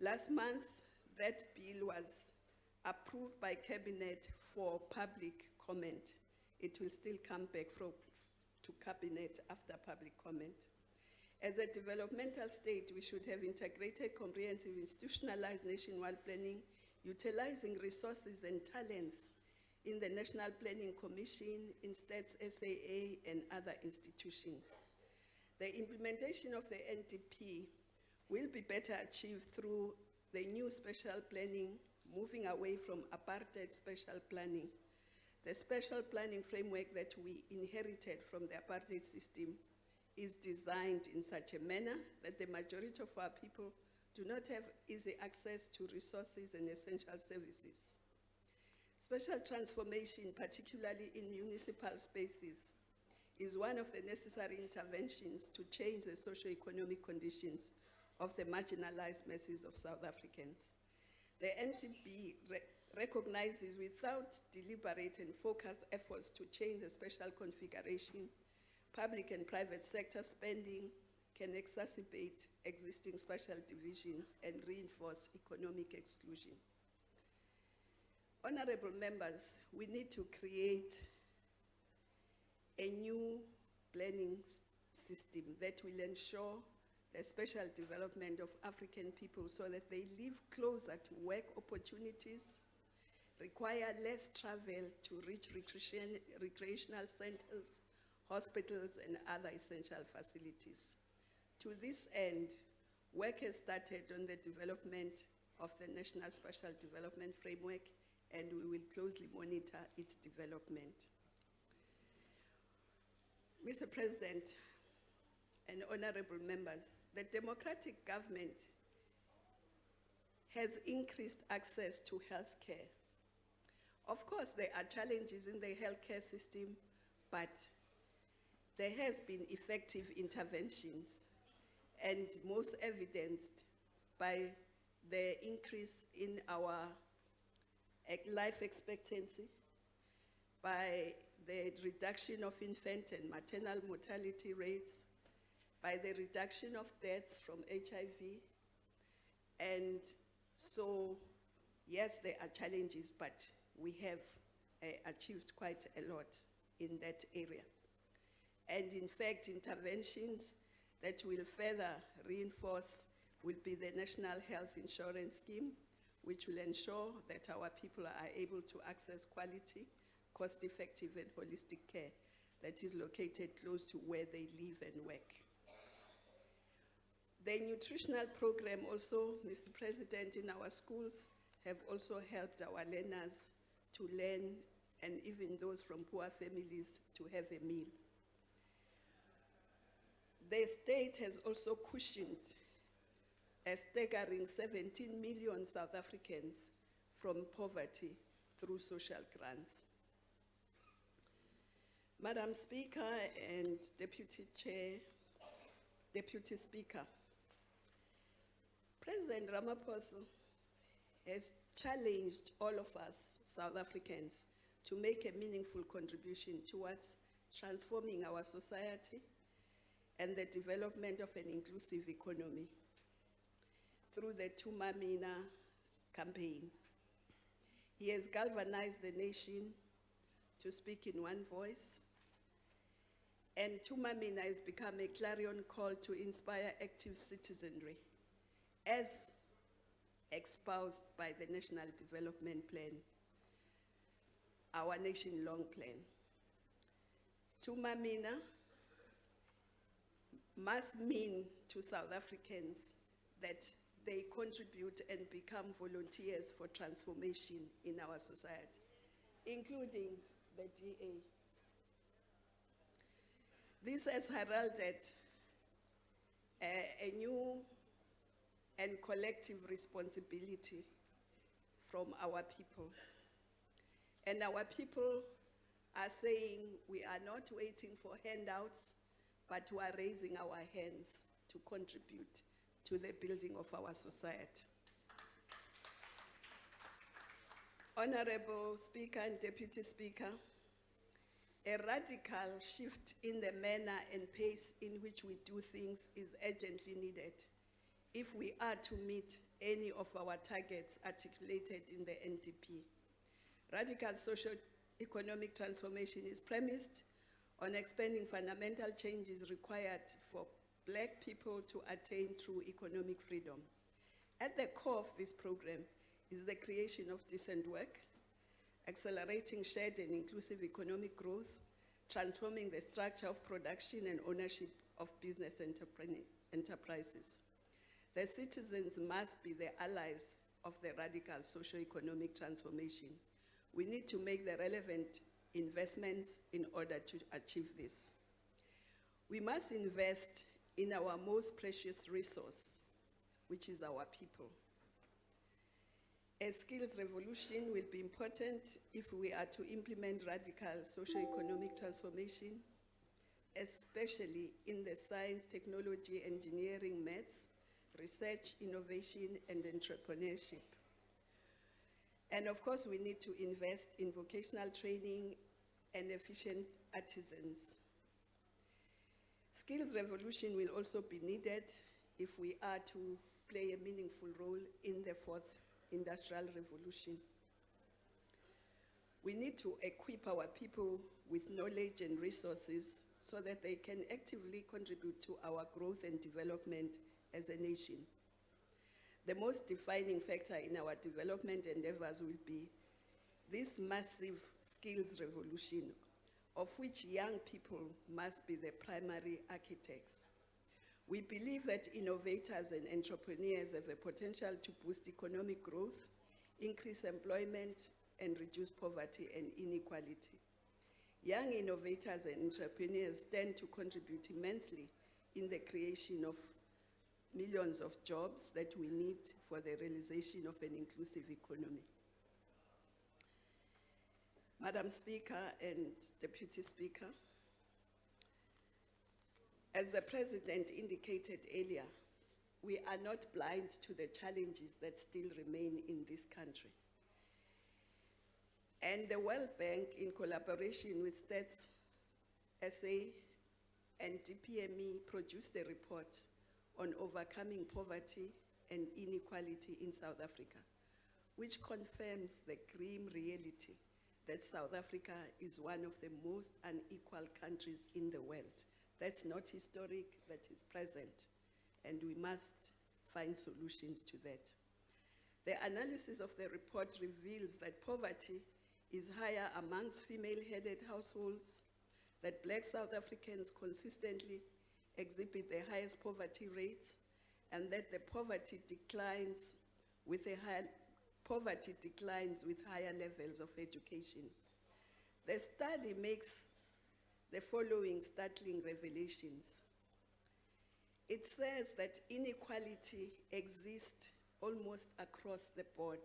Last month, that bill was approved by Cabinet for public comment. It will still come back to Cabinet after public comment. As a developmental state, we should have integrated, comprehensive, institutionalized nationwide planning, utilizing resources and talents in the National Planning Commission, in Stats SAA, and other institutions. The implementation of the NTP will be better achieved through the new special planning, moving away from apartheid special planning. The special planning framework that we inherited from the apartheid system is designed in such a manner that the majority of our people do not have easy access to resources and essential services. Special transformation, particularly in municipal spaces, is one of the necessary interventions to change the socio-economic conditions of the marginalized masses of South Africans. The NTP recognizes without deliberate and focused efforts to change the special configuration, public and private sector spending can exacerbate existing special divisions and reinforce economic exclusion. Honorable members, we need to create a new planning system that will ensure the special development of African people so that they live closer to work opportunities, require less travel to reach recreational centers, hospitals, and other essential facilities. To this end, work has started on the development of the National Special Development Framework, and we will closely monitor its development. Mr. President and honorable members, the democratic government has increased access to healthcare. Of course, there are challenges in the healthcare system, but there has been effective interventions, and most evidenced by the increase in our life expectancy, by the reduction of infant and maternal mortality rates, by the reduction of deaths from HIV. And so, yes, there are challenges, but we have achieved quite a lot in that area. And in fact, interventions that will further reinforce will be the National Health Insurance Scheme, which will ensure that our people are able to access quality, cost-effective, and holistic care that is located close to where they live and work. The nutritional program also, Mr. President, in our schools have also helped our learners to learn, and even those from poor families to have a meal. The state has also cushioned a staggering 17 million South Africans from poverty through social grants. Madam Speaker and Deputy Speaker, President Ramaphosa has challenged all of us South Africans to make a meaningful contribution towards transforming our society and the development of an inclusive economy through the Tuma Mina campaign. He has galvanized the nation to speak in one voice, and Tuma Mina has become a clarion call to inspire active citizenry, as espoused by the National Development Plan, our nation-long plan. Tuma Mina must mean to South Africans that they contribute and become volunteers for transformation in our society, including the DA. This has heralded a new and collective responsibility from our people. And our people are saying we are not waiting for handouts, but we are raising our hands to contribute to the building of our society. Honorable Speaker and Deputy Speaker, a radical shift in the manner and pace in which we do things is urgently needed if we are to meet any of our targets articulated in the NTP. Radical socio-economic transformation is premised on expanding fundamental changes required for Black people to attain true economic freedom. At the core of this program is the creation of decent work, accelerating shared and inclusive economic growth, transforming the structure of production and ownership of business enterprises. The citizens must be the allies of the radical socio-economic transformation. We need to make the relevant investments in order to achieve this. We must invest in our most precious resource, which is our people. A skills revolution will be important if we are to implement radical socio-economic transformation, especially in the science, technology, engineering, maths, research, innovation, and entrepreneurship. And of course, we need to invest in vocational training and efficient artisans. Skills revolution will also be needed if we are to play a meaningful role in the fourth industrial revolution. We need to equip our people with knowledge and resources so that they can actively contribute to our growth and development as a nation. The most defining factor in our development endeavors will be this massive skills revolution, of which young people must be the primary architects. We believe that innovators and entrepreneurs have the potential to boost economic growth, increase employment, and reduce poverty and inequality. Young innovators and entrepreneurs stand to contribute immensely in the creation of millions of jobs that we need for the realization of an inclusive economy. Madam Speaker and Deputy Speaker, as the President indicated earlier, we are not blind to the challenges that still remain in this country. And the World Bank, in collaboration with Stats SA and DPME, produced a report on overcoming poverty and inequality in South Africa, which confirms the grim reality that South Africa is one of the most unequal countries in the world. That's not historic, that is present, and we must find solutions to that. The analysis of the report reveals that poverty is higher amongst female-headed households, that Black South Africans consistently exhibit the highest poverty rates, and that the poverty declines with higher levels of education. The study makes the following startling revelations. It says that inequality exists almost across the board.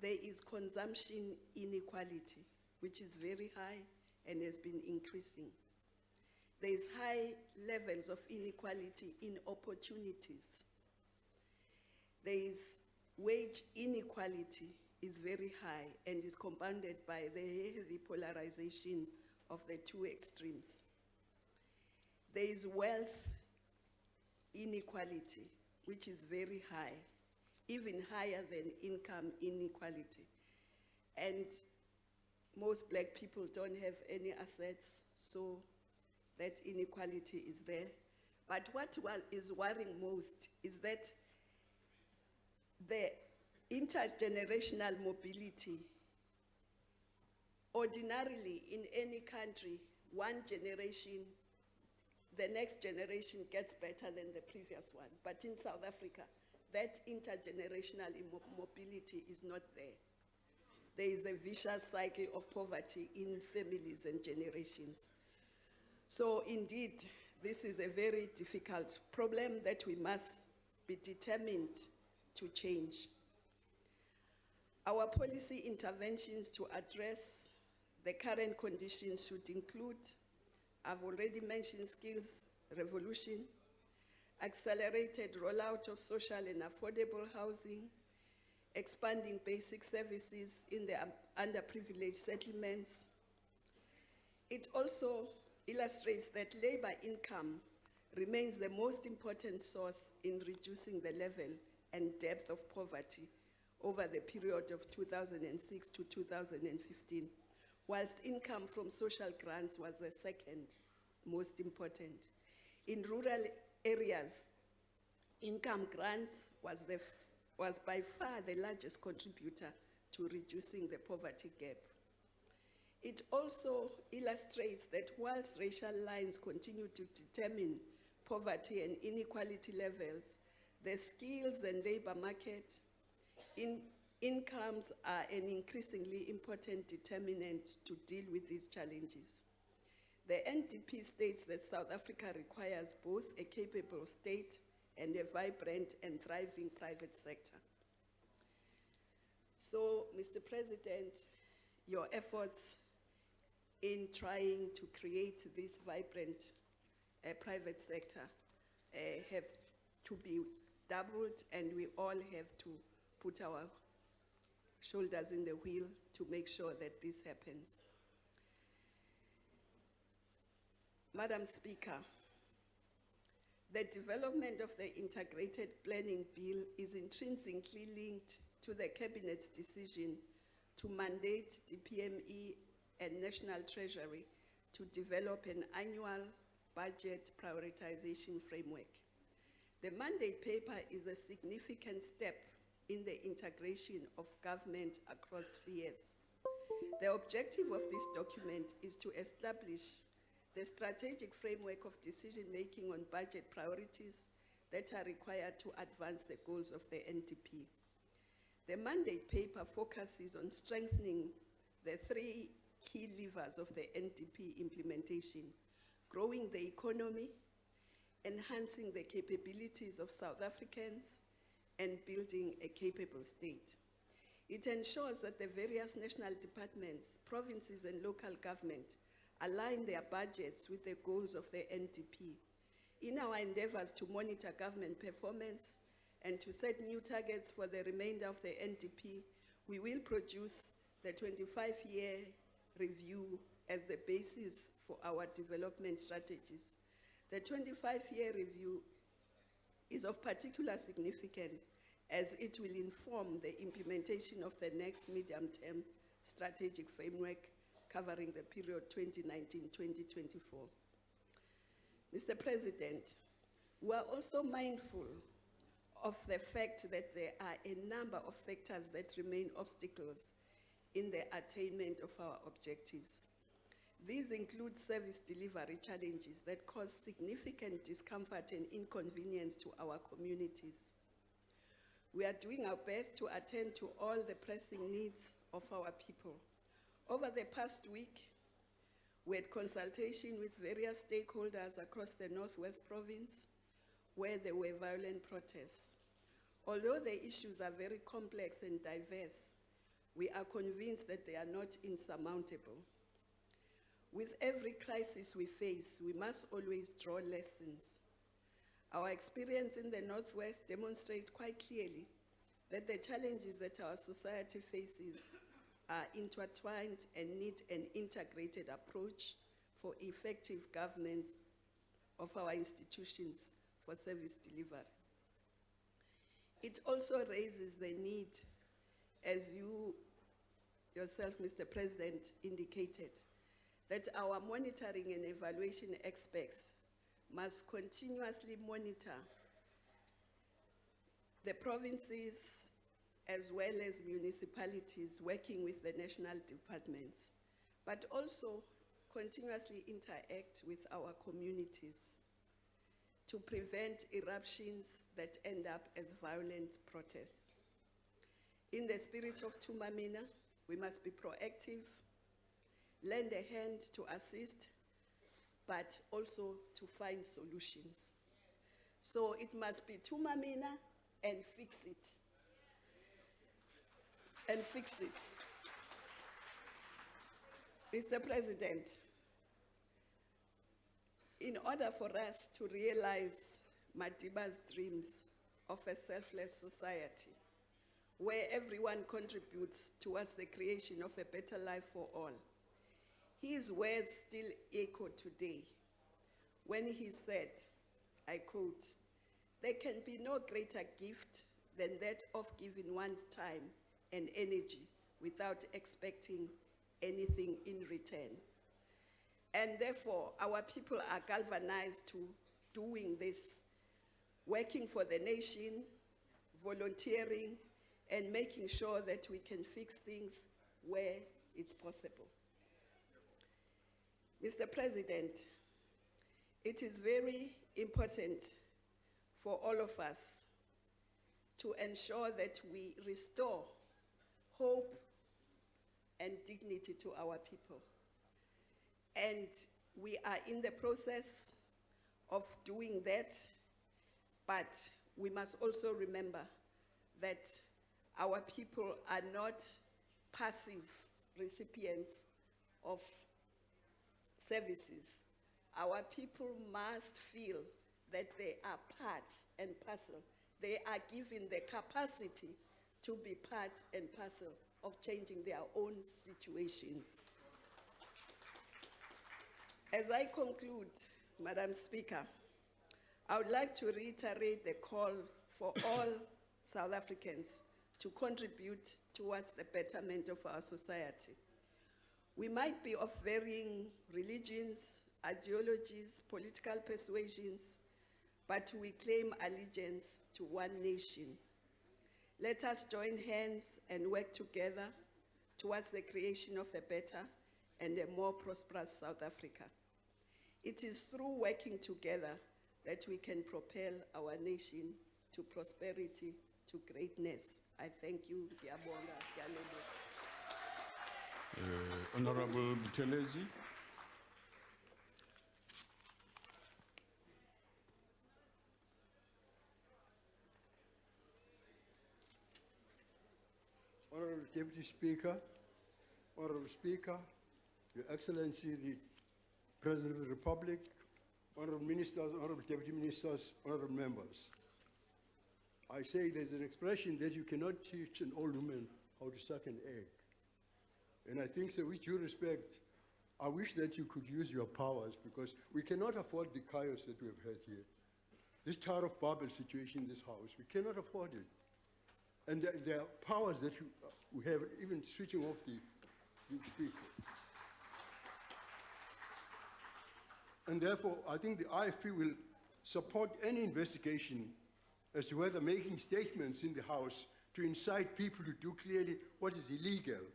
There is consumption inequality, which is very high and has been increasing. There is high levels of inequality in opportunities. There is wage inequality is very high and is compounded by the heavy polarization of the two extremes. There is wealth inequality, which is very high, even higher than income inequality. And most Black people don't have any assets, so that inequality is there. But what is worrying most is that the intergenerational mobility, ordinarily in any country, one generation, the next generation gets better than the previous one. But in South Africa, that intergenerational mobility is not there. There is a vicious cycle of poverty in families and generations. So indeed, this is a very difficult problem that we must be determined to change. Our policy interventions to address the current conditions should include, I've already mentioned skills revolution, accelerated rollout of social and affordable housing, expanding basic services in the underprivileged settlements. It also illustrates that labor income remains the most important source in reducing the level and depth of poverty over the period of 2006 to 2015, whilst income from social grants was the second most important. In rural areas, income grants was by far the largest contributor to reducing the poverty gap. It also illustrates that whilst racial lines continue to determine poverty and inequality levels, the skills and labor market incomes are an increasingly important determinant to deal with these challenges. The NDP states that South Africa requires both a capable state and a vibrant and thriving private sector. So, Mr. President, your efforts in trying to create this vibrant private sector have to be doubled, and we all have to put our shoulders in the wheel to make sure that this happens. Madam Speaker, the development of the Integrated Planning Bill is intrinsically linked to the Cabinet's decision to mandate DPME and National Treasury to develop an annual budget prioritization framework. The mandate paper is a significant step in the integration of government across spheres. The objective of this document is to establish the strategic framework of decision-making on budget priorities that are required to advance the goals of the NDP. The mandate paper focuses on strengthening the three key levers of the NDP implementation: growing the economy, enhancing the capabilities of South Africans, and building a capable state. It ensures that the various national departments, provinces, and local government align their budgets with the goals of the NDP. In our endeavors to monitor government performance and to set new targets for the remainder of the NDP, we will produce the 25-year review as the basis for our development strategies. The 25-year review is of particular significance as it will inform the implementation of the next medium-term strategic framework covering the period 2019-2024. Mr. President, we are also mindful of the fact that there are a number of factors that remain obstacles in the attainment of our objectives. These include service delivery challenges that cause significant discomfort and inconvenience to our communities. We are doing our best to attend to all the pressing needs of our people. Over the past week, we had consultation with various stakeholders across the Northwest Province where there were violent protests. Although the issues are very complex and diverse, we are convinced that they are not insurmountable. With every crisis we face, we must always draw lessons. Our experience in the Northwest demonstrates quite clearly that the challenges that our society faces are intertwined and need an integrated approach for effective governance of our institutions for service delivery. It also raises the need, as you yourself, Mr. President, indicated, that our monitoring and evaluation experts must continuously monitor the provinces as well as municipalities working with the national departments, but also continuously interact with our communities to prevent eruptions that end up as violent protests. In the spirit of Tumamina, we must be proactive, lend a hand to assist, but also to find solutions. So it must be Tumamina and fix it. And fix it. Mr. President, in order for us to realize Madiba's dreams of a selfless society, where everyone contributes towards the creation of a better life for all, his words still echo today when he said, I quote, "There can be no greater gift than that of giving one's time and energy without expecting anything in return." And therefore, our people are galvanized to doing this, working for the nation, volunteering, and making sure that we can fix things where it's possible. Mr. President, it is very important for all of us to ensure that we restore hope and dignity to our people. And we are in the process of doing that, but we must also remember that our people are not passive recipients of services. Our people must feel that they are part and parcel. They are given the capacity to be part and parcel of changing their own situations. As I conclude, Madam Speaker, I would like to reiterate the call for all South Africans to contribute towards the betterment of our society. We might be of varying religions, ideologies, political persuasions, but we claim allegiance to one nation. Let us join hands and work together towards the creation of a better and a more prosperous South Africa. It is through working together that we can propel our nation to prosperity, to greatness. I thank you. Honorable Buthelezi. Honorable Deputy Speaker, Honorable Speaker, Your Excellency, the President of the Republic, Honorable Ministers, Honorable Deputy Ministers, Honorable Members. I say there's an expression that you cannot teach an old woman how to suck an egg. And I think so with due respect, I wish that you could use your powers because we cannot afford the chaos that we have had here. This Tower of Babel situation in this House, we cannot afford it. And there are powers that we have, even switching off the speaker. And therefore, I think the IFP will support any investigation as to whether making statements in the House to incite people to do clearly what is illegal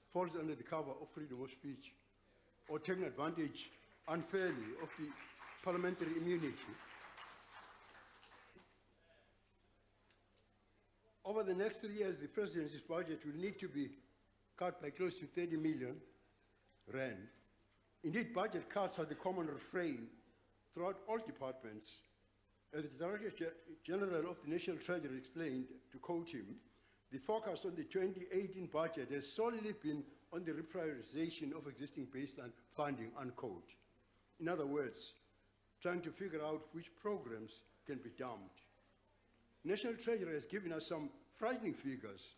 falls under the cover of freedom of speech or taking advantage unfairly of the parliamentary immunity. Over the next 3 years, the presidency's budget will need to be cut by close to 30 million rand. Indeed, budget cuts are the common refrain throughout all departments. As the Director General of the National Treasury explained, to quote him, the focus on the 2018 budget has solely been on the reprioritization of existing baseline funding, unquote. In other words, trying to figure out which programs can be dumped. National Treasury has given us some frightening figures.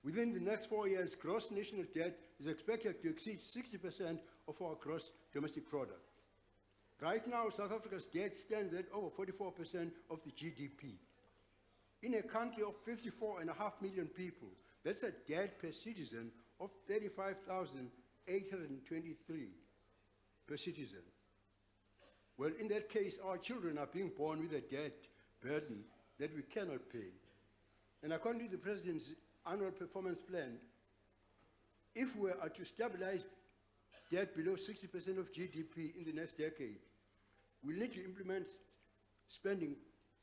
Within the next 4 years, gross national debt is expected to exceed 60% of our gross domestic product. Right now, South Africa's debt stands at over 44% of the GDP. In a country of 54.5 million people, that's a debt per citizen of 35,823 per citizen. Well, in that case, our children are being born with a debt burden that we cannot pay. And according to the President's annual performance plan, if we are to stabilize debt below 60% of GDP in the next decade, we'll need to implement spending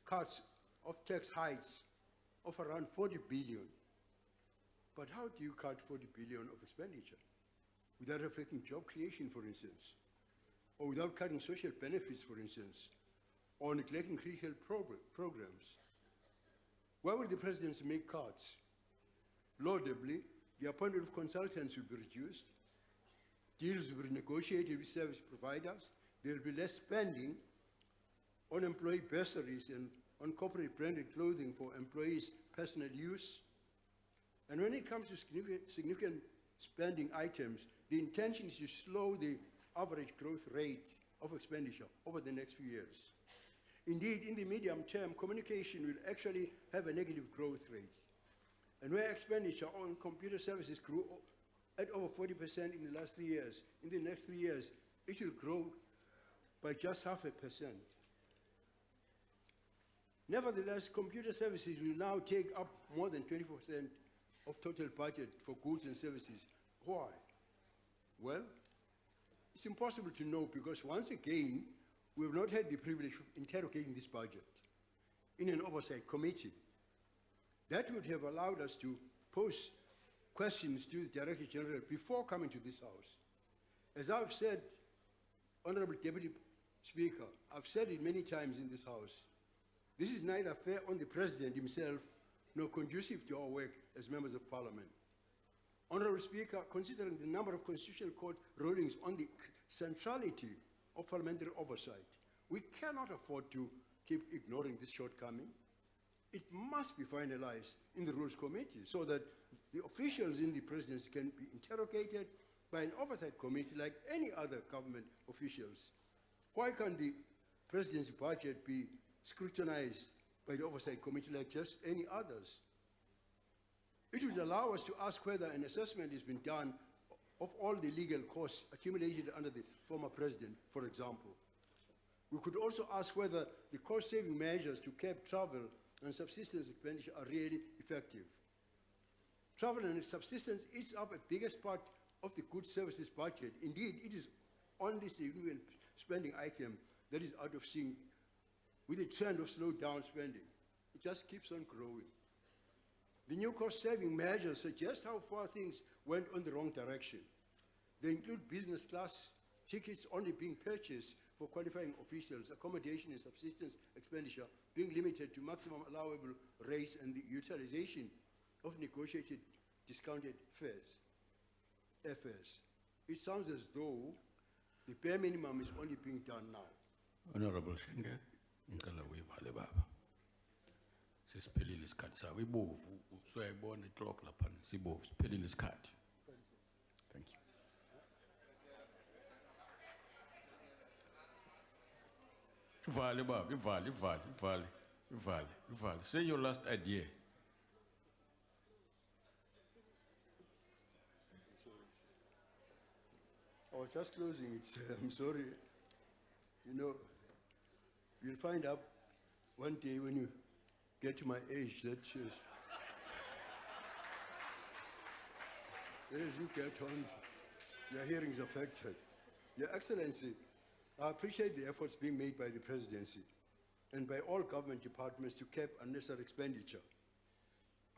cuts of tax hikes of around 40 billion. But how do you cut 40 billion of expenditure without affecting job creation, for instance, or without cutting social benefits, for instance, or neglecting critical programs? Where will the presidency make cuts? Laudably, the appointment of consultants will be reduced, deals will be renegotiated with service providers, there will be less spending on employee bursaries and on corporate branded clothing for employees' personal use. And when it comes to significant spending items, the intention is to slow the average growth rate of expenditure over the next few years. Indeed, in the medium term, communication will actually have a negative growth rate. And where expenditure on computer services grew at over 40% in the last 3 years, in the next 3 years, it will grow by just 0.5%. Nevertheless, computer services will now take up more than 24% of total budget for goods and services. Why? Well, it's impossible to know because once again, we have not had the privilege of interrogating this budget in an oversight committee. That would have allowed us to pose questions to the Director General before coming to this House. As I've said, Honorable Deputy Speaker, I've said it many times in this House, this is neither fair on the President himself nor conducive to our work as members of Parliament. Honorable Speaker, considering the number of Constitutional Court rulings on the centrality of parliamentary oversight, we cannot afford to keep ignoring this shortcoming. It must be finalized in the Rules Committee so that the officials in the Presidency can be interrogated by an oversight committee like any other government officials. Why can't the Presidency budget be scrutinized by the oversight committee like just any others? It would allow us to ask whether an assessment has been done of all the legal costs accumulated under the former president, for example. We could also ask whether the cost-saving measures to curb travel and subsistence expenditure are really effective. Travel and subsistence eats up a biggest part of the goods services budget. Indeed, it is only significant spending item that is out of sync with the trend of slowed down spending. It just keeps on growing. The new cost-saving measures suggest how far things went on the wrong direction. They include business class tickets only being purchased for qualifying officials, accommodation and subsistence expenditure being limited to maximum allowable rates, and the utilization of negotiated discounted airfares. It sounds as though the bare minimum is only being done now. Honorable Shenge, ngicela uyivale baba. Sisiphelile isikhathi sawo ibovu usuyayibona iclock lapha sibovu siphelile isikhathi. Thank you. Ivale baba, ivale. Say your last idea. I was just closing it. I'm sorry. You know, you'll find out one day when you get to my age that as you get on, your hearing is affected. Your Excellency, I appreciate the efforts being made by the Presidency and by all government departments to cap unnecessary expenditure.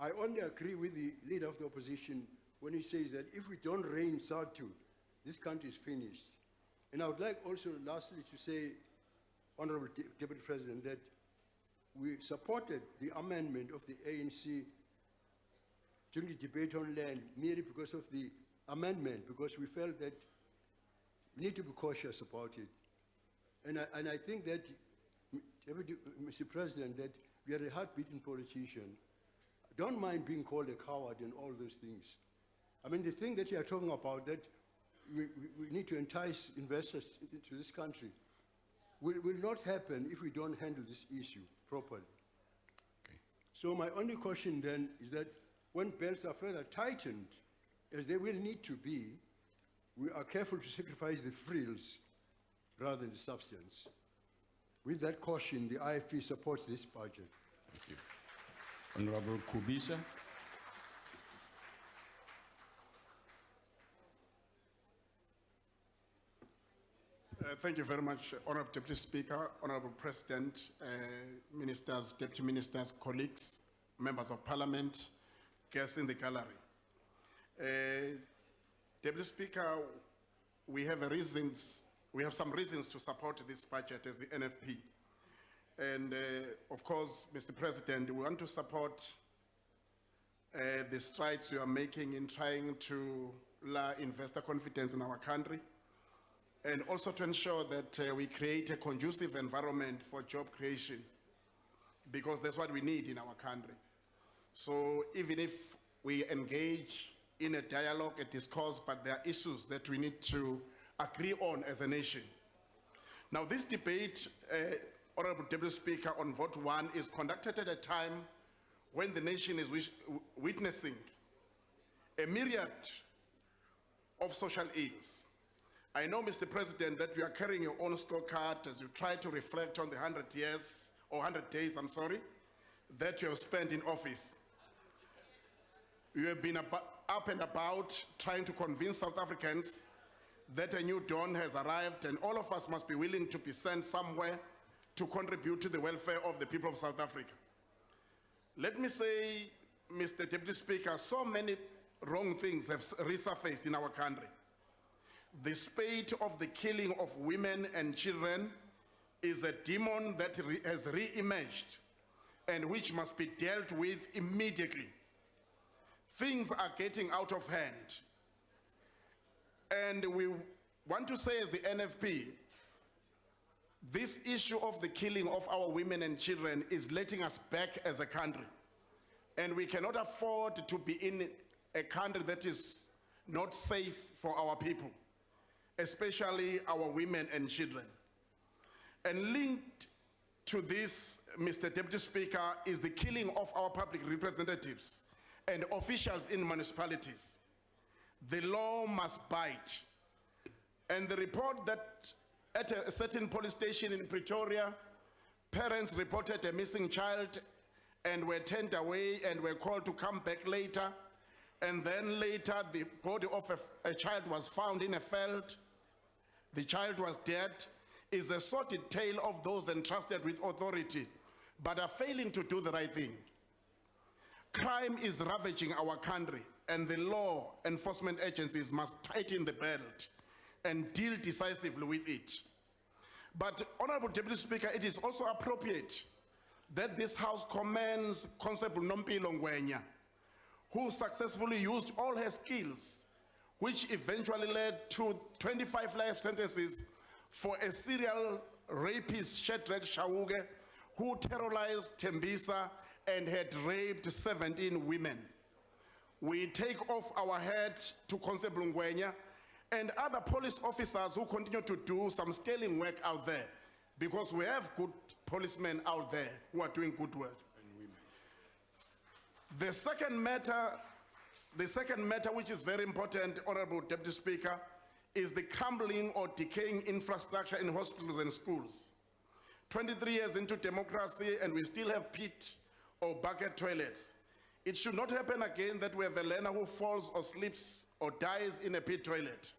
I only agree with the Leader of the Opposition when he says that if we don't rein SARTU, this country is finished. And I would like also lastly to say, Honorable Deputy President, that we supported the amendment of the ANC during the debate on land merely because of the amendment, because we felt that we need to be cautious about it. And I think that, Mr. President, that we are a hard-beaten politician. Don't mind being called a coward and all those things. I mean, the thing that you are talking about, that we need to entice investors into this country, will not happen if we don't handle this issue properly. Okay. So my only question then is that when belts are further tightened, as they will need to be, we are careful to sacrifice the frills rather than the substance. With that caution, the IFP supports this budget. Thank you. Honorable Kubisa. Thank you very much, Honorable Deputy Speaker, Honorable President, Ministers, Deputy Ministers, colleagues, members of Parliament, guests in the gallery. Deputy Speaker, we have some reasons to support this budget as the NFP. And of course, Mr. President, we want to support the strides you are making in trying to lure investor confidence in our country, and also to ensure that we create a conducive environment for job creation, because that's what we need in our country. So even if we engage in a dialogue, a discourse, but there are issues that we need to agree on as a nation. Now this debate, Honorable Deputy Speaker, on vote 1 is conducted at a time when the nation is witnessing a myriad of social ills. I know, Mr. President, that you are carrying your own scorecard as you try to reflect on the 100 years or 100 days, I'm sorry, that you have spent in office. You have been up and about trying to convince South Africans that a new dawn has arrived and all of us must be willing to be sent somewhere to contribute to the welfare of the people of South Africa. Let me say, Mr. Deputy Speaker, so many wrong things have resurfaced in our country. The spate of the killing of women and children is a demon that has re-emerged and which must be dealt with immediately. Things are getting out of hand. And we want to say as the NFP, this issue of the killing of our women and children is letting us back as a country. And we cannot afford to be in a country that is not safe for our people, especially our women and children. And linked to this, Mr. Deputy Speaker, is the killing of our public representatives and officials in municipalities. The law must bite. And the report that at a certain police station in Pretoria, parents reported a missing child and were turned away and were called to come back later. And then later, the body of a child was found in a field. The child was dead. Is a sordid tale of those entrusted with authority, but are failing to do the right thing. Crime is ravaging our country, and the law enforcement agencies must tighten the belt and deal decisively with it. But, Honorable Deputy Speaker, it is also appropriate that this House commends Constable Nompilo Ngwenya, who successfully used all her skills, which eventually led to 25 life sentences for a serial rapist, Shadrach Shawuge, who terrorized Tembisa and had raped 17 women. We take off our hat to Constable Ngwenya and other police officers who continue to do some sterling work out there, because we have good policemen out there who are doing good work. And women. The second matter which is very important, Honorable Deputy Speaker, is the crumbling or decaying infrastructure in hospitals and schools. 23 years into democracy and we still have pit or bucket toilets. It should not happen again that we have a learner who falls or slips or dies in a pit toilet.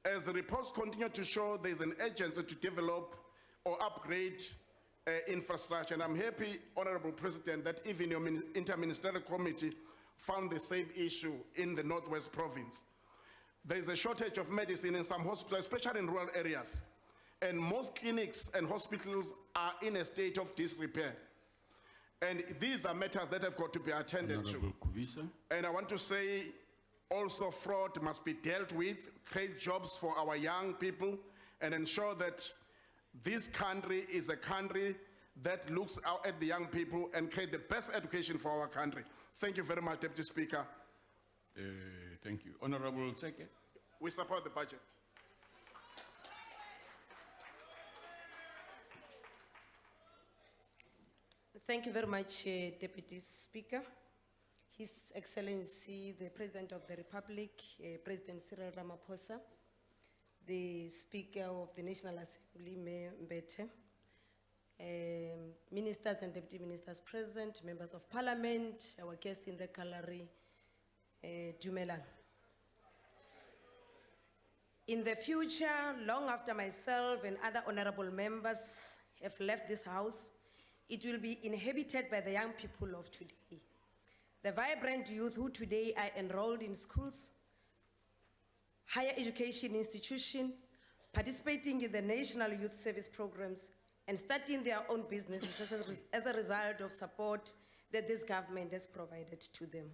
As the reports continue to show, there is an urgency to develop or upgrade infrastructure. And I'm happy, Honorable President, that even your interministerial committee found the same issue in the Northwest Province. There is a shortage of medicine in some hospitals, especially in rural areas. And most clinics and hospitals are in a state of disrepair. And these are matters that have got to be attended to. And I want to say also fraud must be dealt with, create jobs for our young people, and ensure that this country is a country that looks out at the young people and create the best education for our country. Thank you very much, Deputy Speaker. Thank you. Honorable Tseke. We support the budget. Thank you very much, Deputy Speaker. His Excellency, the President of the Republic, President Cyril Ramaphosa, the Speaker of the National Assembly, Mayor Mbete, Ministers and Deputy Ministers present, Members of Parliament, our guests in the gallery, Dumelang. In the future, long after myself and other honorable members have left this house, it will be inhabited by the young people of today. The vibrant youth who today are enrolled in schools, higher education institutions, participating in the national youth service programs, and starting their own businesses as a result of support that this government has provided to them.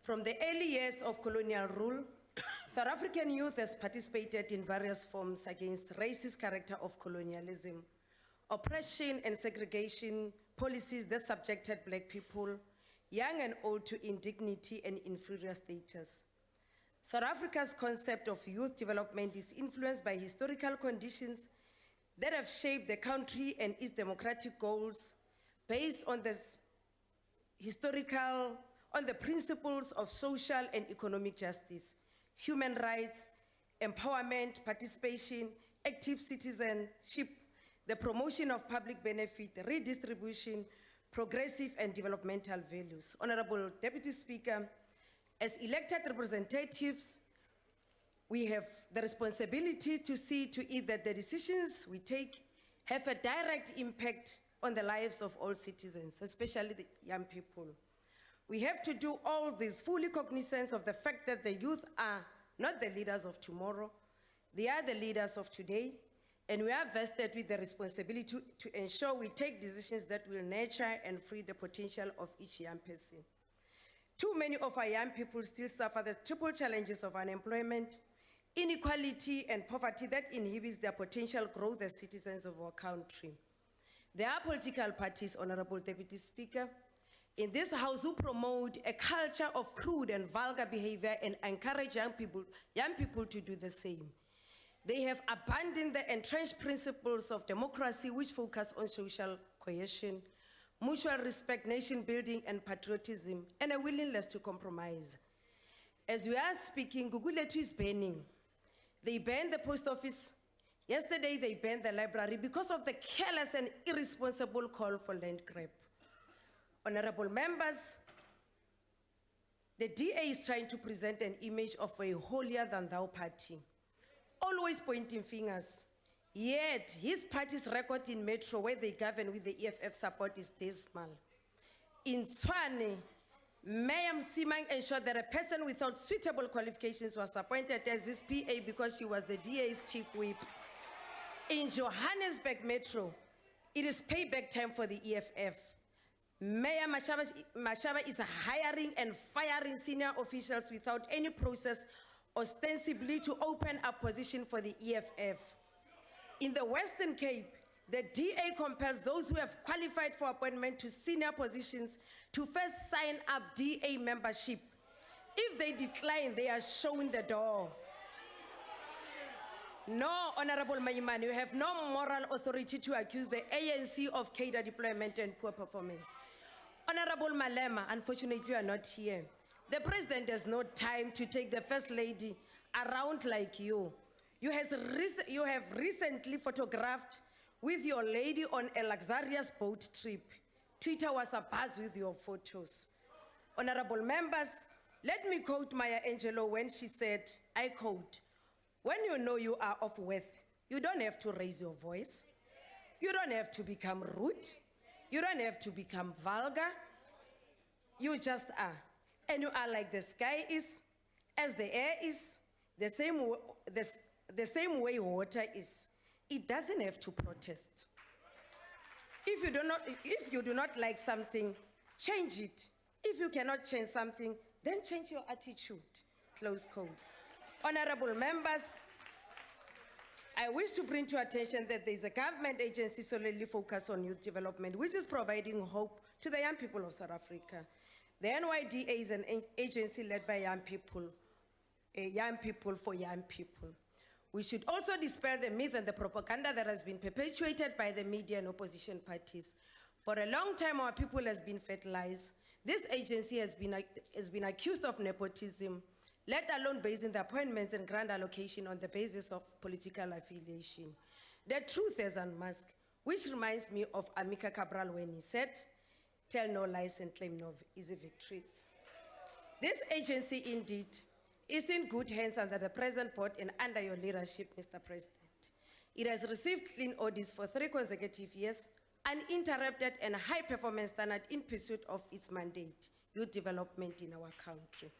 From the early years of colonial rule, South African youth has participated in various forms against racist character of colonialism, oppression and segregation policies that subjected black people, young and old, to indignity and inferior status. South Africa's concept of youth development is influenced by historical conditions that have shaped the country and its democratic goals based on the principles of social and economic justice, human rights, empowerment, participation, active citizenship, the promotion of public benefit, redistribution, progressive and developmental values. Honorable Deputy Speaker, as elected representatives, we have the responsibility to see to it that the decisions we take have a direct impact on the lives of all citizens, especially the young people. We have to do all this fully cognizant of the fact that the youth are not the leaders of tomorrow, they are the leaders of today, and we are vested with the responsibility to ensure we take decisions that will nurture and free the potential of each young person. Too many of our young people still suffer the triple challenges of unemployment, inequality, and poverty that inhibits their potential growth as citizens of our country. There are political parties, Honorable Deputy Speaker, in this House who promote a culture of crude and vulgar behavior and encourage young people to do the same. They have abandoned the entrenched principles of democracy which focus on social cohesion, mutual respect, nation building, and patriotism, and a willingness to compromise. As we are speaking, Guguletu is burning. They banned the post office. Yesterday, they banned the library because of the careless and irresponsible call for land grab. Honorable members, the DA is trying to present an image of a holier-than-thou party, always pointing fingers. Yet, his party's record in Metro, where they govern with the EFF support, is dismal. In Tshwane, Mayor Msimang ensured that a person without suitable qualifications was appointed as this PA because she was the DA's chief whip. In Johannesburg Metro, it is payback time for the EFF. Mayor Mashaba is hiring and firing senior officials without any process, ostensibly to open up position for the EFF. In the Western Cape, the DA compels those who have qualified for appointment to senior positions to first sign up DA membership. If they decline, they are shown the door. No, Honorable Mayimani, you have no moral authority to accuse the ANC of cadre deployment and poor performance. Honorable Malema, unfortunately you are not here. The President has no time to take the First Lady around like you. You have recently photographed with your lady on a luxurious boat trip. Twitter was abuzz with your photos. Honorable members, let me quote Maya Angelou when she said, I quote, "When you know you are of worth, you don't have to raise your voice. You don't have to become rude. You don't have to become vulgar. You just are. And you are like the sky is, as the air is, the same way water is. It doesn't have to protest. If you do not like something, change it. If you cannot change something, then change your attitude." Close quote. Honorable members, I wish to bring to your attention that there is a government agency solely focused on youth development, which is providing hope to the young people of South Africa. The NYDA is an agency led by young people for young people. We should also dispel the myth and the propaganda that has been perpetuated by the media and opposition parties. For a long time, our people has been fertilized. This agency has been accused of nepotism, let alone basing the appointments and grant allocation on the basis of political affiliation. The truth is unmasked, which reminds me of Amika Cabral when he said, "Tell no lies and claim no easy victories." This agency indeed is in good hands under the present board and under your leadership, Mr. President. It has received clean audits for 3 consecutive years, uninterrupted and high performance standard in pursuit of its mandate, youth development in our country.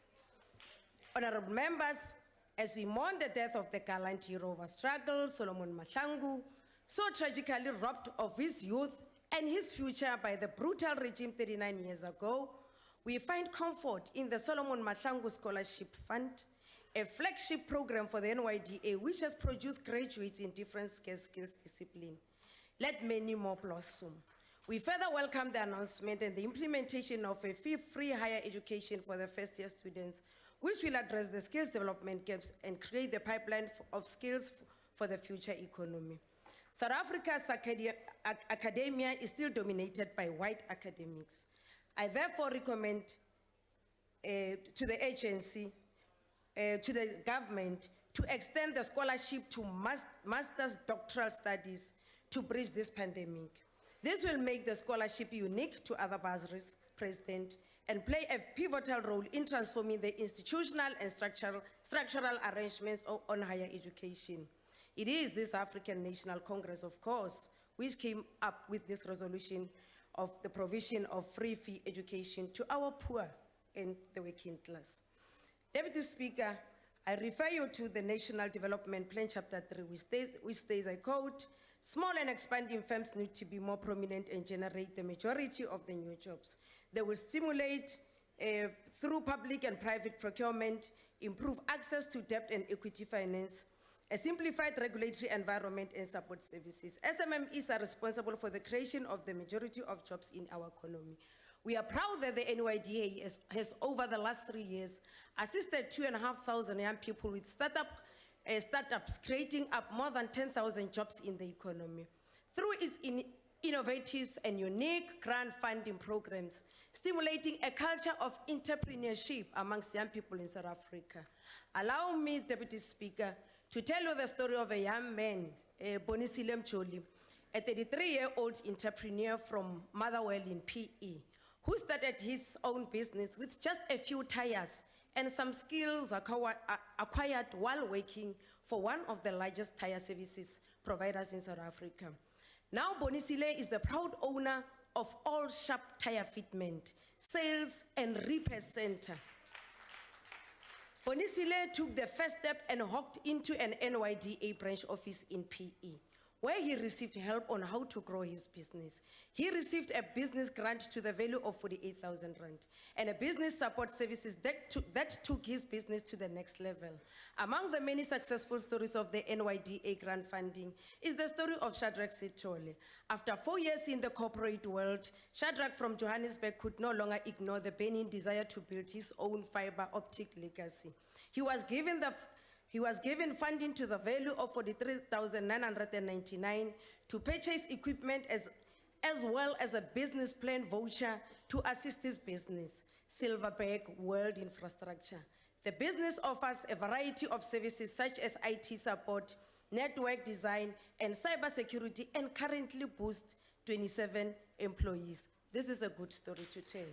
Honorable members, as we mourn the death of the gallant hero of our struggle, Solomon Mahlangu, so tragically robbed of his youth and his future by the brutal regime 39 years ago, we find comfort in the Solomon Mahlangu Scholarship Fund, a flagship program for the NYDA, which has produced graduates in different skills disciplines. Let many more blossom. We further welcome the announcement and the implementation of a fee-free higher education for the first-year students, which will address the skills development gaps and create the pipeline of skills for the future economy. South Africa's academia is still dominated by white academics. I therefore recommend to the agency, to the government, to extend the scholarship to master's doctoral studies to bridge this pandemic. This will make the scholarship unique to other bursaries, President, and play a pivotal role in transforming the institutional and structural arrangements on higher education. It is this African National Congress, of course, which came up with this resolution of the provision of free fee education to our poor and the working class. Deputy Speaker, I refer you to the National Development Plan, Chapter 3, which states, I quote, small and expanding firms need to be more prominent and generate the majority of the new jobs. They will stimulate through public and private procurement, improve access to debt and equity finance, a simplified regulatory environment and support services. SMMEs are responsible for the creation of the majority of jobs in our economy. We are proud that the NYDA has over the last 3 years assisted 2,500 young people with startups, creating up more than 10,000 jobs in the economy. Through its innovative and unique grant funding programs, stimulating a culture of entrepreneurship amongst young people in South Africa. Allow me, Deputy Speaker, to tell you the story of a young man, Bonisile Mcholi, a 33-year-old entrepreneur from Motherwell in PE, who started his own business with just a few tires and some skills acquired while working for one of the largest tire services providers in South Africa. Now Bonisile is the proud owner of All Sharp Tire Fitment, Sales and Repair Center. Bonisile took the first step and hooked into an NYDA branch office in PE, where he received help on how to grow his business. He received a business grant to the value of 48,000 rand and a business support services that took his business to the next level. Among the many successful stories of the NYDA grant funding is the story of Shadrach Sithole. After 4 years in the corporate world, Shadrach from Johannesburg could no longer ignore the burning desire to build his own fiber optic legacy. He was given funding to the value of 43,999 to purchase equipment as well as a business plan voucher to assist his business, Silverberg World Infrastructure. The business offers a variety of services such as IT support, network design, and cybersecurity, and currently boasts 27 employees. This is a good story to tell.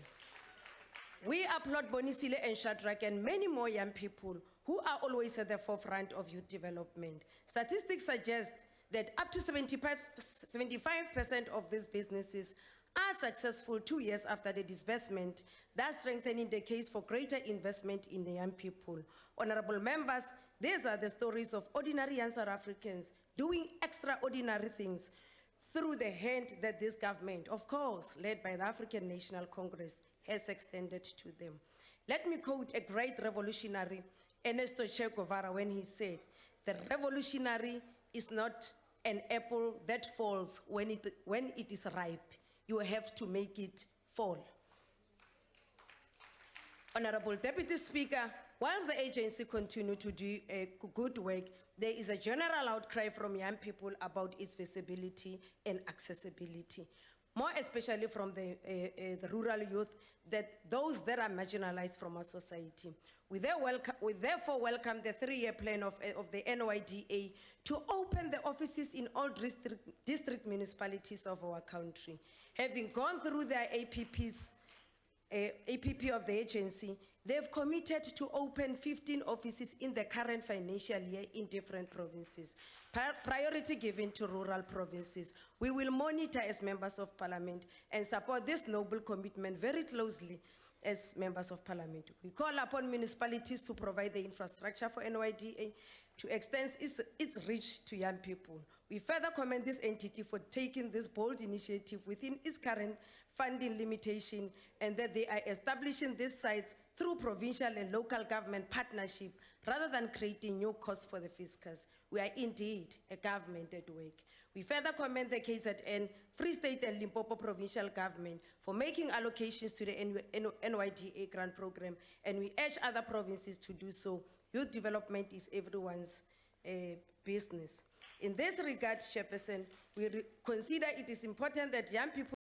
We applaud Bonisile and Shadrach and many more young people who are always at the forefront of youth development. Statistics suggest that up to 75% of these businesses are successful 2 years after the disbursement, thus strengthening the case for greater investment in the young people. Honorable members, these are the stories of ordinary young South Africans doing extraordinary things through the hand that this government, of course, led by the African National Congress, has extended to them. Let me quote a great revolutionary, Ernesto Che Guevara, when he said, "The revolutionary is not an apple that falls when it is ripe. You have to make it fall." Honorable Deputy Speaker, whilst the agency continues to do good work, there is a general outcry from young people about its visibility and accessibility, more especially from the rural youth, those that are marginalized from our society. We therefore welcome the 3-year plan of the NYDA to open the offices in all district municipalities of our country. Having gone through their APP of the agency, they've committed to open 15 offices in the current financial year in different provinces. Priority given to rural provinces. We will monitor as members of parliament and support this noble commitment very closely as members of parliament. We call upon municipalities to provide the infrastructure for NYDA to extend its reach to young people. We further commend this entity for taking this bold initiative within its current funding limitation, and that they are establishing these sites through provincial and local government partnership rather than creating new costs for the fiscus. We are indeed a government at work. We further commend the KZN, Free State and Limpopo provincial government for making allocations to the NYDA grant program, and we urge other provinces to do so. Youth development is everyone's business. In this regard, Chairperson, we consider it is important that young people